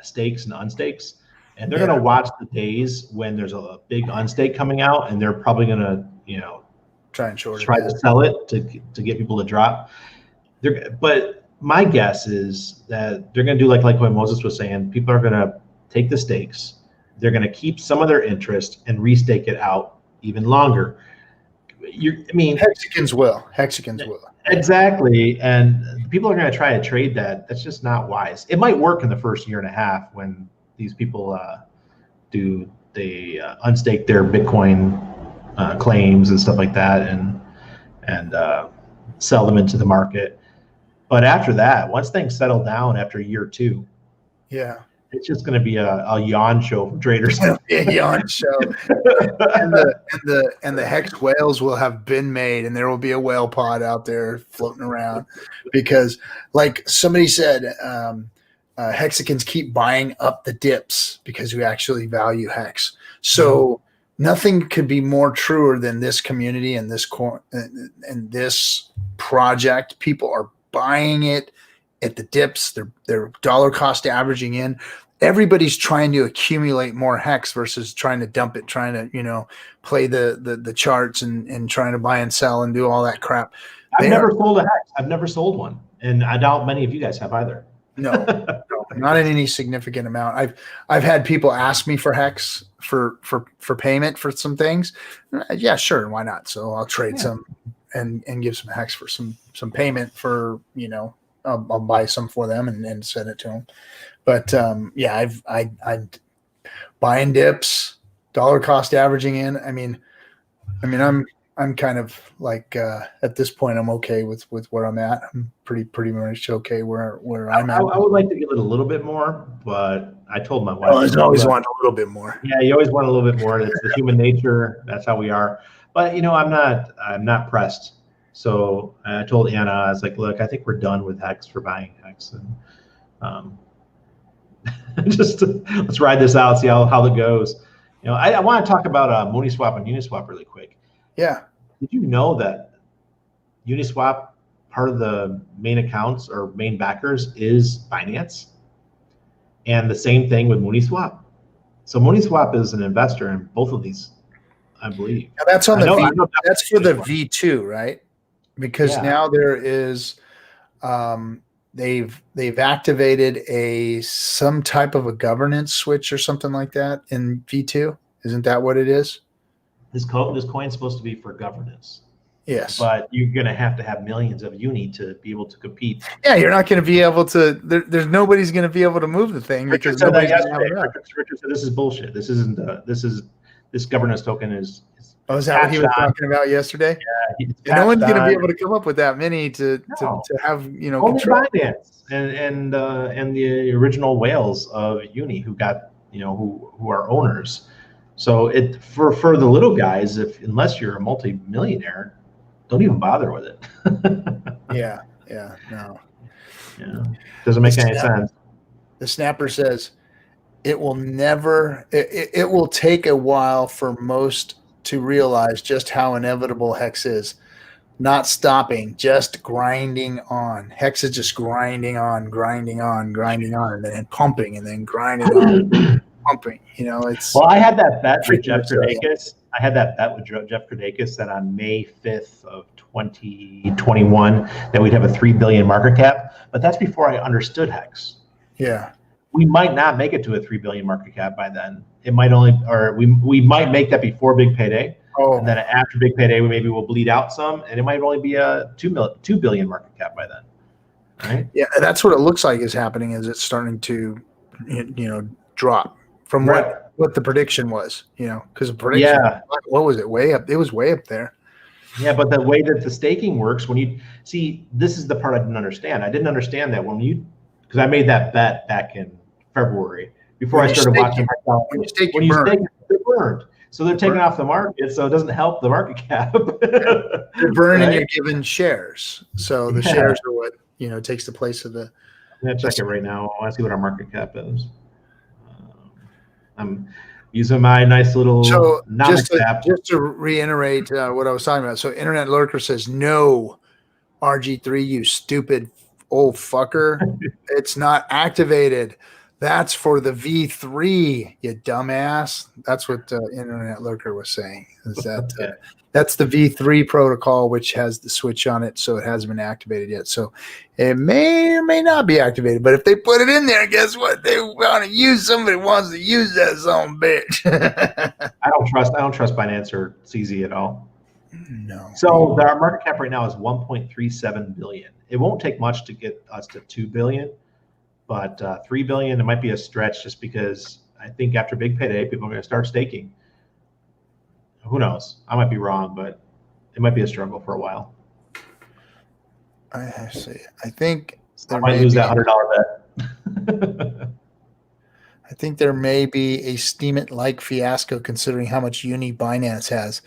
Speaker 2: stakes and unstakes. And they're going to watch the days when there's a big unstake coming out, and they're probably going to,
Speaker 1: try to
Speaker 2: sell it to get people to drop. But my guess is that they're going to do like what Moses was saying. People are going to take the stakes. They're going to keep some of their interest and restake it out even longer.
Speaker 1: Hexagons will.
Speaker 2: Exactly. And people are going to try to trade that. That's just not wise. It might work in the first year and a half when these people unstake their Bitcoin claims and stuff like that and sell them into the market. But after that, once things settle down after year 2,
Speaker 1: yeah,
Speaker 2: it's just going to be a yawn show for traders.
Speaker 1: A yawn show. and the Hex whales will have been made, and there will be a whale pod out there floating around, because, like somebody said, Hexicans keep buying up the dips because we actually value Hex. So nothing could be more truer than this community and this and this project. People are buying it at the dips. They're dollar cost averaging in. Everybody's trying to accumulate more Hex versus trying to dump it, trying to, play the charts and trying to buy and sell and do all that crap.
Speaker 2: I've never sold a Hex. I've never sold one. And I doubt many of you guys have either.
Speaker 1: No, not in any significant amount. I've had people ask me for Hex for payment for some things. Yeah, sure, why not? So I'll trade some and give some Hex for some payment for, I'll buy some for them and send it to them. But I buying dips, dollar cost averaging in. I mean, I'm kind of like at this point I'm okay with where I'm at. I'm pretty much okay where I'm at.
Speaker 2: I would like to give it a little bit more, but I told my wife.
Speaker 1: I always want a little bit more.
Speaker 2: Yeah, you always want a little bit more. It's the human nature. That's how we are. But I'm not pressed. So I told Anna, I was like, look, I think we're done with Hex for buying Hex, and just let's ride this out, see how it goes. I want to talk about MoniSwap and Uniswap really quick.
Speaker 1: Yeah.
Speaker 2: Did you know that Uniswap, part of the main accounts or main backers is Binance? And the same thing with MoniSwap. So MoniSwap is an investor in both of these, I believe.
Speaker 1: Now that's on that's for the V2, right? Because now there is they've activated some type of a governance switch or something like that in V2. Isn't that what it is?
Speaker 2: This coin's supposed to be for governance.
Speaker 1: Yes.
Speaker 2: But you're going to have millions of Uni to be able to compete.
Speaker 1: Yeah, you're not going to be able to. There's nobody's going to be able to move the thing because nobody's going to have enough.
Speaker 2: Richard said this is bullshit. This isn't. This governance token is.
Speaker 1: Oh, is that what he was talking about yesterday?
Speaker 2: Yeah,
Speaker 1: no one's going to be able to come up with that many to have
Speaker 2: only
Speaker 1: control.
Speaker 2: Binance and the original whales of Uni who got who are owners. So for the little guys, unless you're a multi-millionaire, don't even bother with it.
Speaker 1: no.
Speaker 2: Yeah, doesn't make any sense.
Speaker 1: The snapper says it will never. It will take a while for most to realize just how inevitable Hex is. Not stopping, just grinding on. Hex is just grinding on, and then pumping, and then grinding on, pumping. It's.
Speaker 2: Well, I had that bet with Jeff Kardakis. Jeff Kardakis that on May 5th of 2021 that we'd have a 3 billion market cap, but that's before I understood Hex.
Speaker 1: Yeah.
Speaker 2: We might not make it to a 3 billion market cap by then. It might only, or we might make that before big payday. Oh. And then after big payday, maybe we'll bleed out some, and it might only be a 2 billion market cap by then. Right?
Speaker 1: Yeah, that's what it looks like is happening. Is it's starting to, drop from what the prediction was. Because the prediction, what was it? Way up. It was way up there.
Speaker 2: Yeah, but the way that the staking works, when you see, this is the part I didn't understand. I didn't understand that because I made that bet back in February before I started watching. When you stake, they're burned. So they're taken off the market, so it doesn't help the market cap.
Speaker 1: You're burning, you're given shares. So the shares are what takes the place of the.
Speaker 2: I'm gonna check it right now. I want to see what our market cap is. I'm using my nice little.
Speaker 1: So just to reiterate what I was talking about. So Internet Lurker says no, RG3, you stupid old fucker. It's not activated. That's for the V3, you dumbass. That's what Internet Lurker was saying. Is that that's the V3 protocol, which has the switch on it, so it hasn't been activated yet. So it may or may not be activated. But if they put it in there, guess what? They want to use. Somebody wants to use that son bitch.
Speaker 2: I don't trust Binance or CZ at all.
Speaker 1: No.
Speaker 2: So our market cap right now is 1.37 billion. It won't take much to get us to 2 billion. But 3 billion, it might be a stretch just because I think after big payday, people are going to start staking. Who knows? I might be wrong, but it might be a struggle for a while.
Speaker 1: I see. I think
Speaker 2: I might lose that $100 bet.
Speaker 1: I think there may be a Steam It-like fiasco considering how much Uni Binance has.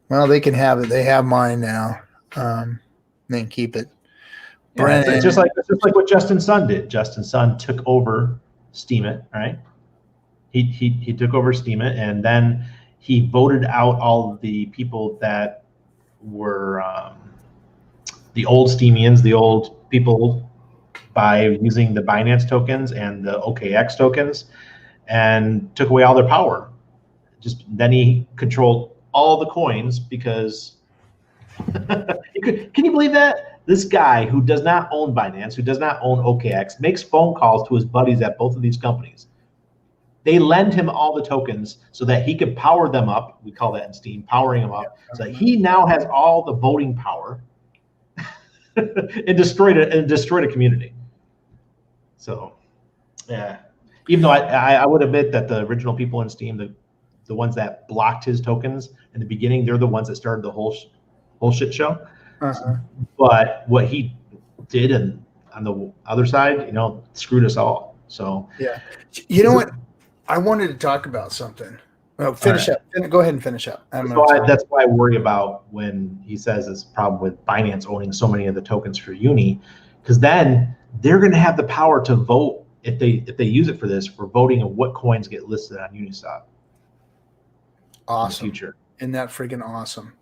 Speaker 1: Well, they can have it. They have mine now. They can keep it.
Speaker 2: Yeah, it's just like what Justin Sun did. Justin Sun took over Steam It, right? He took over Steam It, and then he voted out all the people that were the old Steamians, the old people, by using the Binance tokens and the OKX tokens, and took away all their power. Then he controlled all the coins because can you believe that? This guy who does not own Binance, who does not own OKX, makes phone calls to his buddies at both of these companies. They lend him all the tokens so that he could power them up. We call that in Steam, powering them up. So that he now has all the voting power and destroyed a community. So, yeah. Even though I would admit that the original people in Steam, the ones that blocked his tokens in the beginning, they're the ones that started the whole shit show. But what he did on the other side, screwed us all. So
Speaker 1: yeah, you know what? I wanted to talk about something. Well, finish up. Go ahead and finish up.
Speaker 2: That's why I worry about when he says it's a problem with Binance owning so many of the tokens for Uni, because then they're going to have the power to vote if they use it for this, for voting on what coins get listed on Uniswap.
Speaker 1: Awesome.
Speaker 2: In the future.
Speaker 1: Isn't that freaking awesome?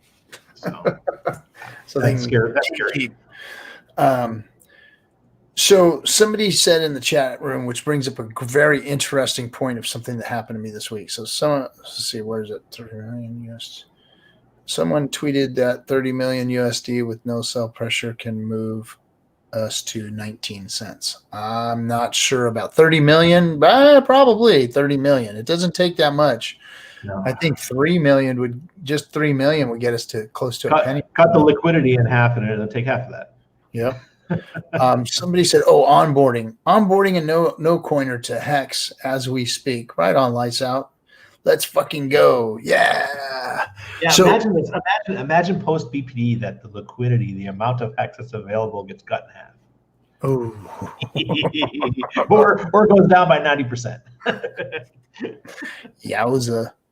Speaker 2: So that's scary.
Speaker 1: So somebody said in the chat room, which brings up a very interesting point of something that happened to me this week. So let's see, where is it? 30 million USD. Someone tweeted that 30 million USD with no sell pressure can move us to 19 cents. I'm not sure about 30 million, but probably 30 million. It doesn't take that much. No. I think 3 million would get us to close to a penny.
Speaker 2: Cut the liquidity in half and it'll take half of that.
Speaker 1: Yep. Somebody said, onboarding a no coiner to Hex as we speak. Right on, lights out. Let's fucking go. Yeah.
Speaker 2: Yeah. So, imagine this. Imagine post BPD that the liquidity, the amount of Hex that's available gets cut in half.
Speaker 1: Oh.
Speaker 2: or goes down by 90%.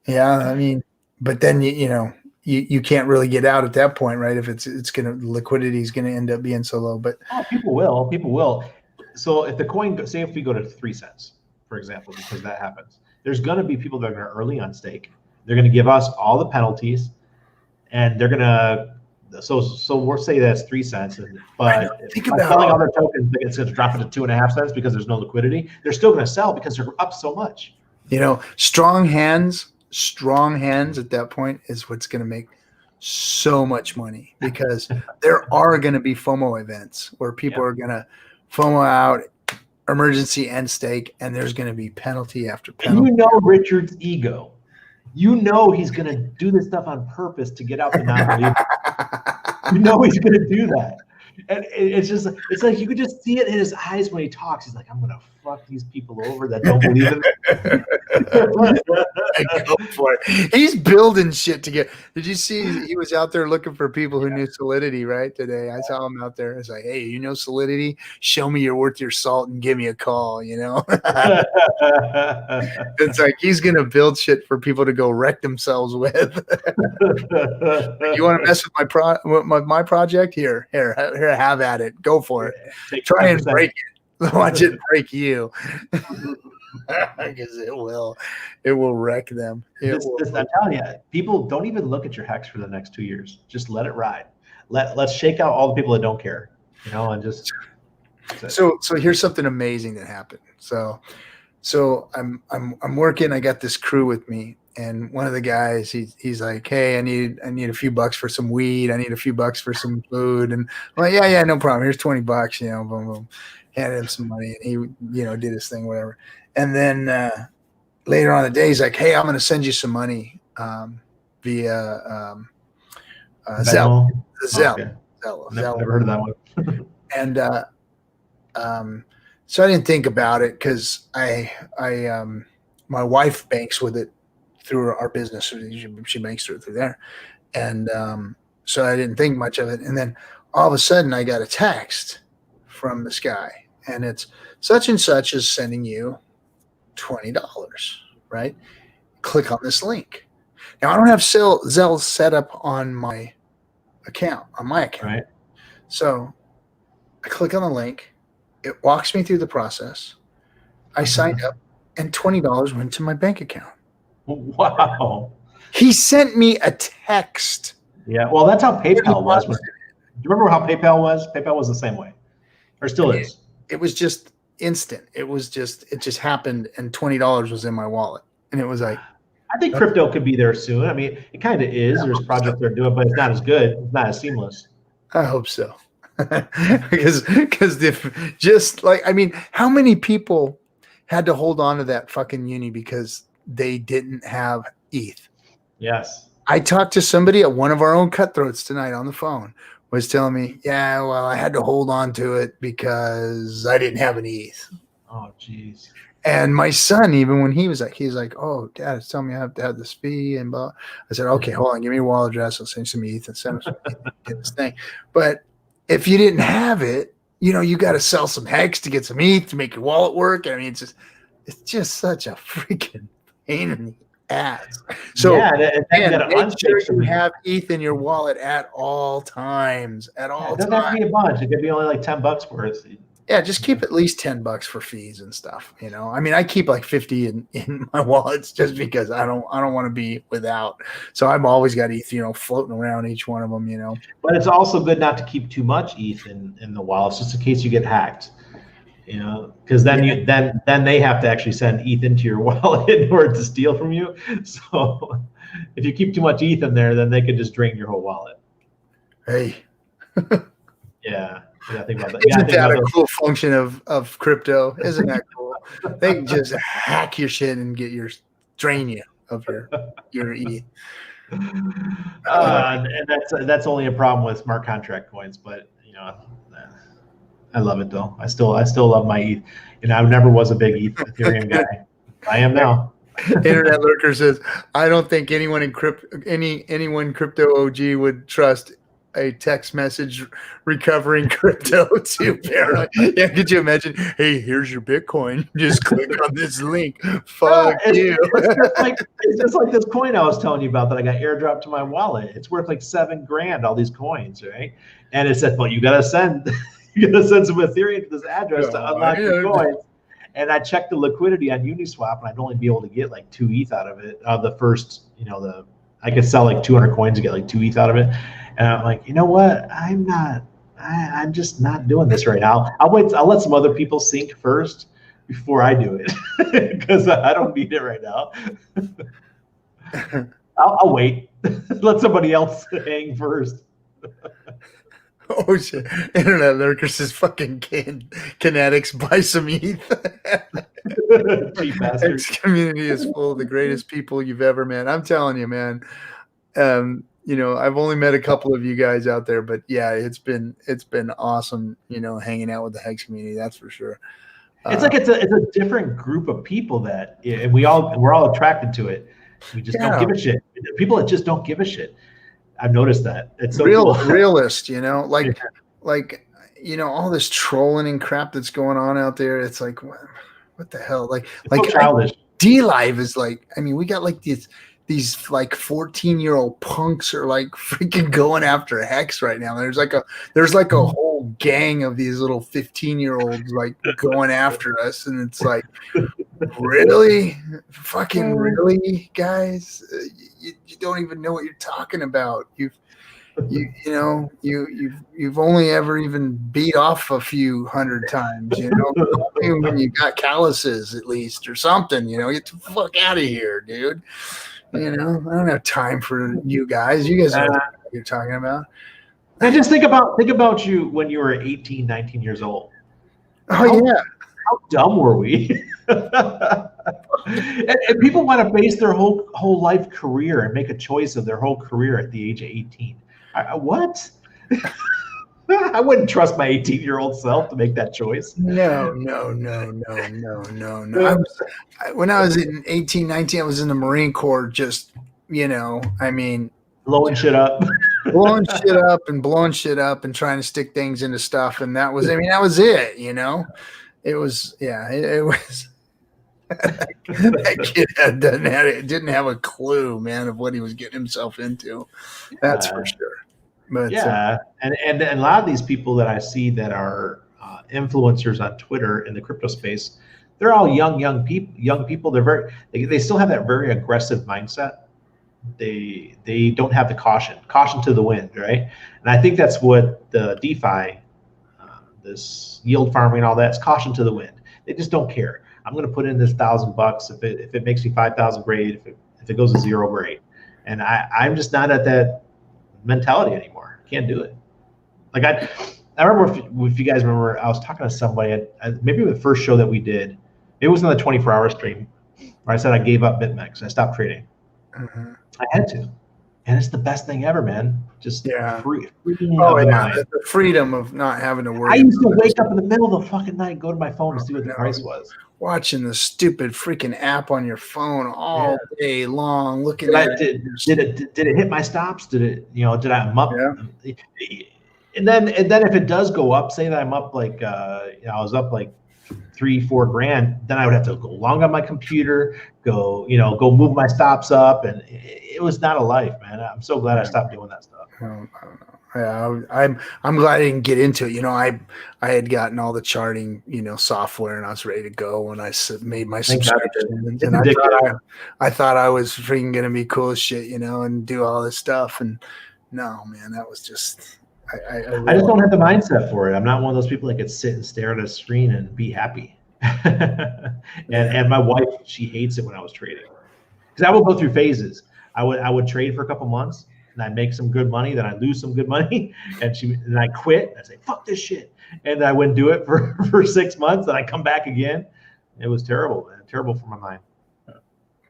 Speaker 1: I mean, but then you can't really get out at that point, right? If liquidity is gonna end up being so low. But
Speaker 2: people will. So if the coin, say if we go to 3 cents, for example, because that happens, there's gonna be people that are gonna early on stake. They're gonna give us all the penalties, and they're gonna. So we'll say that's 3 cents, but by selling other tokens, it's gonna drop it to 2.5 cents because there's no liquidity. They're still gonna sell because they're up so much.
Speaker 1: Strong hands at that point is what's going to make so much money, because there are going to be FOMO events where people are going to FOMO out, emergency end stake, and there's going to be penalty after penalty.
Speaker 2: And Richard's ego. He's going to do this stuff on purpose to get out the non-believers. He's going to do that. And it's like you could just see it in his eyes when he talks. He's like, I'm going to fuck these people over that don't believe in it.
Speaker 1: Go for it. He's building shit together. Did you see he was out there looking for people who knew Solidity, right? Today. I saw him out there. It's like, hey, Solidity? Show me you're worth your salt and give me a call, It's like he's going to build shit for people to go wreck themselves with. You want to mess with my project? Here, have at it. Go for it. Try and break it. Watch it break you. Because it will wreck them.
Speaker 2: I'm telling you, people don't even look at your Hex for the next 2 years. Just let it ride. Let's shake out all the people that don't care, and just.
Speaker 1: So here's something amazing that happened. So I'm working. I got this crew with me, and one of the guys he's like, hey, I need a few bucks for some weed. I need a few bucks for some food, and I'm like, yeah, no problem. Here's $20. Boom, boom. Handed him some money, and he did his thing, whatever. And then later on in the day, he's like, hey, I'm going to send you some money via Zelle.
Speaker 2: Okay.
Speaker 1: Zelle.
Speaker 2: Never heard of that one.
Speaker 1: And so I didn't think about it because my wife banks with it through our business. She banks through there. And so I didn't think much of it. And then all of a sudden I got a text from this guy, and it's such and such is sending you $20, right? Click on this link. Now I don't have Zelle set up on my account,
Speaker 2: Right.
Speaker 1: So I click on the link. It walks me through the process. I signed up, and $20 went to my bank account.
Speaker 2: Wow.
Speaker 1: He sent me a text.
Speaker 2: Yeah. Well, that's how PayPal was. Do you remember how PayPal was? PayPal was the same way, or still is.
Speaker 1: It was just instant. It just happened, and $20 was in my wallet, and it was like.
Speaker 2: I think crypto could be there soon. I mean, it kind of is. There's projects they're doing, but it's not as good. It's not as seamless.
Speaker 1: I hope so. because if just like, I mean, how many people had to hold on to that fucking uni because they didn't have ETH?
Speaker 2: Yes.
Speaker 1: I talked to somebody at one of our own Cutthroats tonight on the phone, was telling me, yeah, well, I had to hold on to it because I didn't have an ETH.
Speaker 2: Oh, geez.
Speaker 1: And my son, even when he's like, oh, Dad, it's telling me I have to have this fee and blah. I said, okay, hold on, give me your wallet address. I'll send you some ETH and send him some ETH and get this thing. But if you didn't have it, you got to sell some HEX to get some ETH to make your wallet work. I mean, it's just such a freaking pain in the ass. So make sure you have ETH in your wallet at all times. At all times.
Speaker 2: It doesn't have to be a bunch. It could be only like $10 worth.
Speaker 1: Yeah, just keep at least $10 for fees and stuff. I mean, I keep like 50 in my wallets just because I don't want to be without. So I've always got ETH, floating around each one of them.
Speaker 2: But it's also good not to keep too much ETH in the wallets, just in case you get hacked. Because then then they have to actually send ETH into your wallet in order to steal from you. So if you keep too much ETH in there, then they could just drain your whole wallet.
Speaker 1: Hey.
Speaker 2: Yeah. Think about that.
Speaker 1: Isn't that a cool function of crypto? Isn't that cool? They can just hack your shit and drain you of your ETH.
Speaker 2: And that's only a problem with smart contract coins, but I love it though. I still love my ETH. I never was a big ETH Ethereum guy. I am now.
Speaker 1: Internet Lurker says, I don't think anyone in crypto OG would trust a text message recovering crypto to paranoid. Yeah, could you imagine? Hey, here's your Bitcoin. Just click on this link. Fuck you.
Speaker 2: It's just like this coin I was telling you about that I got airdropped to my wallet. It's worth like $7,000, all these coins, right? And it said, well, you gotta send some Ethereum to this address to unlock your coins. And I checked the liquidity on Uniswap, and I'd only be able to get like 2 ETH out of it. The first, I could sell like 200 coins to get like 2 ETH out of it. And I'm like, you know what? I'm just not doing this right now. I'll let some other people sink first before I do it because I don't need it right now. I'll wait. Let somebody else hang first.
Speaker 1: Oh shit! Internet Lurker says, "Fucking Kinetics, buy some ETH." HEX community is full of the greatest people you've ever met. I'm telling you, man. I've only met a couple of you guys out there, but yeah, it's been awesome. Hanging out with the HEX community, that's for sure.
Speaker 2: It's like it's a different group of people that we're all attracted to it. We just don't give a shit. People that just don't give a shit. I've noticed that. It's so cool.
Speaker 1: Realist, like all this trolling and crap that's going on out there. It's like, what the hell? Like
Speaker 2: so childish.
Speaker 1: Dlive is like, I mean, we got like these like 14-year-old punks are like freaking going after HEX right now. There's like a whole gang of these little 15-year-olds like going after us, and it's like, really, fucking really, guys. You don't even know what you're talking about. You've only ever even beat off a few hundred times, when you got calluses at least or something, get the fuck out of here, dude. I don't have time for you guys. You guys know what you're talking about.
Speaker 2: And just think about you when you were 18, 19 years old.
Speaker 1: Yeah.
Speaker 2: How dumb were we? and people want to base their whole life career and make a choice of their whole career at the age of 18. What? I wouldn't trust my 18-year-old self to make that choice.
Speaker 1: No. When I was in 18, 19, I was in the Marine Corps. Just,
Speaker 2: blowing shit up.
Speaker 1: blowing shit up and trying to stick things into stuff. And that was it, you know. It was, it was. That kid didn't have a clue, man, of what he was getting himself into. That's for sure. But
Speaker 2: and a lot of these people that I see that are influencers on Twitter in the crypto space, they're all young people. They still have that very aggressive mindset. They don't have the caution to the wind, right? And I think that's what the DeFi, this yield farming and all that, is caution to the wind. They just don't care. I'm going to put in this $1,000. If it makes me 5,000, great. If it goes to zero, great. And I'm just not at that mentality anymore. Can't do it. Like I remember, if you guys remember, I was talking to somebody maybe the first show that we did. It was on the 24-hour stream where I said I gave up BitMEX. I stopped trading.
Speaker 1: Mm-hmm.
Speaker 2: I had to, and it's the best thing ever, man. Just freedom
Speaker 1: the freedom of not having to worry.
Speaker 2: I used to wake up in the middle of the fucking night, go to my phone to see what the price was.
Speaker 1: Watching the stupid freaking app on your phone all day long, looking at
Speaker 2: it. Did it hit my stops? Did it? Did I up?
Speaker 1: Yeah.
Speaker 2: And then if it does go up, say that I'm up like I was up like $3-4 grand, then I would have to go long on my computer, go move my stops up, and it was not a life, man. I'm so glad I stopped doing that stuff.
Speaker 1: I don't know. Yeah, I'm glad I didn't get into it. I had gotten all the charting, software, and I was ready to go when I made my subscription. And I thought I was freaking gonna be cool as shit, and do all this stuff. And no, man, that was just. I
Speaker 2: just don't have the mindset for it. I'm not one of those people that could sit and stare at a screen and be happy. and my wife, she hates it when I was trading, because I would go through phases. I would trade for a couple months, and I'd make some good money, then I'd lose some good money, and I quit. I'd say, fuck this shit. And I wouldn't do it for 6 months, and I'd come back again. It was terrible, man. Terrible for my mind.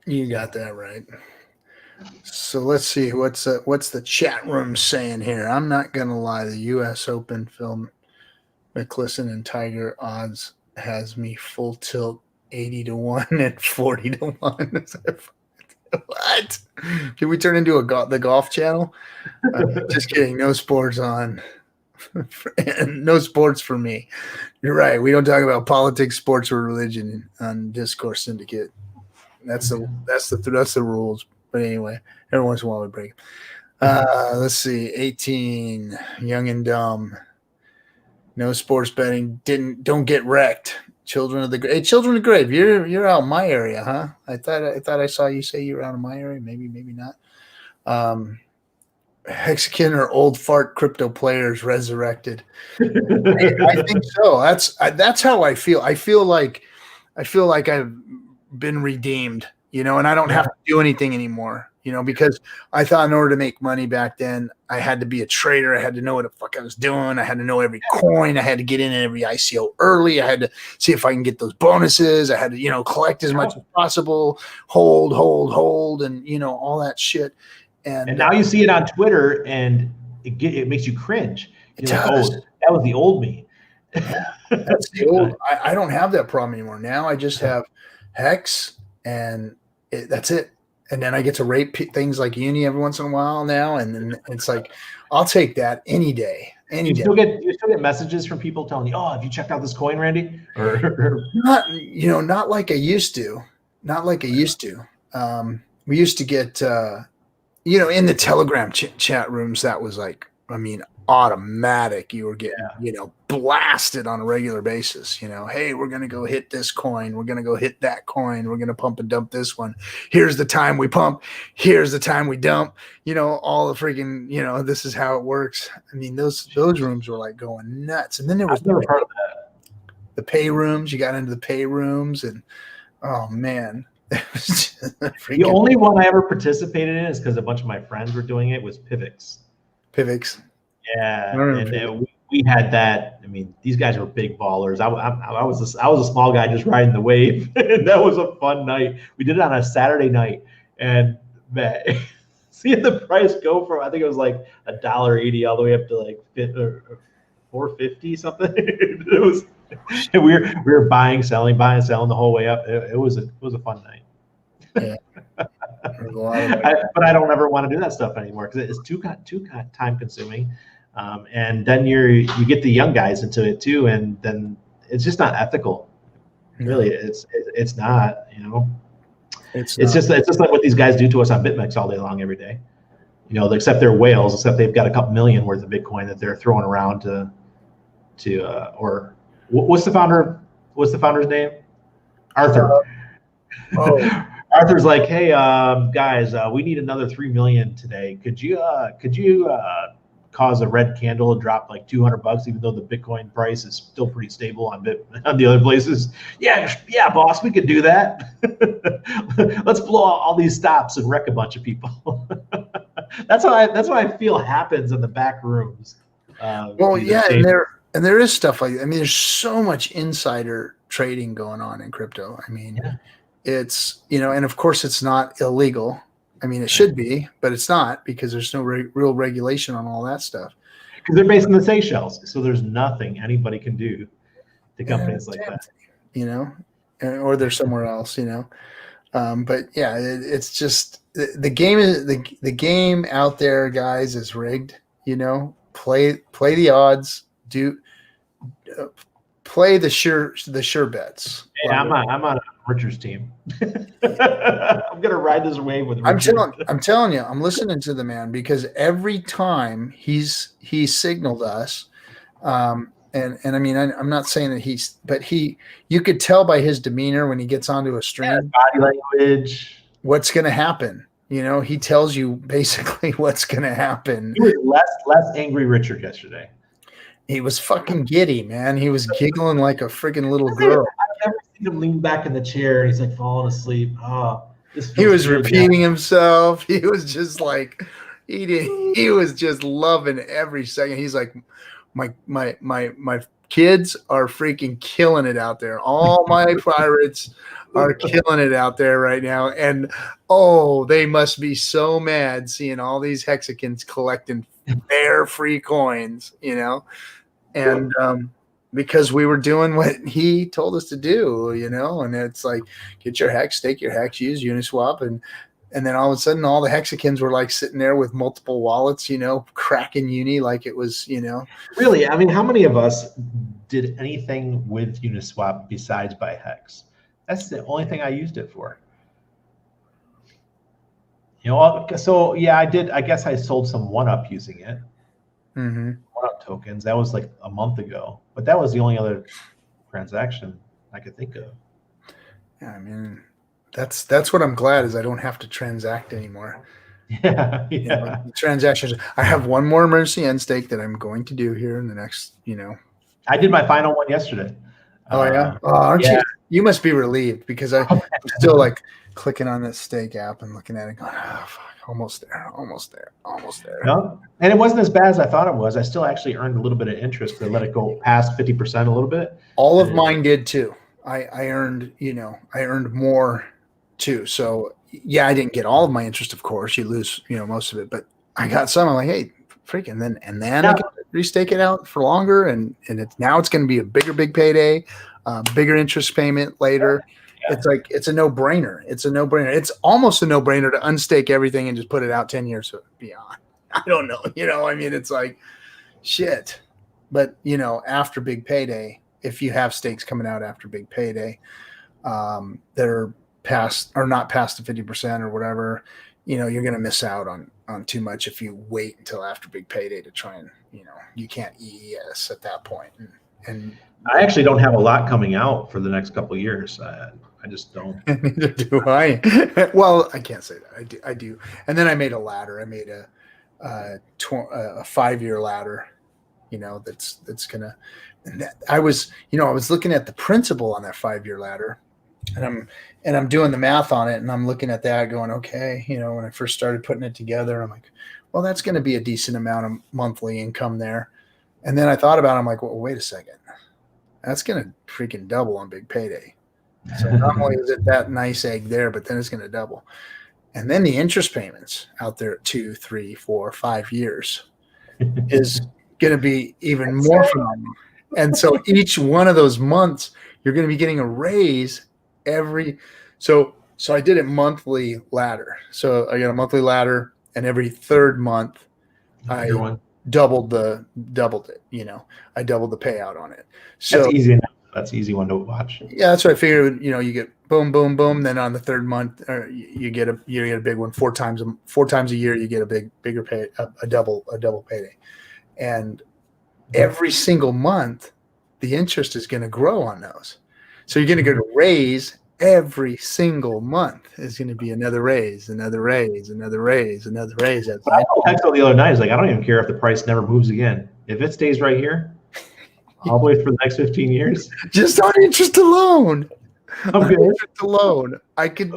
Speaker 1: You got that right. So let's see, what's the chat room saying here? I'm not gonna lie, the U.S. Open Phil Mickelson and Tiger odds has me full tilt 80-1 and 40-1. What? Did we turn into the golf channel? Just kidding. No sports on. No sports for me. You're right. We don't talk about politics, sports, or religion on Discourse Syndicate. That's the rules. But anyway, every once in a while we break. Let's see. 18, young and dumb. No sports betting. Don't get wrecked. Children of the grave. Hey, children of the grave. You're out in my area, huh? I thought I saw you say you were out in my area. Maybe not. Hexakin or old fart crypto players resurrected. I think so. That's how I feel. I feel like I've been redeemed. And I don't have to do anything anymore, because I thought in order to make money back then, I had to be a trader. I had to know what the fuck I was doing. I had to know every coin. I had to get in every ICO early. I had to see if I can get those bonuses. I had to, collect as much as possible, hold, and, all that shit. And
Speaker 2: now you see it on Twitter, and it makes you cringe. You're like, oh, that was the old me.
Speaker 1: That's the old. I don't have that problem anymore. Now I just have Hex, and that's it. And then I get to rate things like Uni every once in a while now, and then it's like, I'll take that any day. You still get
Speaker 2: messages from people telling you, "Oh, have you checked out this coin, Randy?"
Speaker 1: Or not like I used to. Not like I used to. We used to get, in the Telegram chat rooms. That was like, automatic. You were getting, blasted on a regular basis. Hey, we're going to go hit this coin. We're going to go hit that coin. We're going to pump and dump this one. Here's the time we pump. Here's the time we dump. All the freaking, this is how it works. Those rooms were like going nuts. And then there was
Speaker 2: never part of that.
Speaker 1: The pay rooms. You got into the pay rooms, and oh man.
Speaker 2: The only one I ever participated in is because a bunch of my friends were doing it, was Pivx. Yeah, and we had that. These guys were big ballers. I was a small guy just riding the wave. And that was a fun night. We did it on a Saturday night, and man, seeing the price go from, I think it was like $1.80 all the way up to like $4.50 something. It was. We were buying, selling the whole way up. It was a fun night.
Speaker 1: Yeah.
Speaker 2: But I don't ever want to do that stuff anymore because it's too time consuming. And then you get the young guys into it too, and then it's just not ethical. Really, it's not. It's just like what these guys do to us on BitMEX all day long, every day. Except they're whales, except they've got a couple million worth of Bitcoin that they're throwing around or what's the founder's name? Arthur. Arthur's like, hey, guys, we need another 3 million today. Could you cause a red candle to drop like $200, even though the Bitcoin price is still pretty stable on the other places? Yeah, boss, we could do that. Let's blow out all these stops and wreck a bunch of people. That's what I feel happens in the back rooms.
Speaker 1: And there is stuff like, there's so much insider trading going on in crypto. It's, and of course it's not illegal. It should be, but it's not, because there's no real regulation on all that stuff.
Speaker 2: Because they're based in the Seychelles, so there's nothing anybody can do to companies like that.
Speaker 1: Or they're somewhere else, But yeah, it's just the game is the game out there, guys, is rigged. Play the odds. Play the sure bets.
Speaker 2: Yeah, I'm on Richard's team. I'm gonna ride this wave with Richard.
Speaker 1: I'm telling you, I'm listening to the man, because every time he's signaled us, and I'm not saying that but you could tell by his demeanor when he gets onto a stream,
Speaker 2: body language,
Speaker 1: what's going to happen. He tells you basically what's going to happen.
Speaker 2: He was less angry Richard yesterday.
Speaker 1: He was fucking giddy, man. He was giggling like a freaking little girl.
Speaker 2: I've never seen him lean back in the chair. He's like falling asleep.
Speaker 1: He was repeating himself. He was just like, he was just loving every second. He's like, my kids are freaking killing it out there. All my pirates are killing it out there right now. And they must be so mad seeing all these Hexicans collecting their free coins, and because we were doing what he told us to do, and it's like, get your Hex, stake your Hex, use Uniswap, and then all of a sudden all the Hexicans were like sitting there with multiple wallets, cracking Uni like it was,
Speaker 2: Really? How many of us did anything with Uniswap besides buy Hex? That's the only thing I used it for. So yeah, I did. I guess I sold some 1UP using it. 1UP tokens. That was like a month ago, but that was the only other transaction I could think of.
Speaker 1: Yeah, that's what I'm glad is I don't have to transact anymore.
Speaker 2: Yeah.
Speaker 1: Transactions. I have one more emergency end stake that I'm going to do here in the next.
Speaker 2: I did my final one yesterday.
Speaker 1: Oh yeah. Aren't you? You must be relieved, because I'm still like clicking on this stake app and looking at it going, fuck, almost there.
Speaker 2: No, and it wasn't as bad as I thought it was. I still actually earned a little bit of interest to let it go past 50% a little bit.
Speaker 1: All of mine did too. I earned more too. So yeah, I didn't get all of my interest, of course. You lose, most of it, but I got some. I'm like, hey, freaking, then I can restake it out for longer, and it's going to be a big payday, bigger interest payment later. Yeah. It's like, it's a no-brainer. It's almost a no-brainer to unstake everything and just put it out 10 years beyond. I don't know. It's like, shit. But, after big payday, if you have stakes coming out after big payday that are not past the 50% or whatever, you're going to miss out on too much if you wait until after big payday to try and, you can't EES at that point. And
Speaker 2: I actually don't have a lot coming out for the next couple of years. I just don't.
Speaker 1: Neither do I. Well, I can't say that. I do. And then I made a ladder. I made a 5-year ladder, that's gonna. And I was looking at the principal on that 5-year ladder, and I'm doing the math on it, and I'm looking at that going, okay, when I first started putting it together, I'm like, well, that's going to be a decent amount of monthly income there. And then I thought about it, I'm like, well, wait a second. That's going to freaking double on big payday. So not only is it that nice egg there, but then it's going to double. And then the interest payments out there at 2, 3, 4, 5 years is going to be even more phenomenal. And so each one of those months, you're going to be getting a raise every. So So I did it monthly ladder. So I got a monthly ladder, and every third month I doubled it. I doubled the payout on it. So
Speaker 2: that's easy enough. That's an easy one to watch.
Speaker 1: Yeah, that's what I figured. You get boom, boom, boom. Then on the third month, you get a big one. Four times a year, you get a bigger pay, a double payday, and every single month, the interest is going to grow on those. So you're going to get a raise every single month. Is going to be another raise, another raise, another raise, another raise.
Speaker 2: But I told Hexo the other night, I don't even care if the price never moves again. If it stays right here, all the way for the next 15 years,
Speaker 1: just on interest alone.
Speaker 2: I'm good.
Speaker 1: Interest alone, I could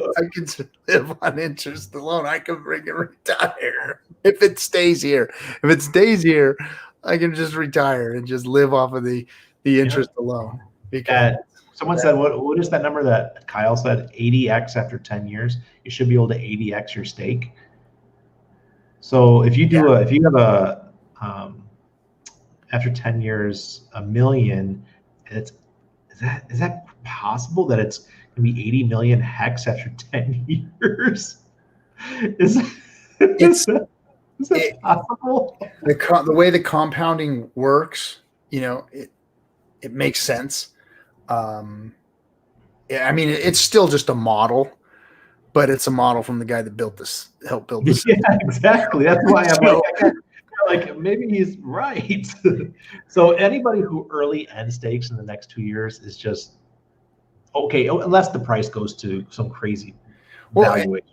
Speaker 1: live on interest alone. I could retire if it stays here. If it stays here, I can just retire and just live off of the interest alone. Because
Speaker 2: someone said, what is that number that Kyle said? 80x after 10 years, you should be able to 80x your stake. So if you do if you have after 10 years, $1 million, is that possible that it's going to be 80 million hex after 10 years? Is that possible?
Speaker 1: The way the compounding works, it makes sense. I mean, it's still just a model, but it's a model from the guy that helped build this.
Speaker 2: Yeah, exactly. That's why I'm like, maybe he's right. So anybody who early end stakes in the next 2 years is just okay, unless the price goes to some crazy valuation.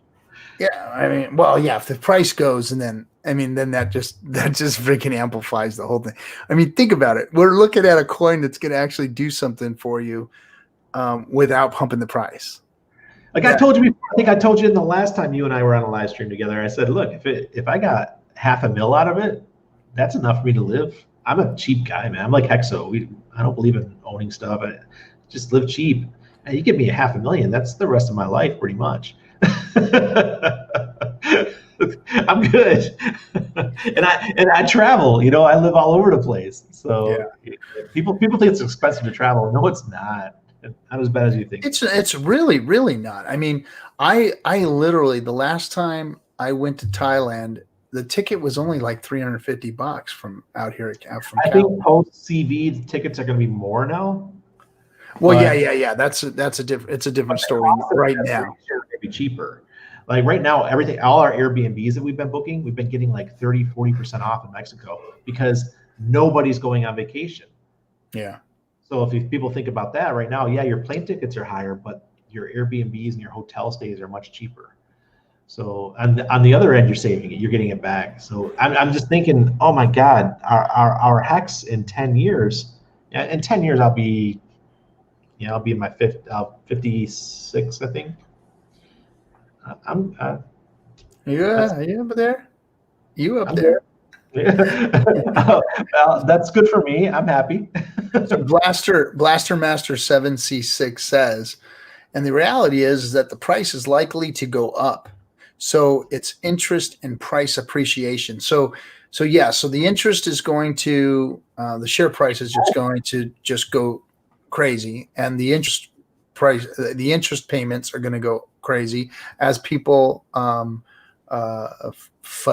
Speaker 1: If the price goes, and then that just freaking amplifies the whole thing. I mean, think about it. We're looking at a coin that's going to actually do something for you without pumping the price.
Speaker 2: Like I told you before, I think I told you in the last time you and I were on a live stream together, I said, look, if I got $500,000 out of it, that's enough for me to live. I'm a cheap guy, man. I'm like Hexo. I don't believe in owning stuff. I just live cheap. And you give me $500,000, that's the rest of my life pretty much. I'm good. and I travel, I live all over the place. So people think it's expensive to travel. No, it's not. Not as bad as you think.
Speaker 1: It's really, really not. I mean, I literally, the last time I went to Thailand, the ticket was only like $350 from out here from
Speaker 2: I think post CV the tickets are going to be more now.
Speaker 1: Well, yeah. It's a different story right now.
Speaker 2: Maybe cheaper. Like right now, all our Airbnbs that we've been booking, we've been getting like 30-40% off in Mexico because nobody's going on vacation.
Speaker 1: Yeah.
Speaker 2: So if people think about that right now, your plane tickets are higher, but your Airbnbs and your hotel stays are much cheaper. So on the other end, you're saving it. You're getting it back. So I'm just thinking, oh my God, our hex in 10 years. In 10 years, I'll be in my 56, I think.
Speaker 1: Are you up there? You up there?
Speaker 2: Well, that's good for me. I'm happy.
Speaker 1: So Blaster Master 7C6 says, and the reality is that the price is likely to go up. So it's interest and price appreciation. So the interest is going to the share price is just going to go crazy, and the interest payments are going to go crazy as people FUD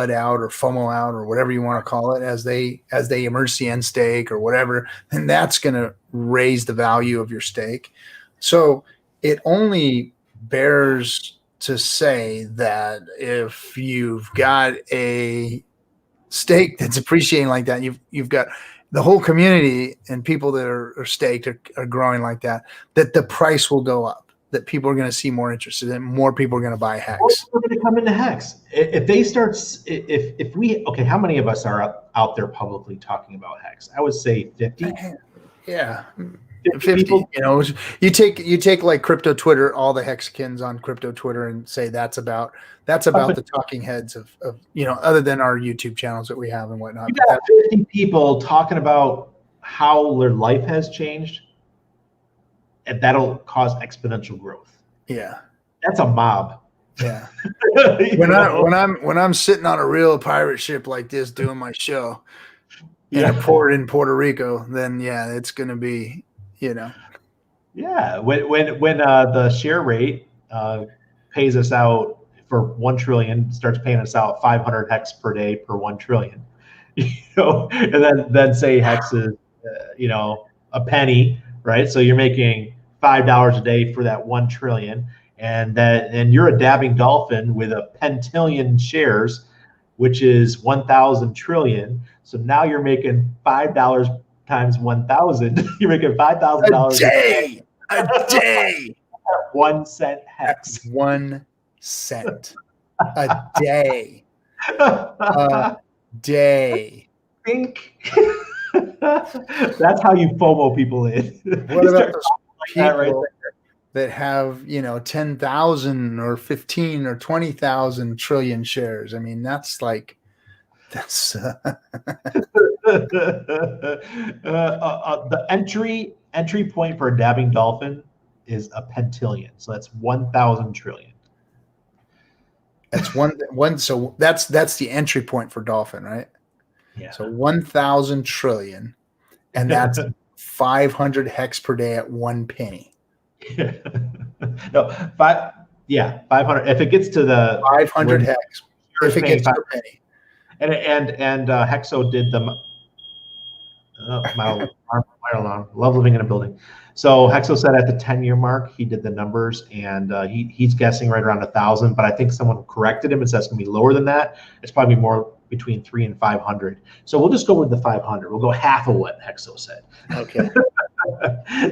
Speaker 1: out or FOMO out or whatever you want to call it as they emerge the end stake or whatever, and that's going to raise the value of your stake. So it only bears to say that if you've got a stake that's appreciating like that, you've got the whole community and people that are staked are growing like that the price will go up, that people are going to see more interest in it, more people are going to buy Hex.
Speaker 2: We're going to come into Hex. If they start, how many of us are out there publicly talking about Hex? I would say 50.
Speaker 1: Yeah. 50 people. You take like crypto Twitter, all the Hexkins on crypto Twitter, and say that's about the talking heads of other than our YouTube channels that we have and whatnot.
Speaker 2: You got 50 people talking about how their life has changed, and that'll cause exponential growth.
Speaker 1: Yeah,
Speaker 2: that's a mob.
Speaker 1: Yeah. when I'm sitting on a real pirate ship like this doing my show in a port in Puerto Rico, then it's going to be.
Speaker 2: Yeah, when the share rate pays us out for 1 trillion, starts paying us out 500 hex per day per 1 trillion, and then say hex is, a penny, right? So you're making $5 a day for that 1 trillion, and you're a dabbing dolphin with a pentillion shares, which is 1,000 trillion. So now you're making $5 times 1,000. You're making $5,000
Speaker 1: a day.
Speaker 2: 1 cent hex.
Speaker 1: 1 cent a day. A day.
Speaker 2: Think. That's how you FOMO people in.
Speaker 1: What about those people that have 10,000 or 15 or 20,000 trillion shares? I mean, that's the entry point for a dabbing dolphin is a pentillion. So that's 1,000 trillion. That's one. So that's the entry point for dolphin, right? Yeah. So 1,000 trillion, and that's 500 hex per day at 1 penny. No, 500. If it gets to the 500 hex, if it gets to a penny, and Hexo did the. My alarm. Love living in a building. So Hexo said at the 10-year mark, he did the numbers, and he's guessing right around 1,000. But I think someone corrected him and said it's going to be lower than that. It's probably more between 300 and 500. So we'll just go with the 500. We'll go half of what Hexo said. Okay.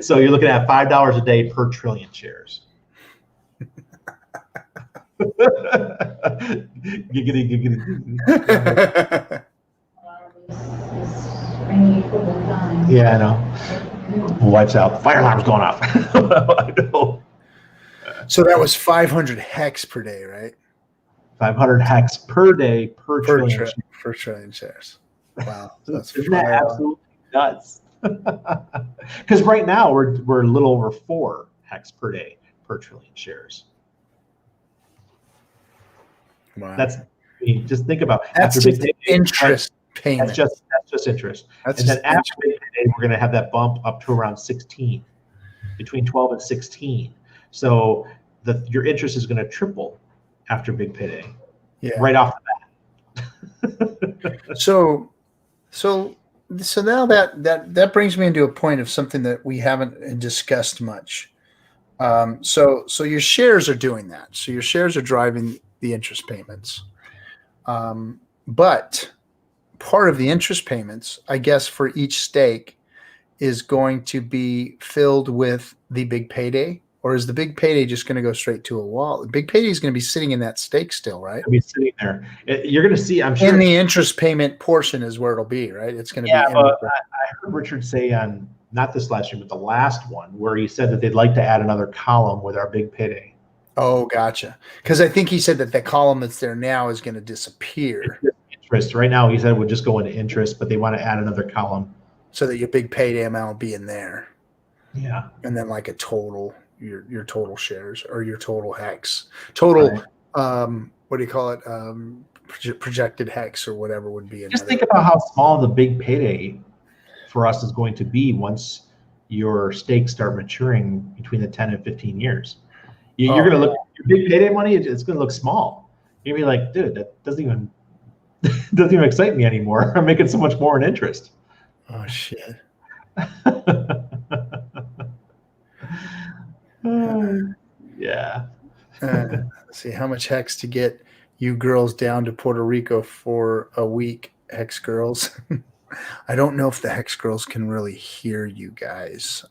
Speaker 1: So you're looking at $5 a day per trillion shares. Giggity. Yeah, I know. Wipes out. Fire alarm's going off. I know. So that was 500 hex per day, right? 500 hex per day per trillion shares. Wow, isn't that absolutely nuts? Because right now we're a little over 4 hex per day per trillion shares. Wow. Just think about that's just interest payment. That's just interest. And then after big payday, we're going to have that bump up to around 16, between 12 and 16. So your interest is going to triple after big payday. Yeah. Right off the bat. So now that brings me into a point of something that we haven't discussed much. So your shares are doing that. So your shares are driving the interest payments. But part of the interest payments, I guess, for each stake is going to be filled with the big payday, or is the big payday just going to go straight to a wallet? The big payday is going to be sitting in that stake still, right? It'll be sitting there. You're going to see, I'm sure. And the interest payment portion is where it'll be, right? It's going to be. Yeah, but I heard Richard say on, not this last year, but the last one, where he said that they'd like to add another column with our big payday. Oh, gotcha. Because I think he said that the column that's there now is going to disappear. Interest. Right now, he said it would just go into interest, but they want to add another column. So that your big payday amount will be in there. Yeah. And then like a total, your total shares or your total hex. Total, right. What do you call it? Projected hex or whatever would be in. Just think about how small the big payday for us is going to be once your stakes start maturing between the 10 and 15 years. You're going to look at your big payday money, it's going to look small. You're going to be like, dude, that doesn't even excite me anymore. I'm making so much more in interest. Oh, shit. Yeah. Let's see, how much hex to get you girls down to Puerto Rico for a week, hex girls? I don't know if the hex girls can really hear you guys.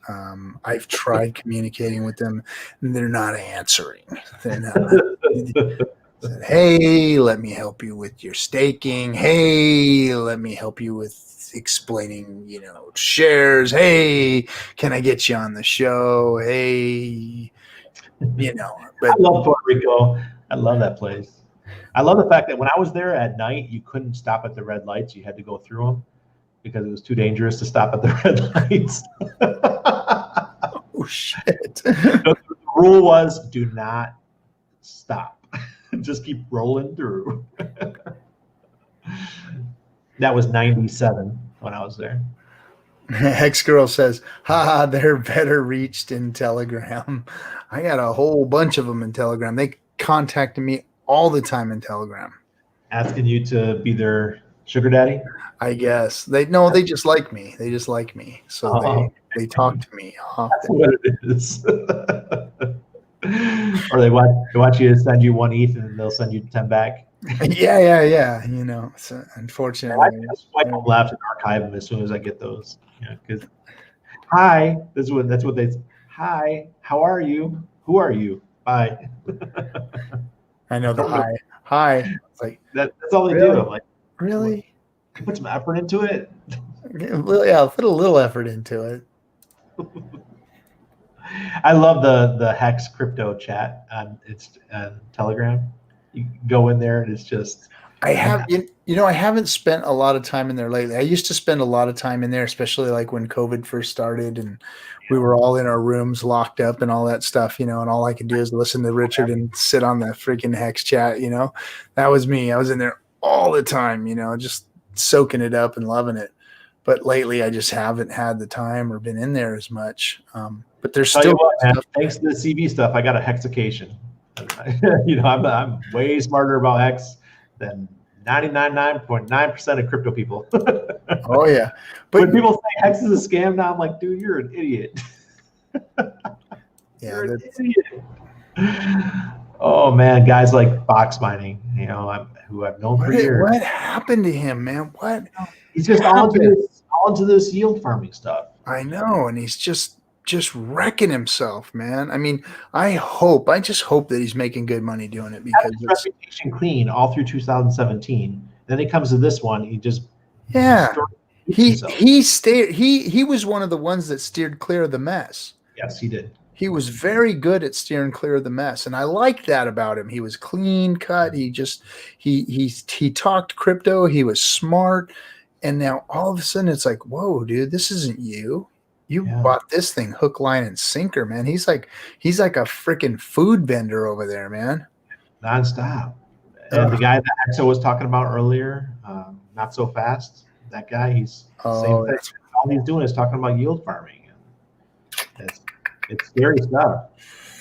Speaker 1: I've tried communicating with them, and they're not answering. They're not. Hey, let me help you with your staking. Hey, let me help you with explaining, shares. Hey, can I get you on the show? Hey, but I love Puerto Rico. I love that place. I love the fact that when I was there at night, you couldn't stop at the red lights. You had to go through them because it was too dangerous to stop at the red lights. Oh, shit. The rule was do not stop. Just keep rolling through. That was 97 when I was there. Hex Girl says, they're better reached in Telegram. I got a whole bunch of them in Telegram. contacting me all the time in Telegram,
Speaker 2: asking you to be their sugar daddy.
Speaker 1: I guess they just like me. They just like me, so they talk to me often.
Speaker 2: That's what it is. Or they want you to send you 1 ETH and they'll send you 10 back.
Speaker 1: Yeah. You know, so unfortunately,
Speaker 2: I just swipe them left and archive them as soon as I get those. Because hi, that's what they. Hi, how are you? Who are you? Bye.
Speaker 1: I know the hi. It's like
Speaker 2: that's all they do. I'm like,
Speaker 1: really?
Speaker 2: Put some effort into it.
Speaker 1: Yeah, put a little effort into it.
Speaker 2: I love the HEX Crypto chat on Telegram. You go in there and it's just.
Speaker 1: I haven't spent a lot of time in there lately. I used to spend a lot of time in there, especially like when COVID first started and we were all in our rooms locked up and all that stuff, and all I could do is listen to Richard and sit on the freaking HEX chat, that was me. I was in there all the time, just soaking it up and loving it. But lately I just haven't had the time or been in there as much. But there's still
Speaker 2: thanks to the CV stuff, I got a hexacation. I'm way smarter about Hex than 99.9% of crypto people.
Speaker 1: Oh yeah, but
Speaker 2: when people say Hex is a scam now, I'm like, dude, you're an idiot.
Speaker 1: Yeah,
Speaker 2: you're an idiot. Oh man, guys like box mining, who I've known for years.
Speaker 1: What happened to him, man? What?
Speaker 2: He's just all into this yield farming stuff.
Speaker 1: I know, and he's just wrecking himself, man. I mean, I just hope that he's making good money doing it because
Speaker 2: his reputation clean all through 2017. Then he comes to this one, he just
Speaker 1: he was one of the ones that steered clear of the mess.
Speaker 2: Yes, he did.
Speaker 1: He was very good at steering clear of the mess, and I like that about him. He was clean cut. He talked crypto. He was smart, and now all of a sudden it's like, whoa, dude, this isn't you. You bought this thing hook, line, and sinker, man. He's like a freaking food vendor over there, man.
Speaker 2: Nonstop. And the guy that Exo was talking about earlier, not so fast. That guy, he's the same thing. All he's doing is talking about yield farming. It's scary stuff.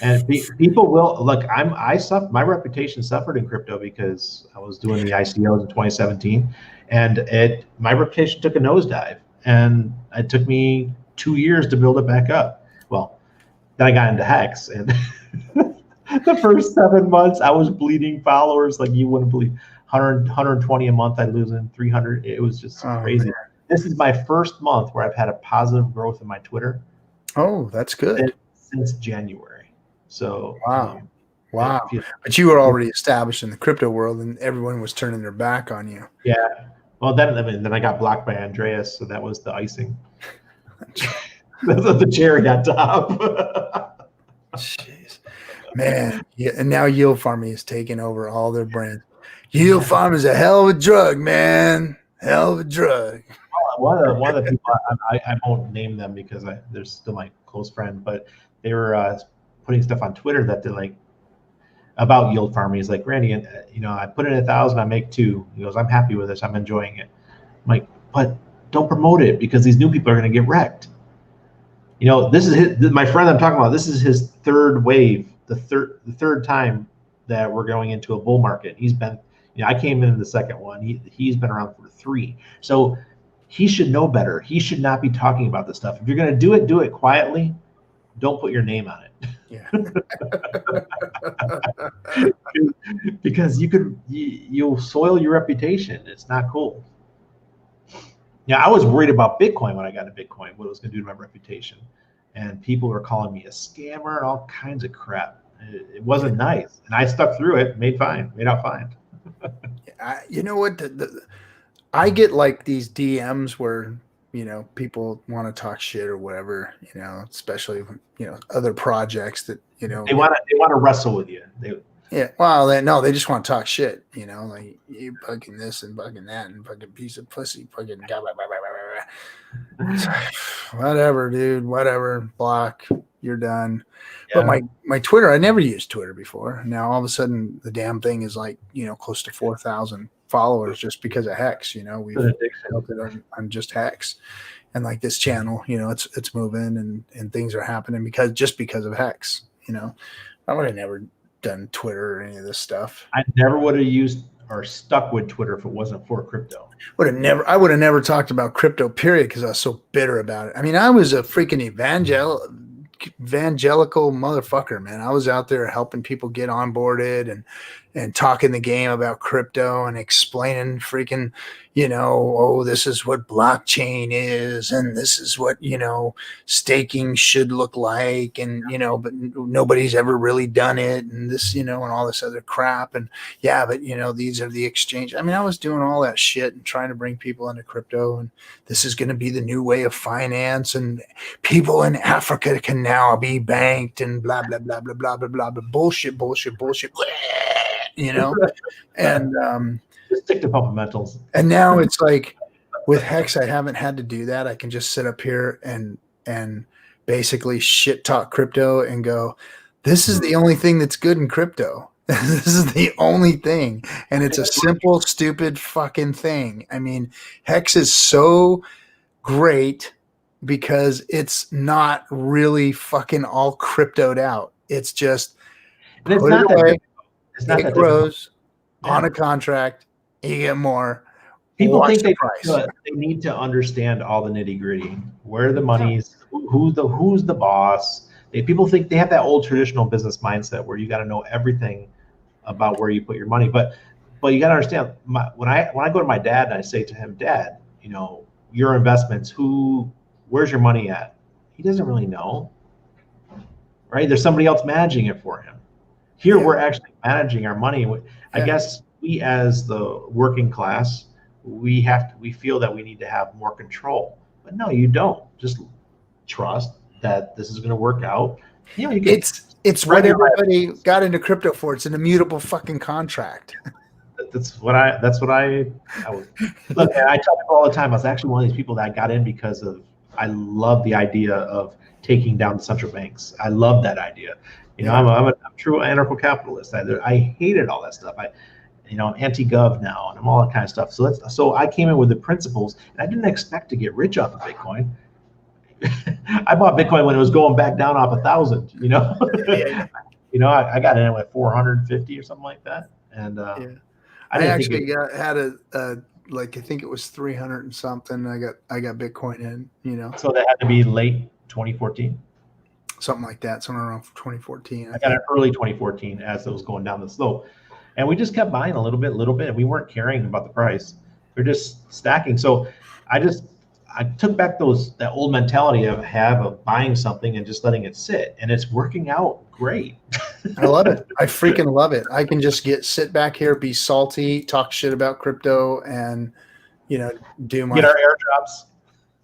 Speaker 2: And people will look. My reputation suffered in crypto because I was doing the ICOs in 2017, and my reputation took a nosedive, and it took me 2 years to build it back up. Well, then I got into Hex, and the first 7 months I was bleeding followers like you wouldn't believe. 120 a month, I'd lose in 300. It was just crazy. Man. This is my first month where I've had a positive growth in my Twitter.
Speaker 1: Oh, that's good.
Speaker 2: Since January. So
Speaker 1: wow. But you were already established in the crypto world, and everyone was turning their back on you.
Speaker 2: Yeah. Well, then I got blocked by Andreas, so that was the icing. That's the cherry on top.
Speaker 1: Jeez, man. Yeah, and now yield farming is taking over all their brands. Yield farming is a hell of a drug, man. Hell of a drug.
Speaker 2: One of the people, I won't name them because they're still my close friend, but they were putting stuff on Twitter that they're like about yield farming. He's like, Randy, I put in 1,000, I make 2. He goes, I'm happy with this, I'm enjoying it. I'm like, but don't promote it because these new people are going to get wrecked. This is my friend I'm talking about. This is his third wave, the third time that we're going into a bull market. He's been, I came in the second one. He's been around for 3. So he should know better. He should not be talking about this stuff. If you're going to do it quietly. Don't put your name on it.
Speaker 1: Yeah.
Speaker 2: Because you'll soil your reputation. It's not cool. Yeah, I was worried about Bitcoin when I got into Bitcoin, what it was going to do to my reputation. And people were calling me a scammer and all kinds of crap. It wasn't nice. And I stuck through it, made out fine.
Speaker 1: You know what? I get like these DMs where, people want to talk shit or whatever, especially, other projects that,
Speaker 2: they want to wrestle with you.
Speaker 1: Well, they just want to talk shit, like you bugging this and bugging that and fucking piece of pussy, fucking blah, blah, blah, blah, blah. Whatever, dude, whatever, block, you're done. Yeah. But my Twitter, I never used Twitter before. Now all of a sudden the damn thing is like, close to 4,000 followers just because of Hex. We've built it on just Hex, and like this channel, it's moving and things are happening because of Hex. I would have never done Twitter or any of this stuff.
Speaker 2: I never would have used or stuck with Twitter if it wasn't for crypto.
Speaker 1: I would have never talked about crypto, period, because I was so bitter about it. I mean, I was a freaking evangelical motherfucker, man. I was out there helping people get onboarded and talking the game about crypto and explaining freaking, this is what blockchain is and this is what, staking should look like. And, but nobody's ever really done it and this, and all this other crap. And yeah, but these are the exchange. I mean, I was doing all that shit and trying to bring people into crypto, and this is going to be the new way of finance, and people in Africa can now be banked and blah, blah, blah, blah, blah, blah, blah, blah, bullshit. And
Speaker 2: just stick to fundamentals.
Speaker 1: And now it's like with Hex, I haven't had to do that. I can just sit up here and basically shit talk crypto and go, this is the only thing that's good in crypto. This is the only thing. And it's a simple, stupid fucking thing. I mean, Hex is so great because it's not really fucking all cryptoed out. It's just
Speaker 2: put it away.
Speaker 1: It grows on a contract. You get more.
Speaker 2: People think they need to understand all the nitty gritty, where the money's, who's the boss. People think they have that old traditional business mindset where you got to know everything about where you put your money. But you got to understand, when I go to my dad and I say to him, Dad, your investments, where's your money at? He doesn't really know, right? There's somebody else managing it for him. Here, we're actually managing our money. I guess we, as the working class, we feel that we need to have more control. But no, you don't. Just trust that this is going to work out.
Speaker 1: It's what everybody got into crypto for. It's an immutable fucking contract.
Speaker 2: That's what I was. Look, I tell people all the time, I was actually one of these people that got in because I love the idea of taking down the central banks. I love that idea. I'm a true anarcho-capitalist. I hated all that stuff. I'm anti-gov now, and I'm all that kind of stuff. So I came in with the principles, and I didn't expect to get rich off of Bitcoin. I bought Bitcoin when it was going back down off 1,000. I got in at 450 or something like that, and
Speaker 1: I actually had I think it was 300 and something. I got Bitcoin in.
Speaker 2: So that had to be late 2014.
Speaker 1: Something like that, somewhere around 2014.
Speaker 2: I got it early 2014 as it was going down the slope. And we just kept buying a little bit, and we weren't caring about the price. We're just stacking. So I took back that old mentality of buying something and just letting it sit. And it's working out great.
Speaker 1: I love it. I freaking love it. I can just sit back here, be salty, talk shit about crypto, and get our airdrops.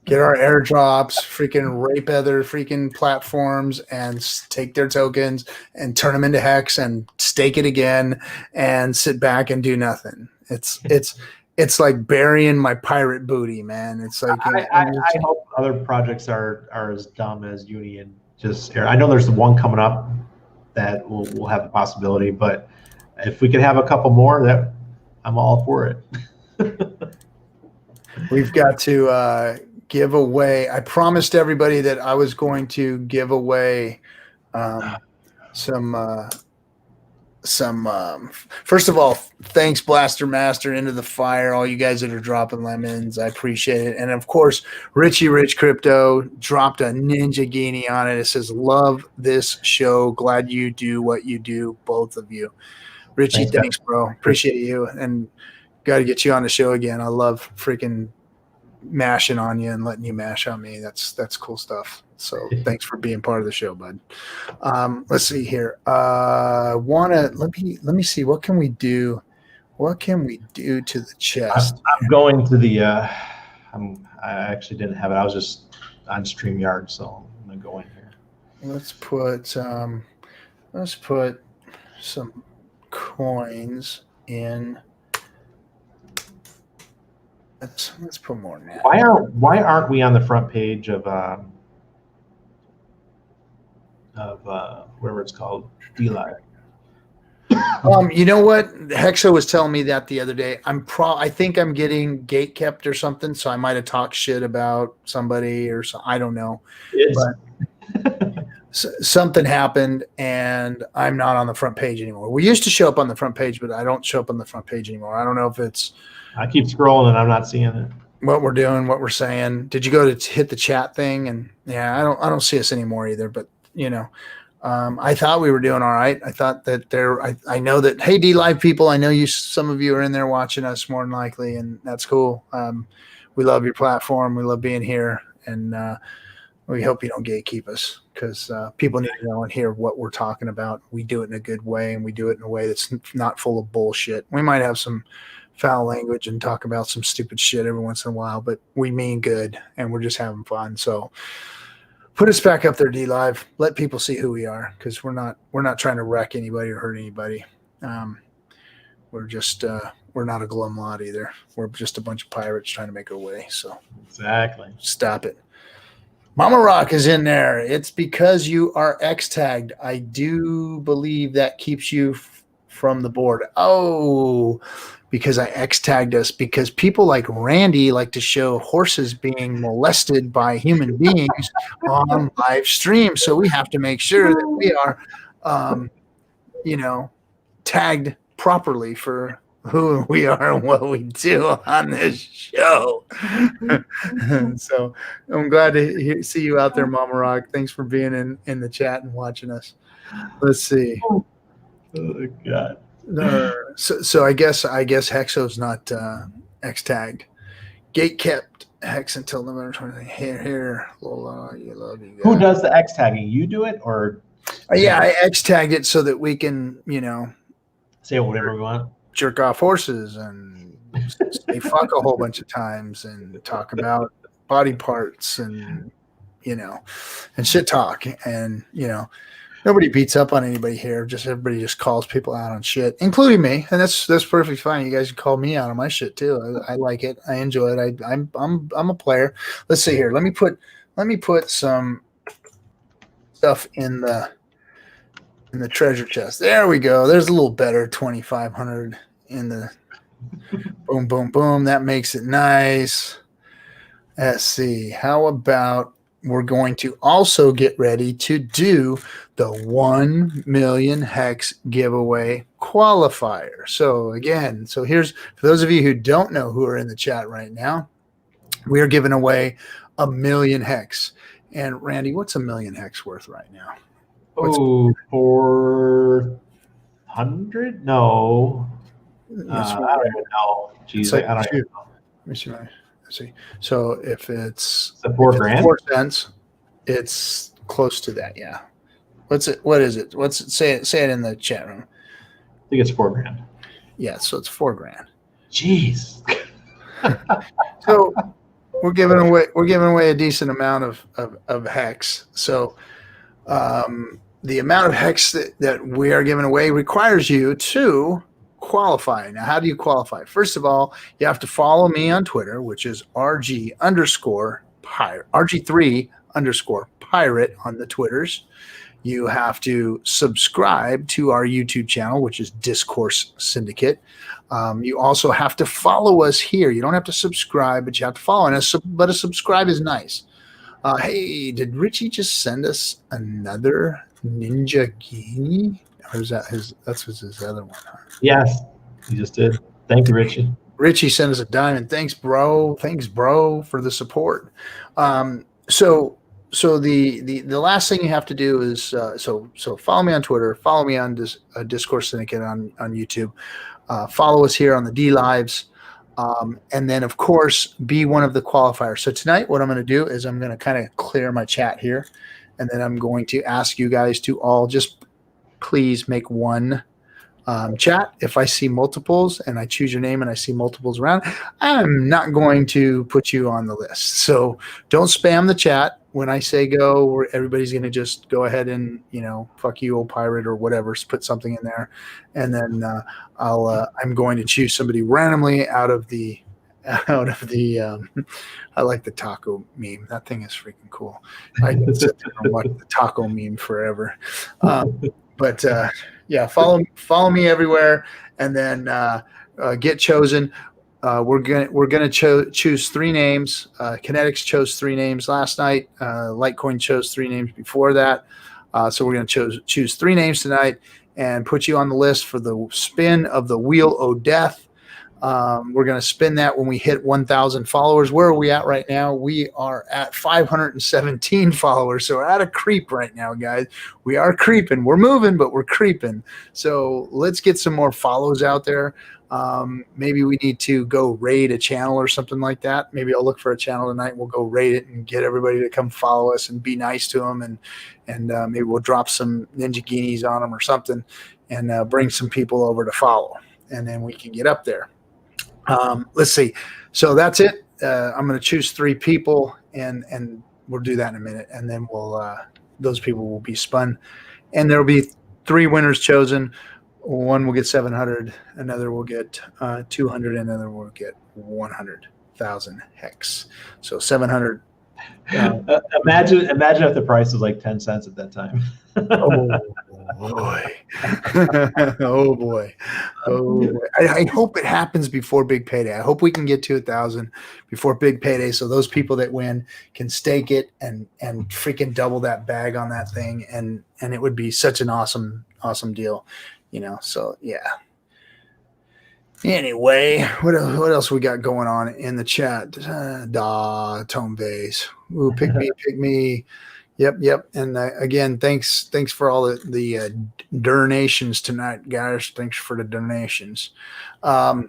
Speaker 1: Get our airdrops, freaking rape other freaking platforms and take their tokens and turn them into Hex and stake it again and sit back and do nothing. It's like burying my pirate booty, man. It's like
Speaker 2: I hope other projects are as dumb as Uni and just I know there's one coming up that will have the possibility, but if we could have a couple more, that I'm all for it.
Speaker 1: We've got to give away. I promised everybody that I was going to give away some. First of all, thanks, Blaster Master, Into the Fire, all you guys that are dropping lemons. I appreciate it. And of course, Richie Rich Crypto dropped a Ninja Guinea on it. It says, "Love this show. Glad you do what you do, both of you." Richie, thanks bro. Appreciate you, and got to get you on the show again. I love freaking mashing on you and letting you mash on me. That's cool stuff. So thanks for being part of the show, bud. Let's see here. Let me see. What can we do? What can we do to the chest?
Speaker 2: I'm going to the. I actually didn't have it. I was just on StreamYard, so I'm gonna go in here.
Speaker 1: Let's put some coins in. Let's put more now.
Speaker 2: Why aren't we on the front page of whatever it's called, Dlive?
Speaker 1: You know what? Hexo was telling me that the other day. I think I'm getting gate kept or something, so I might have talked shit about somebody or so. I don't know. something happened and I'm not on the front page anymore. We used to show up on the front page, but I don't show up on the front page anymore. I don't know if it's.
Speaker 2: I keep scrolling and I'm not seeing it.
Speaker 1: What we're doing, what we're saying. Did you go to hit the chat thing? And yeah, I don't see us anymore either. But I thought we were doing all right. I thought that I know that. Hey, Dlive people, I know some of you are in there watching us more than likely, and that's cool. We love your platform. We love being here, and we hope you don't gatekeep us because people need to know and hear what we're talking about. We do it in a good way, and we do it in a way that's not full of bullshit. We might have some foul language and talk about some stupid shit every once in a while, but we mean good and we're just having fun. So put us back up there, Dlive. Let people see who we are, because we're not trying to wreck anybody or hurt anybody. We're just we're not a glum lot either. We're just a bunch of pirates trying to make our way. So
Speaker 2: exactly,
Speaker 1: stop it. Mama Rock is in there. It's because you are X tagged. I do believe that keeps you from the board. Oh, because I X tagged us, because people like Randy like to show horses being molested by human beings on live stream. So we have to make sure that we are, tagged properly for who we are and what we do on this show. So I'm glad to see you out there, Mama Rock. Thanks for being in the chat and watching us. Let's see.
Speaker 2: Oh God.
Speaker 1: So I guess Hexo's not X tagged. Gate kept Hex until November 20th. Here, Lola, you love you guys.
Speaker 2: Who does the X tagging? You do it, or?
Speaker 1: Yeah, I X tagged it so that we can,
Speaker 2: say whatever we want.
Speaker 1: Jerk off horses and say fuck a whole bunch of times and talk about body parts and and shit talk and nobody beats up on anybody here. Everybody just calls people out on shit, including me, and that's perfectly fine. You guys can call me out on my shit too. I like it. I enjoy it. I'm a player. Let's see here. Let me put some stuff in the treasure chest. There we go. There's a little better 2,500 in the boom, boom, boom. That makes it nice. Let's see. How about we're going to also get ready to do the 1 million Hex giveaway qualifier. So again, here's, for those of you who don't know who are in the chat right now, we are giving away 1 million Hex. And Randy, what's 1 million Hex worth right now?
Speaker 2: 400? No. I don't even know. Jeez, I don't even know.
Speaker 1: Let me see. So if it's
Speaker 2: $4,000,
Speaker 1: 4 cents, it's close to that. Yeah. What is it? Say it in the chat room.
Speaker 2: I think it's $4,000.
Speaker 1: Yeah. So it's $4,000.
Speaker 2: Jeez.
Speaker 1: So we're giving away a decent amount of Hex. So the amount of Hex that we are giving away requires you to qualify. Now, how do you qualify? First of all, you have to follow me on Twitter, which is RG_pirate on the Twitters. You have to subscribe to our YouTube channel, which is Discourse Syndicate. You also have to follow us here. You don't have to subscribe, but you have to follow us. But a subscribe is nice. Hey, did Richie just send us another Ninja Genie? Or is that that's his other one? Huh?
Speaker 2: Yes, he just did. Thank you, Richie.
Speaker 1: Richie sent us a diamond. Thanks, bro. Thanks, bro, for the support. So the last thing you have to do is so follow me on Twitter, follow me on Discourse Syndicate on YouTube, follow us here on the Dlives, and then of course be one of the qualifiers. So tonight, what I'm going to do is I'm going to kind of clear my chat here, and then I'm going to ask you guys to all just please make one chat. If I see multiples and I choose your name and I see multiples around, I'm not going to put you on the list. So don't spam the chat. When I say go, everybody's going to just go ahead and, fuck you, old pirate, or whatever, put something in there. And then I'm going to choose somebody randomly out of the I like the taco meme. That thing is freaking cool. I can sit there and watch the taco meme forever. But yeah, follow me everywhere, and then get chosen. We're gonna choose 3 names. Kinetics chose 3 names last night. Litecoin chose 3 names before that. So we're going to choose 3 names tonight and put you on the list for the spin of the Wheel o' Death. We're going to spin that when we hit 1,000 followers. Where are we at right now? We are at 517 followers. So we're at a creep right now, guys. We are creeping. We're moving, but we're creeping. So let's get some more follows out there. Maybe we need to go raid a channel or something like that. Maybe I'll look for a channel tonight. We'll go raid it and get everybody to come follow us and be nice to them. And maybe we'll drop some Ninja Guineas on them or something and bring some people over to follow. And then we can get up there. Let's see. So that's it. I'm going to choose 3 people and we'll do that in a minute. And then those people will be spun and there'll be 3 winners chosen. One will get 700, another will get 200, another will get 100,000 hex. So 700.
Speaker 2: Imagine if the price was like 10 cents at that time.
Speaker 1: Oh boy. Oh boy. Oh boy. I hope it happens before big payday. I hope we can get to 1,000 before big payday so those people that win can stake it and freaking double that bag on that thing and it would be such an awesome deal. So yeah. Anyway, what else we got going on in the chat? Tone base. Ooh, pick me. Yep. And again, thanks for all the donations tonight, guys. Thanks for the donations. Let me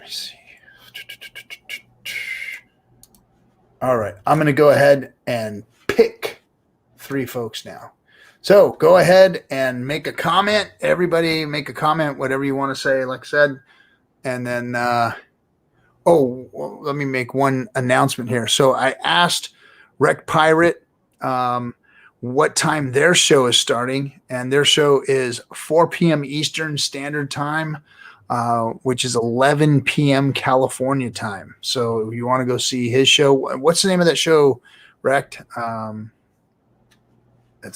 Speaker 1: see. All right, I'm going to go ahead and pick 3 folks now. So go ahead and make a comment. Everybody make a comment, whatever you want to say, like I said. And then, let me make one announcement here. So I asked Rec Pirate what time their show is starting. And their show is 4 p.m. Eastern Standard Time, which is 11 p.m. California time. So if you want to go see his show, what's the name of that show, Rec?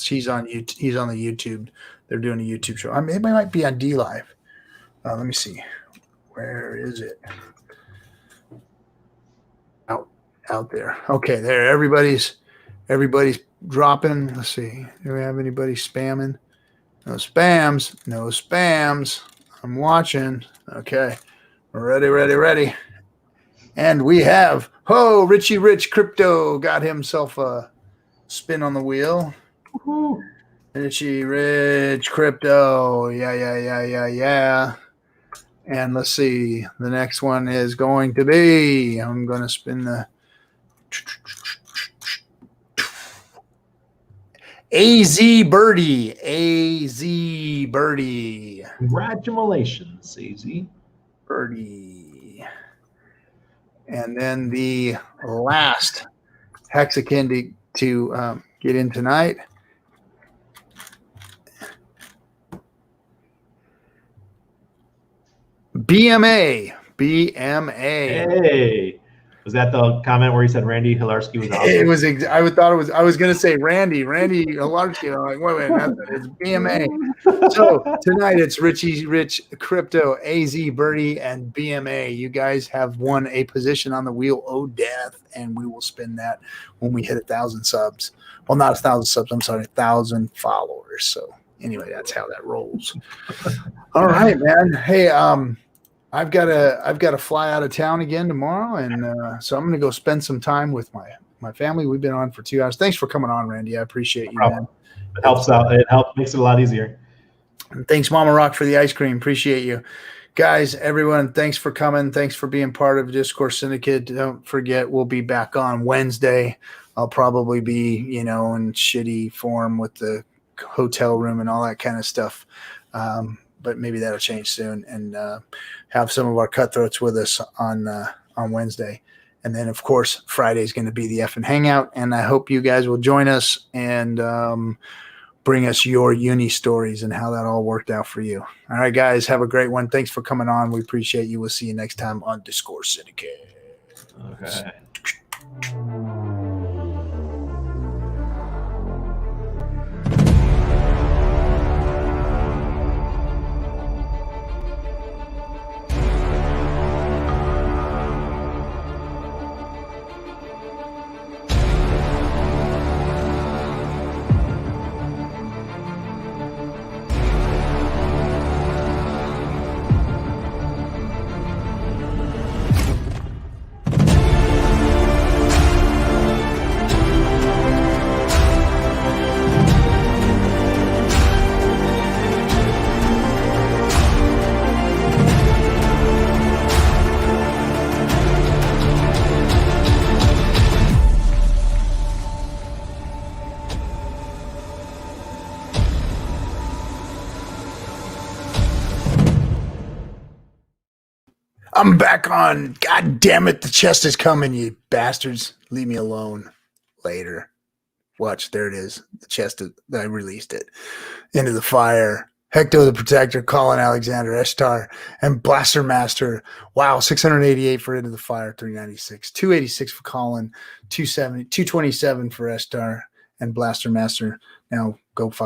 Speaker 1: He's on the YouTube. They're doing a YouTube show. It might be on Dlive. Let me see. Where is it? Out there. Okay, there. Everybody's dropping. Let's see. Do we have anybody spamming? No spams. I'm watching. Okay. We're ready. And we have Richie Rich Crypto got himself a spin on the wheel. Woo-hoo. Richie Rich Crypto. Yeah. And let's see. The next one is going to be, I'm going to spin the AZ Birdie.
Speaker 2: Congratulations, AZ
Speaker 1: Birdie. And then the last hexakin to get in tonight. BMA.
Speaker 2: Hey, was that the comment where he said Randy Hilarski was awesome?
Speaker 1: It was. I was going to say Randy Hilarski. I'm like, wait, it's BMA. So tonight it's Richie Rich Crypto, AZ Birdie, and BMA. You guys have won a position on the Wheel o' Death, and we will spin that when we hit 1,000 subs. Well, not 1,000 subs. I'm sorry, 1,000 followers. So anyway, that's how that rolls. All right, man. Hey, I've got to fly out of town again tomorrow, and so I'm going to go spend some time with my family. We've been on for 2 hours. Thanks for coming on, Randy. I appreciate you, man.
Speaker 2: It helps out. Makes it a lot easier.
Speaker 1: And thanks, Mama Rock, for the ice cream. Appreciate you. Guys, everyone, thanks for coming. Thanks for being part of Discourse Syndicate. Don't forget, we'll be back on Wednesday. I'll probably be, in shitty form with the hotel room and all that kind of stuff. But maybe that'll change soon, and have some of our cutthroats with us on Wednesday. And then, of course, Friday is going to be the FN Hangout, and I hope you guys will join us and bring us your uni stories and how that all worked out for you. All right, guys, have a great one. Thanks for coming on. We appreciate you. We'll see you next time on Discourse Syndicate.
Speaker 2: Okay.
Speaker 1: I'm back on. God damn it. The chest is coming, you bastards. Leave me alone. Later. Watch. There it is. The chest. I released it. Into the fire. Hecto the Protector, Colin Alexander, Eshtar, and Blaster Master. Wow, 688 for Into the Fire, 396. 286 for Colin, 227 for Eshtar, and Blaster Master. Now go fuck